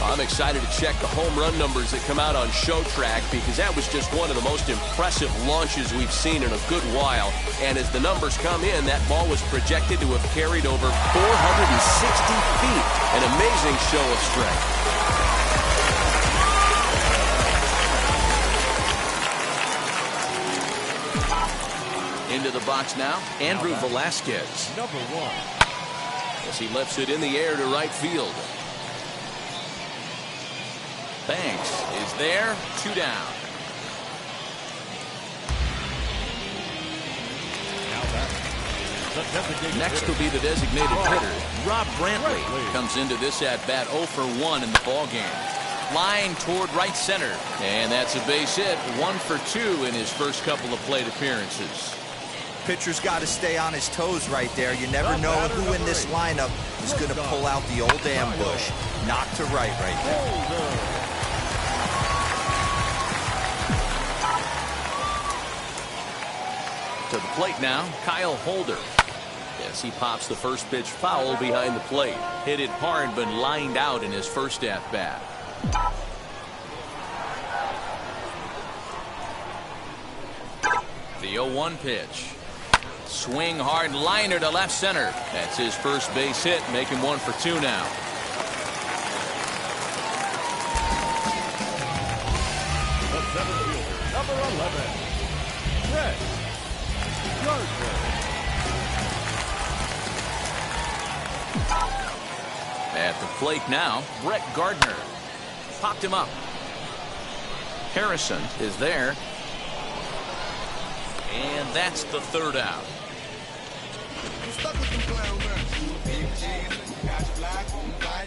I'm excited to check the home run numbers that come out on Show Track because that was just one of the most impressive launches we've seen in a good while. And as the numbers come in, that ball was projected to have carried over 460 feet. An amazing show of strength. Into the box now, Andrew Velasquez. Number 1. As he lifts it in the air to right field. Banks is there, 2 down. Next will be the designated hitter, Rob Brantley. Comes into this at-bat 0 for 1 in the ballgame. Line toward right center. And that's a base hit, 1 for 2 in his first couple of plate appearances. Pitcher's got to stay on his toes right there. You never know who in this lineup is going to pull out the old ambush. Knock to right there. To the plate now, Kyle Holder. Yes, he pops the first pitch foul behind the plate. Hit it hard, but lined out in his first at-bat. The 0-1 pitch. Swing hard liner to left center. That's his first base hit, making 1 for 2 now. The center fielder, number 11, Brett Gardner. At the plate now, Brett Gardner. Popped him up. Harrison is there. And that's the 3rd out.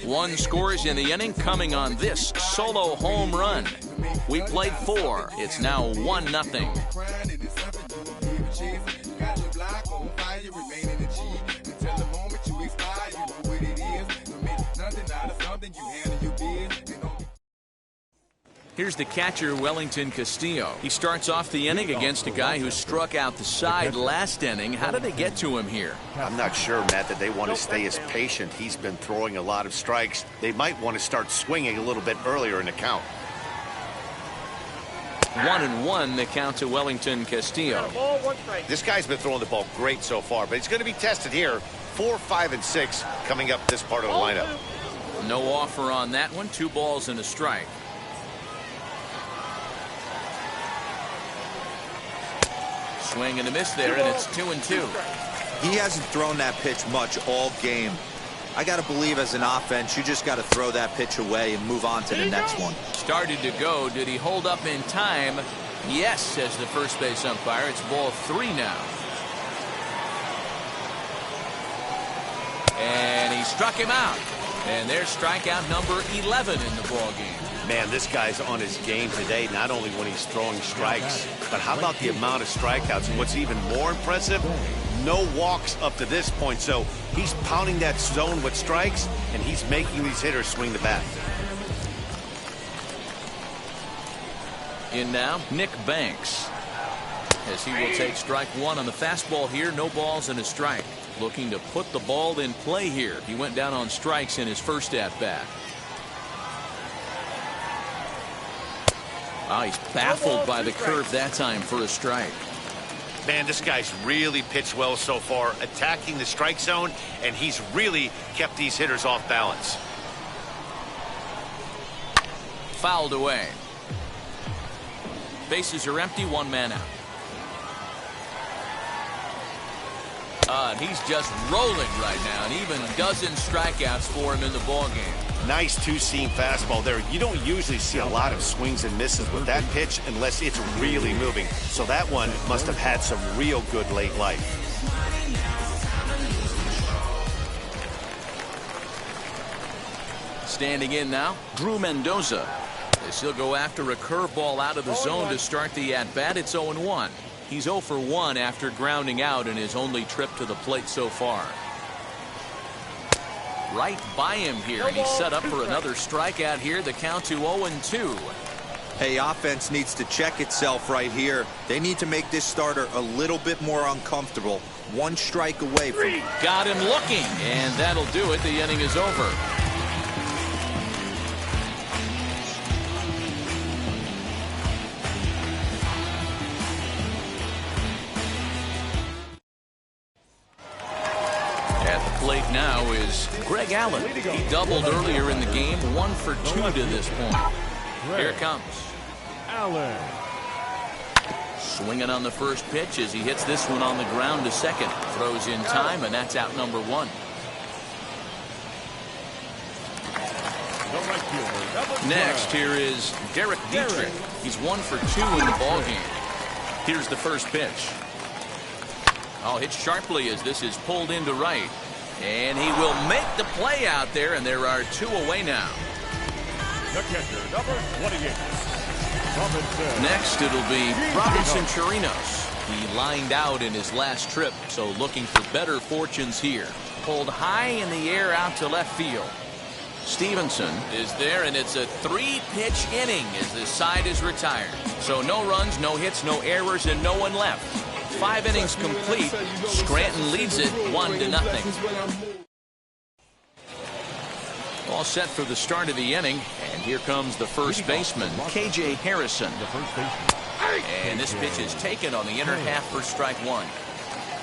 One scores in the inning, coming on this solo home run. We played 4. It's now 1-0. Here's the catcher, Wellington Castillo. He starts off the inning against a guy who struck out the side last inning. How did they get to him here? I'm not sure, Matt, that they want to stay as patient. He's been throwing a lot of strikes. They might want to start swinging a little bit earlier in the count. 1-1 the count to Wellington Castillo. This guy's been throwing the ball great so far, but he's going to be tested here. 4, 5, and 6 coming up this part of the lineup. No offer on that one. 2 balls and a strike. Swing and a miss there, and it's 2-2. He hasn't thrown that pitch much all game. I got to believe as an offense, you just got to throw that pitch away and move on to the next one. Started to go. Did he hold up in time? Yes, says the first base umpire. It's ball 3 now. And he struck him out. And there's strikeout number 11 in the ballgame. Man, this guy's on his game today, not only when he's throwing strikes, but how about the amount of strikeouts? And what's even more impressive, no walks up to this point. So he's pounding that zone with strikes, and he's making these hitters swing the bat. In now, Nick Banks. As he will take strike 1 on the fastball here. No balls and a strike. Looking to put the ball in play here. He went down on strikes in his first at-bat. Oh, he's baffled by the curve that time for a strike. Man, this guy's really pitched well so far, attacking the strike zone, and he's really kept these hitters off balance. Fouled away. Bases are empty, 1 man out. And he's just rolling right now, and even dozen strikeouts for him in the ballgame. Nice 2-seam fastball there. You don't usually see a lot of swings and misses with that pitch unless it's really moving. So that one must have had some real good late life. Standing in now, Drew Mendoza. As he'll go after a curveball out of the zone to start the at-bat. It's 0-1. He's 0 for 1 after grounding out in his only trip to the plate so far. Right by him here, and he's set up for another strikeout here. The count to 0-2. Hey, offense needs to check itself right here. They need to make this starter a little bit more uncomfortable. One strike away from... Got him looking, and that'll do it. The inning is over. At the plate now is Greg Allen. He doubled earlier in the game, 1 for 2 to this point. Here it comes. Allen. Swinging on the first pitch as he hits this one on the ground to second. Throws in time, and that's out number 1. Next, here is Derek Dietrich. He's 1 for 2 in the ballgame. Here's the first pitch. Oh, hit sharply as this is pulled into right. And he will make the play out there, and there are 2 away now. The catcher, number 28. Robinson. Next, it'll be Robinson Chirinos. He lined out in his last trip, so looking for better fortunes here. Pulled high in the air out to left field. Stevenson is there, and it's a 3-pitch inning as this side is retired. So no runs, no hits, no errors, and no one left. 5 innings complete. Scranton leads it 1-0. All set for the start of the inning, and here comes the first baseman, K.J. Harrison. And this pitch is taken on the inner half for strike 1.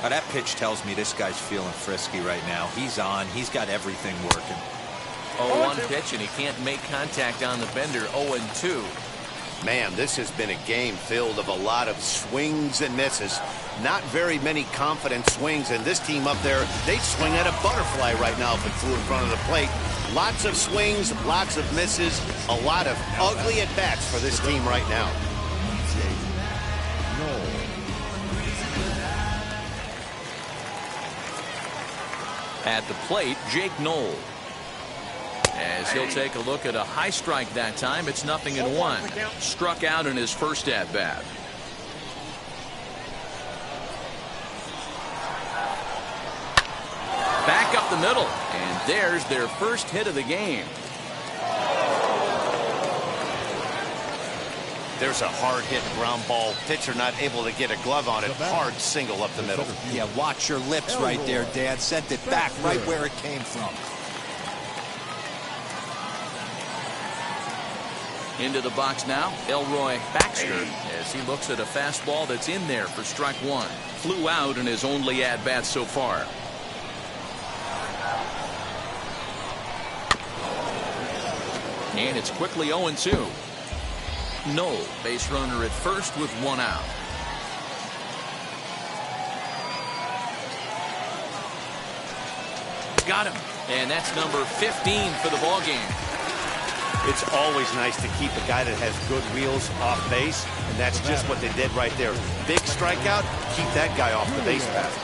Now, that pitch tells me this guy's feeling frisky right now. He's on. He's got everything working. 0-1 pitch, and he can't make contact on the bender. 0-2. Man, this has been a game filled of a lot of swings and misses. Not very many confident swings, and this team up there, they'd swing at a butterfly right now if it flew in front of the plate. Lots of swings, lots of misses, a lot of ugly at-bats for this team right now. At the plate, Jake Knoll. As he'll take a look at a high strike that time, it's 0-1. Struck out in his first at-bat. Back up the middle, and there's their first hit of the game. There's a hard hit ground ball. Pitcher not able to get a glove on it. Hard single up the middle. Yeah, watch your lips right there, Dan. Sent it back right where it came from. Into the box now, Elroy Baxter, as he looks at a fastball that's in there for strike 1. Flew out in his only at-bat so far. And it's quickly 0-2. Knoll, base runner at first with 1 out. Got him. And that's number 15 for the ball game. It's always nice to keep a guy that has good wheels off base, and that's just what they did right there. Big strikeout, keep that guy off the base path.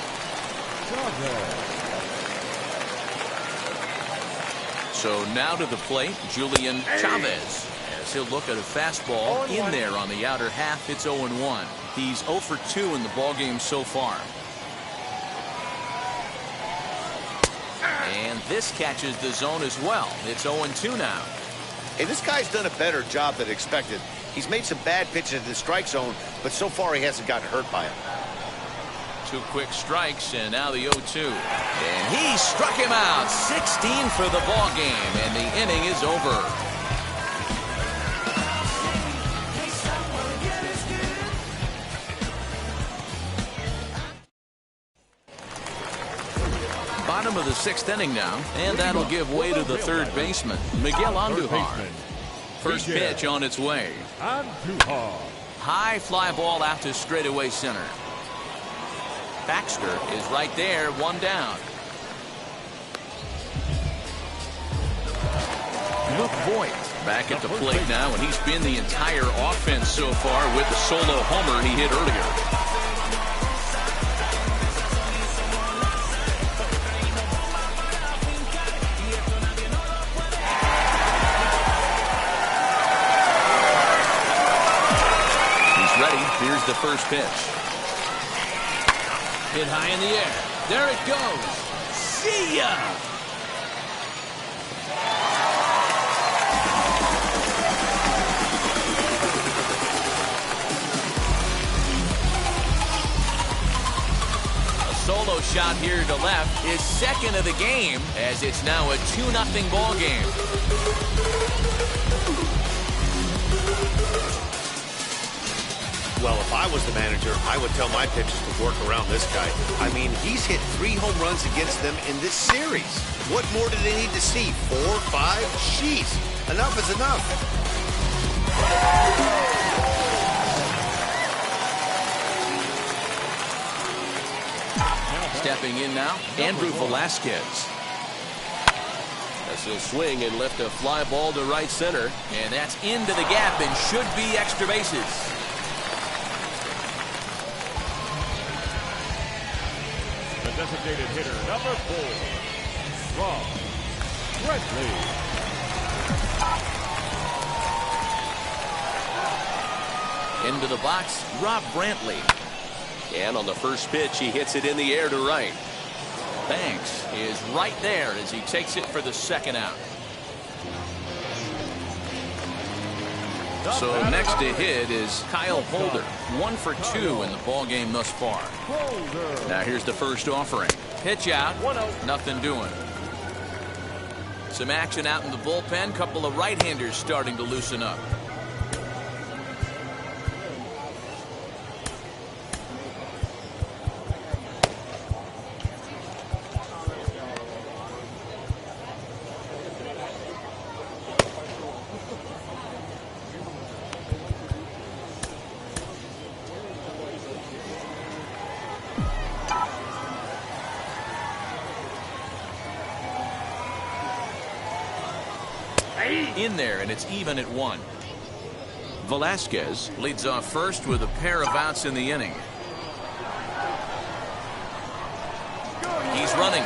So now to the plate, Julian Chavez. As he'll look at a fastball in there on the outer half, it's 0-1. He's 0 for 2 in the ballgame so far. And this catches the zone as well. It's 0-2 now. Hey, this guy's done a better job than expected. He's made some bad pitches in the strike zone, but so far he hasn't gotten hurt by it. 2 quick strikes, and now the 0-2. And he struck him out. 16 for the ball game, and the inning is over. Bottom of the 6th inning now, and that'll give way to the third baseman, Miguel Andujar. First pitch on its way. High fly ball out to straightaway center. Baxter is right there, 1 down. Luke Voigt back at the plate now, and he's been the entire offense so far with the solo homer he hit earlier. Here's the first pitch. Hit high in the air. There it goes. See ya! Romo shot here to left, his second of the game, as it's now a 2-0 ball game. Well, if I was the manager, I would tell my pitchers to work around this guy. I mean, he's hit 3 home runs against them in this series. What more do they need to see? 4, 5? Jeez, enough is enough. Stepping in now, Andrew Velasquez. As he'll swing and lift a fly ball to right center. And that's into the gap and should be extra bases. The designated hitter, number 4, Rob Brantley. Into the box, Rob Brantley. And on the first pitch, he hits it in the air to right. Banks is right there as he takes it for the second out. So next to hit is Kyle Holder. 1 for 2 in the ball game thus far. Now here's the first offering. Pitch out. Nothing doing. Some action out in the bullpen. Couple of right-handers starting to loosen up. In there, and it's even at 1. Velasquez leads off first with a pair of outs in the inning. He's running.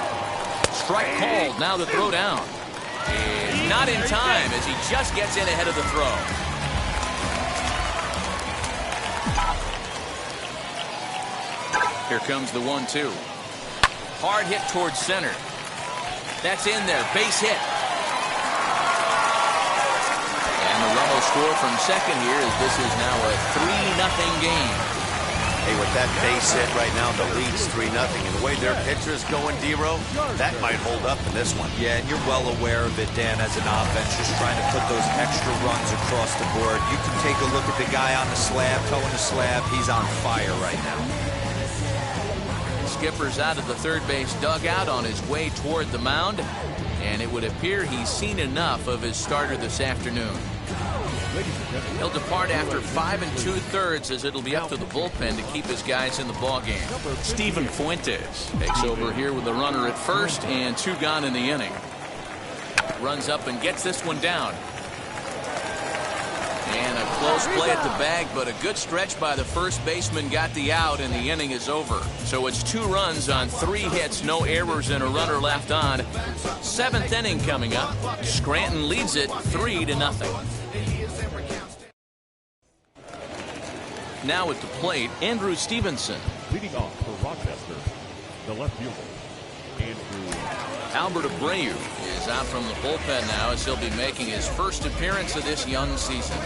Strike called. Now the throw down. And not in time as he just gets in ahead of the throw. Here comes the 1-2. Hard hit towards center. That's in there. Base hit. And the Romo score from second here as this is now a 3-0 game. Hey, with that base hit right now, the lead's 3-0. And the way their pitcher's going, D-Row, that might hold up in this one. Yeah, and you're well aware of it, Dan, as an offense, just trying to put those extra runs across the board. You can take a look at the guy on the slab, towing the slab. He's on fire right now. Skipper's out of the third base dugout on his way toward the mound. And it would appear he's seen enough of his starter this afternoon. He'll depart after 5 2/3 as it'll be up to the bullpen to keep his guys in the ballgame. Steven Fuentes takes over here with a runner at first and 2 gone in the inning. Runs up and gets this one down. And a close play at the bag, but a good stretch by the first baseman got the out, and the inning is over. So it's 2 runs on 3 hits, no errors, and a runner left on. 7th inning coming up. Scranton leads it 3-0. Now at the plate, Andrew Stevenson. Leading off for Rochester, the left fielder, Andrew. Albert Abreu is out from the bullpen now as he'll be making his first appearance of this young season.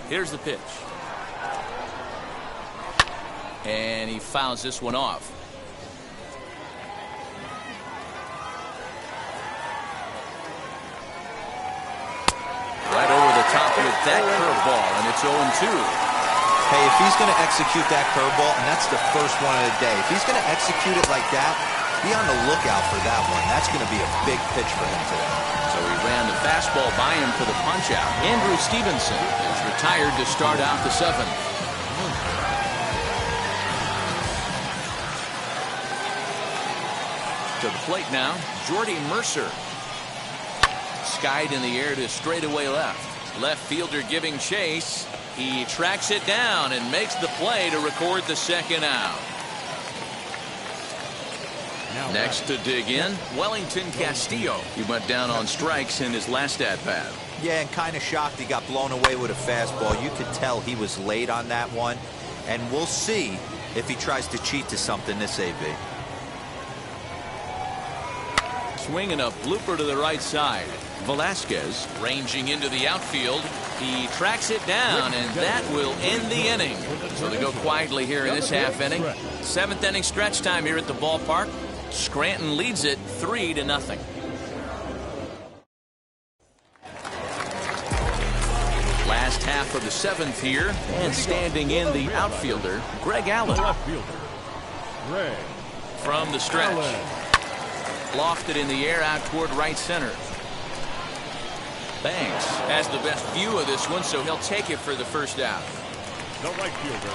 Here's the pitch. And he fouls this one off. Right over the top with that curveball, and it's 0-2. Hey, if he's going to execute that curveball, and that's the first one of the day, if he's going to execute it like that, be on the lookout for that one. That's going to be a big pitch for him today. So he ran the fastball by him for the punch-out. Andrew Stevenson is retired to start out the 7th. To the plate now, Jordy Mercer. Skied in the air to straightaway left. Left fielder giving chase. He tracks it down and makes the play to record the second out. Next to dig in, Wellington Castillo. He went down on strikes in his last at-bat. Yeah, and kind of shocked he got blown away with a fastball. You could tell he was late on that one. And we'll see if he tries to cheat to something this AB. Swinging a blooper to the right side. Velasquez ranging into the outfield. He tracks it down, and that will end the inning. So they go quietly here in this half inning. 7th inning stretch time here at the ballpark. Scranton leads it 3-0. Last half of the 7th here, and standing in the outfielder, Greg Allen. From the stretch. Lofted in the air out toward right center. Banks has the best view of this one, so he'll take it for the first out.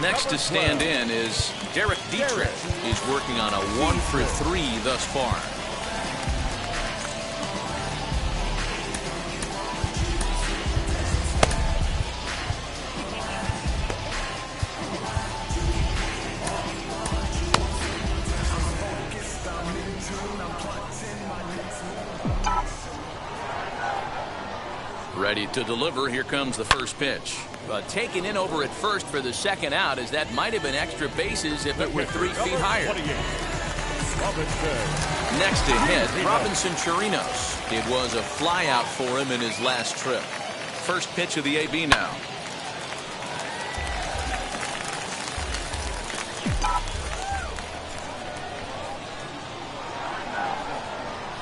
Next to stand in is Derek Dietrich. He's working on a 1-for-3 thus far. Ready to deliver. Here comes the first pitch. But taken in over at first for the second out, as that might have been extra bases if it were 3 feet higher. Next to hit, Robinson Chirinos. It was a flyout for him in his last trip. First pitch of the AB now.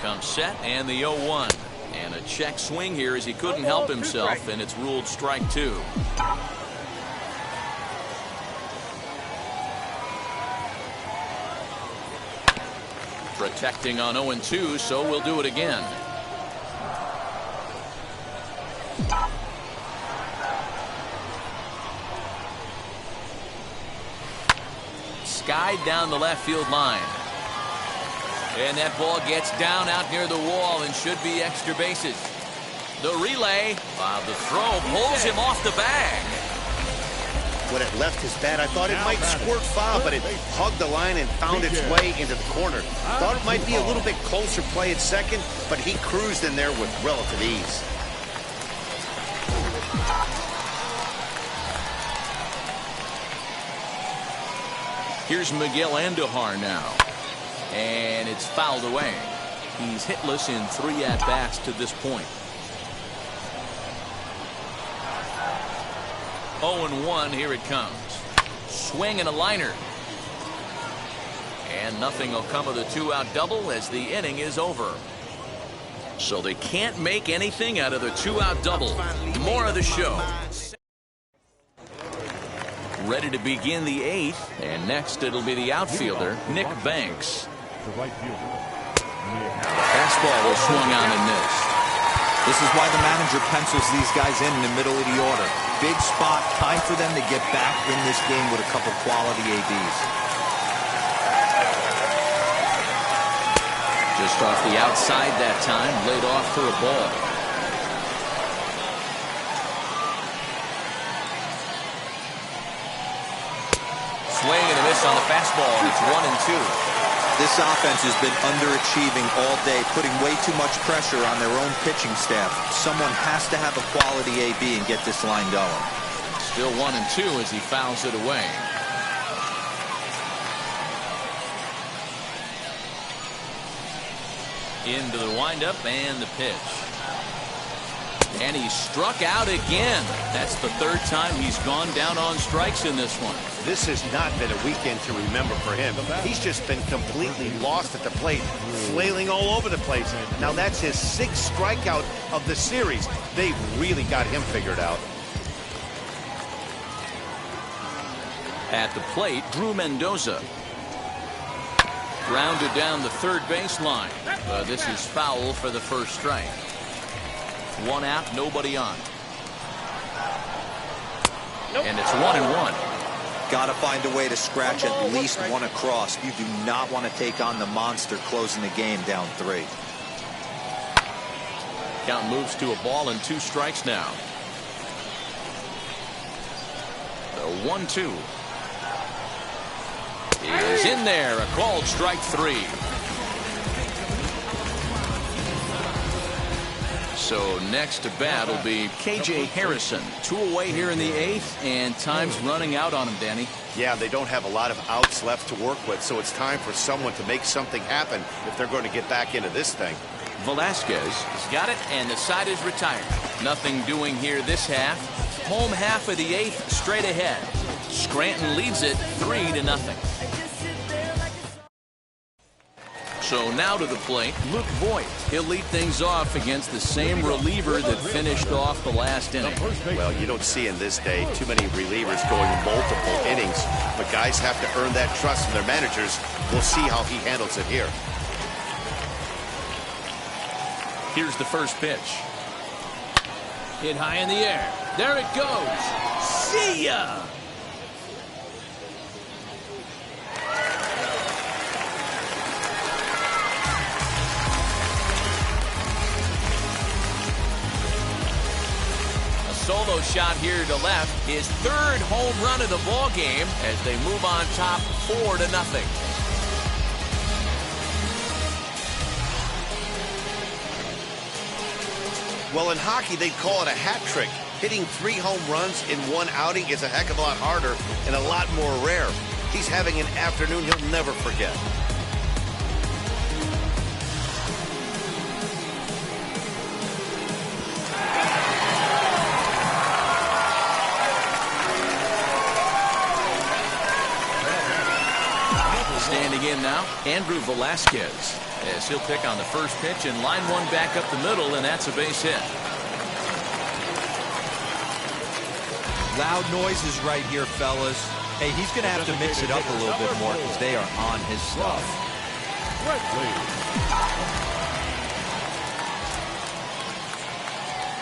Comes set and the 0-1. And a check swing here as he couldn't help himself, and it's ruled strike 2. Protecting on 0-2, so we'll do it again. Skied down the left field line. And that ball gets down out near the wall and should be extra bases. The relay, while the throw pulls him off the bag. When it left his bat, I thought it might squirt foul, but it hugged the line and found its way into the corner. Thought it might be a little bit closer play at second, but he cruised in there with relative ease. Here's Miguel Andujar now. And it's fouled away. He's hitless in 3 at-bats to this point. 0-1, here it comes. Swing and a liner. And nothing will come of the 2-out double as the inning is over. So they can't make anything out of the 2-out double. More of the show. Ready to begin the 8th, and next it'll be the outfielder, Nick Banks. Fastball was swung on and missed. This is why the manager pencils these guys in the middle of the order. Big spot, time for them to get back in this game with a couple quality ABs. Just off the outside that time, laid off for a ball. Swing and a miss on the fastball, and it's 1-2. This offense has been underachieving all day, putting way too much pressure on their own pitching staff. Someone has to have a quality AB and get this line going. Still 1-2 as he fouls it away. Into the windup and the pitch. And he struck out again. That's the 3rd time he's gone down on strikes in this one. This has not been a weekend to remember for him. He's just been completely lost at the plate, flailing all over the place. Now that's his 6th strikeout of the series. They've really got him figured out. At the plate, Drew Mendoza. Grounded down the 3rd baseline. This is foul for the first strike. 1 out, nobody on. And it's 1-1. Got to find a way to scratch at least one across. You do not want to take on the monster closing the game down 3. Count moves to a ball and 2 strikes now. The 1-2 is in there. A called strike 3. So next to bat will be KJ Harrison. 2 away here in the 8th, and time's running out on him, Danny. Yeah, they don't have a lot of outs left to work with, so it's time for someone to make something happen if they're going to get back into this thing. Velasquez has got it, and the side is retired. Nothing doing here this half. Home half of the 8th straight ahead. Scranton leads it 3-0. So now to the plate, Luke Voigt. He'll lead things off against the same reliever that finished off the last inning. Well, you don't see in this day too many relievers going multiple innings, but guys have to earn that trust from their managers. We'll see how he handles it here. Here's the first pitch. Hit high in the air. There it goes. See ya! Solo shot here to left, his 3rd home run of the ball game as they move on top 4-0. Well, in hockey, they'd call it a hat trick. Hitting 3 home runs in 1 outing is a heck of a lot harder and a lot more rare. He's having an afternoon he'll never forget. Standing in now, Andrew Velasquez, as he'll pick on the first pitch and line one back up the middle, and that's a base hit. Loud noises right here, fellas. Hey, he's going to have to mix it up a little bit more because they are on his stuff.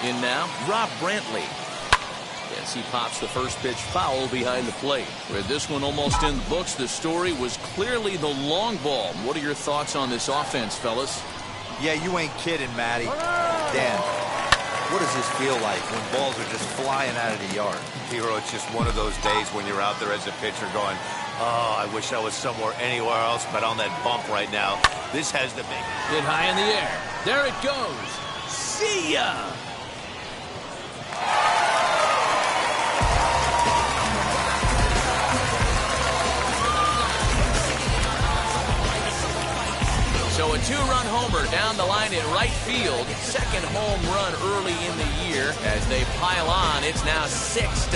In now, Rob Brantley. As he pops the first pitch foul behind the plate. With this one almost in the books, the story was clearly the long ball. What are your thoughts on this offense, fellas? Yeah, you ain't kidding, Matty. Dan, what does this feel like when balls are just flying out of the yard? Hero, it's just one of those days when you're out there as a pitcher going, oh, I wish I was somewhere anywhere else but on that bump right now. This has the big. Hit high in the air. There it goes. See ya! So a 2-run homer down the line in right field. 2nd home run early in the year. As they pile on, it's now 6-0.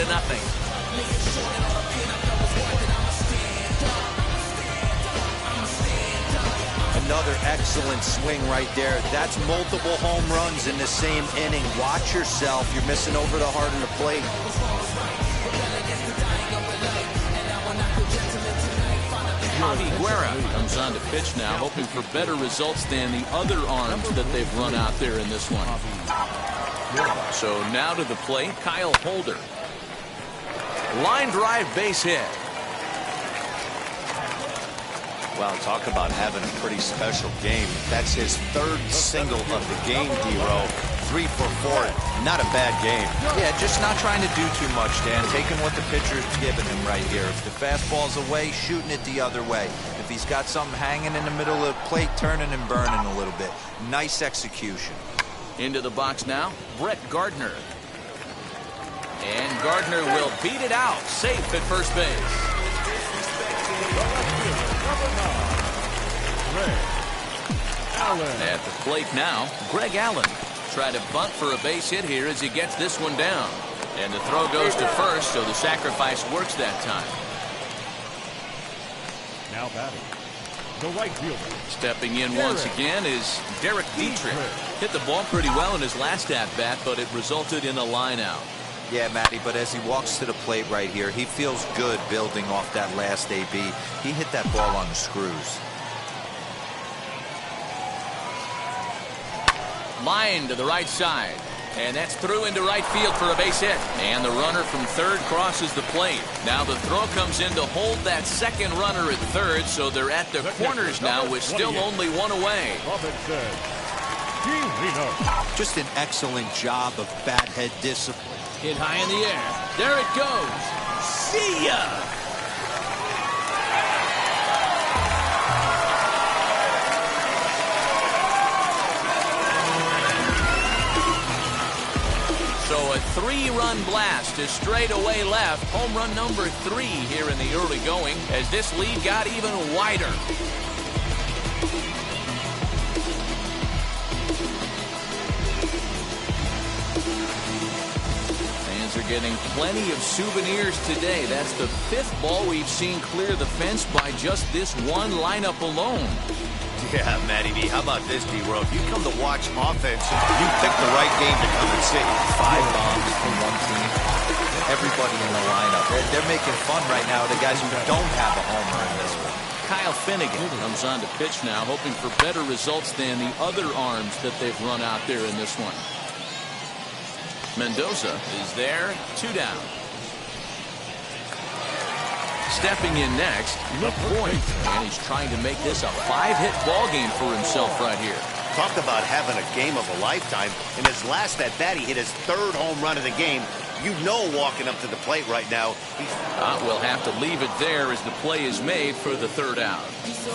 Another excellent swing right there. That's multiple home runs in the same inning. Watch yourself. You're missing over the heart of the plate. Javi Guerra comes on to pitch now, hoping for better results than the other arms that they've run out there in this one. So now to the plate, Kyle Holder. Line drive base hit. Well, talk about having a pretty special game. That's his 3rd single of the game, D-Row. 3 for 4. Not a bad game. Yeah, just not trying to do too much, Dan. Taking what the pitcher's giving him right here. If the fastball's away, shooting it the other way. If he's got something hanging in the middle of the plate, turning and burning a little bit. Nice execution. Into the box now, Brett Gardner. And Gardner will beat it out. Safe at first base. At the plate now, Greg Allen. Try to bunt for a base hit here as he gets this one down. And the throw goes to first, so the sacrifice works that time. Now batting, the right fielder. Stepping in once again is Derek Dietrich. Hit the ball pretty well in his last at-bat, but it resulted in a line out. Yeah, Matty, but as he walks to the plate right here, he feels good building off that last AB. He hit that ball on the screws. Line to the right side. And that's through into right field for a base hit. And the runner from third crosses the plate. Now the throw comes in to hold that second runner at third, so they're at the corners now with still only one away. Just an excellent job of bat head discipline. Hit high in the air. There it goes. See ya! So a three-run blast to straightaway left. Home run number 3 here in the early going as this lead got even wider. Fans are getting plenty of souvenirs today. That's the 5th ball we've seen clear the fence by just this one lineup alone. Yeah, Matty B, how about this, D-World? You come to watch offense, you pick the right game to come and see. 5 bombs for one team. Everybody in the lineup. They're making fun right now of the guys who don't have a homer in this one. Kyle Finnegan comes on to pitch now, hoping for better results than the other arms that they've run out there in this one. Mendoza is there, 2 down. Stepping in next, LaPointe, and he's trying to make this a 5-hit ball game for himself right here. Talk about having a game of a lifetime. In his last at bat, he hit his 3rd home run of the game. You know, walking up to the plate right now, we'll have to leave it there as the play is made for the 3rd out.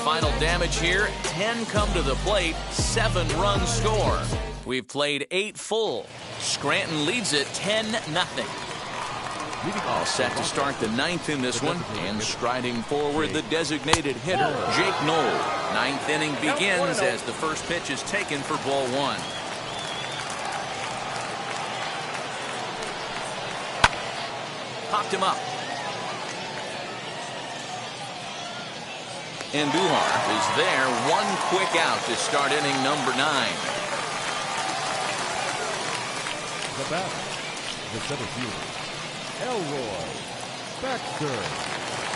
Final damage here, 10 come to the plate, 7 runs score. We've played 8 full. Scranton leads it 10-0. All set to start the 9th in this one, and striding forward the designated hitter, Jake Knoll. 9th inning begins as the first pitch is taken for ball 1. Popped him up. And Duhar is there, 1 quick out to start inning number 9. The batter, the center fielder, Elroy Baxter.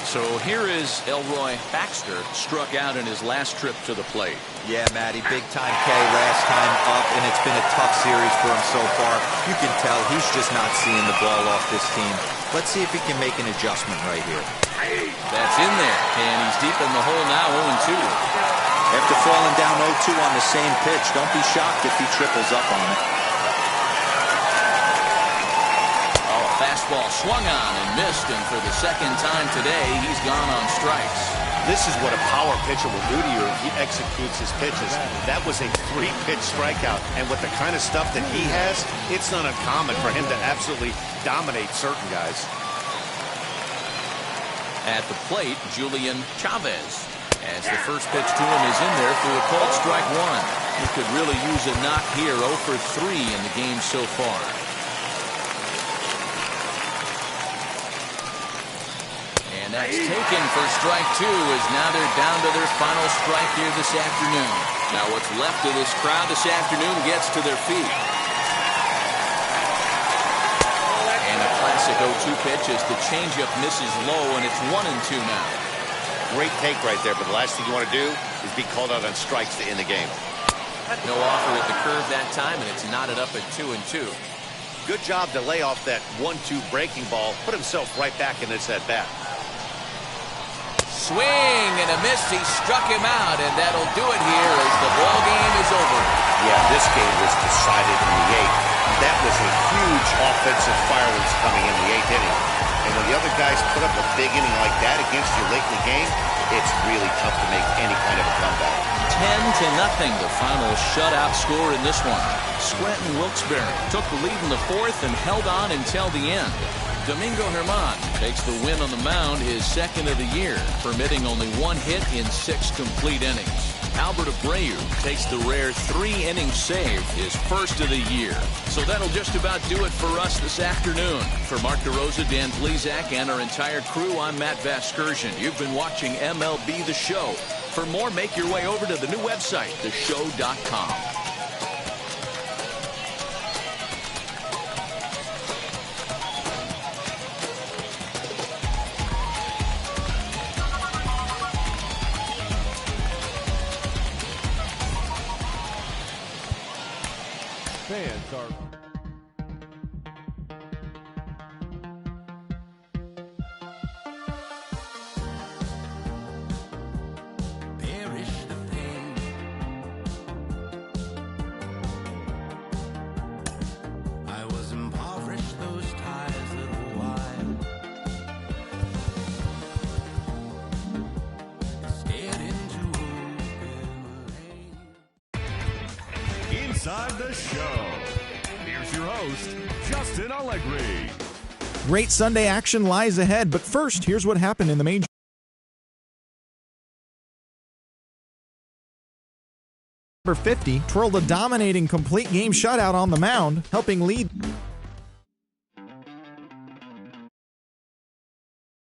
So here is Elroy Baxter, struck out in his last trip to the plate. Yeah, Matty, big time K last time up, and it's been a tough series for him so far. You can tell he's just not seeing the ball off this team. Let's see if he can make an adjustment right here. That's in there, and he's deep in the hole now, 0-2. After falling down 0-2 on the same pitch, don't be shocked if he triples up on it. Fastball swung on and missed, and for the 2nd time today, he's gone on strikes. This is what a power pitcher will do to you if he executes his pitches. That was a 3-pitch strikeout, and with the kind of stuff that he has, it's not uncommon for him to absolutely dominate certain guys. At the plate, Julian Chavez, as the first pitch to him is in there for a called strike 1. He could really use a knock here, 0 for 3 in the game so far. And that's taken for strike 2 as now they're down to their final strike here this afternoon. Now what's left of this crowd this afternoon gets to their feet. And a classic 0-2 pitch as the changeup misses low, and it's 1-2 now. Great take right there, but the last thing you want to do is be called out on strikes to end the game. No offer at the curve that time, and it's knotted up at 2-2. Good job to lay off that 1-2 breaking ball, put himself right back in this at-bat. Swing and a miss. He struck him out, and that'll do it here as the ball game is over. Yeah, this game was decided in the 8th. That was a huge offensive fireworks coming in the 8th inning. And when the other guys put up a big inning like that against you late in the game, it's really tough to make any kind of a comeback. 10-0, the final shutout score in this one. Scranton Wilkes-Barre took the lead in the 4th and held on until the end. Domingo Germán takes the win on the mound, his 2nd of the year, permitting only 1 hit in 6 complete innings. Albert Abreu takes the rare 3-inning save, his 1st of the year. So that'll just about do it for us this afternoon. For Mark DeRosa, Dan Blizak, and our entire crew, I'm Matt Vasgersian. You've been watching MLB The Show. For more, make your way over to the new website, theshow.com. Fans are Inside the Show. Here's your host, Justin Allegri. Great Sunday action lies ahead, but first, here's what happened in the major. Number 50 twirled a dominating complete game shutout on the mound, helping lead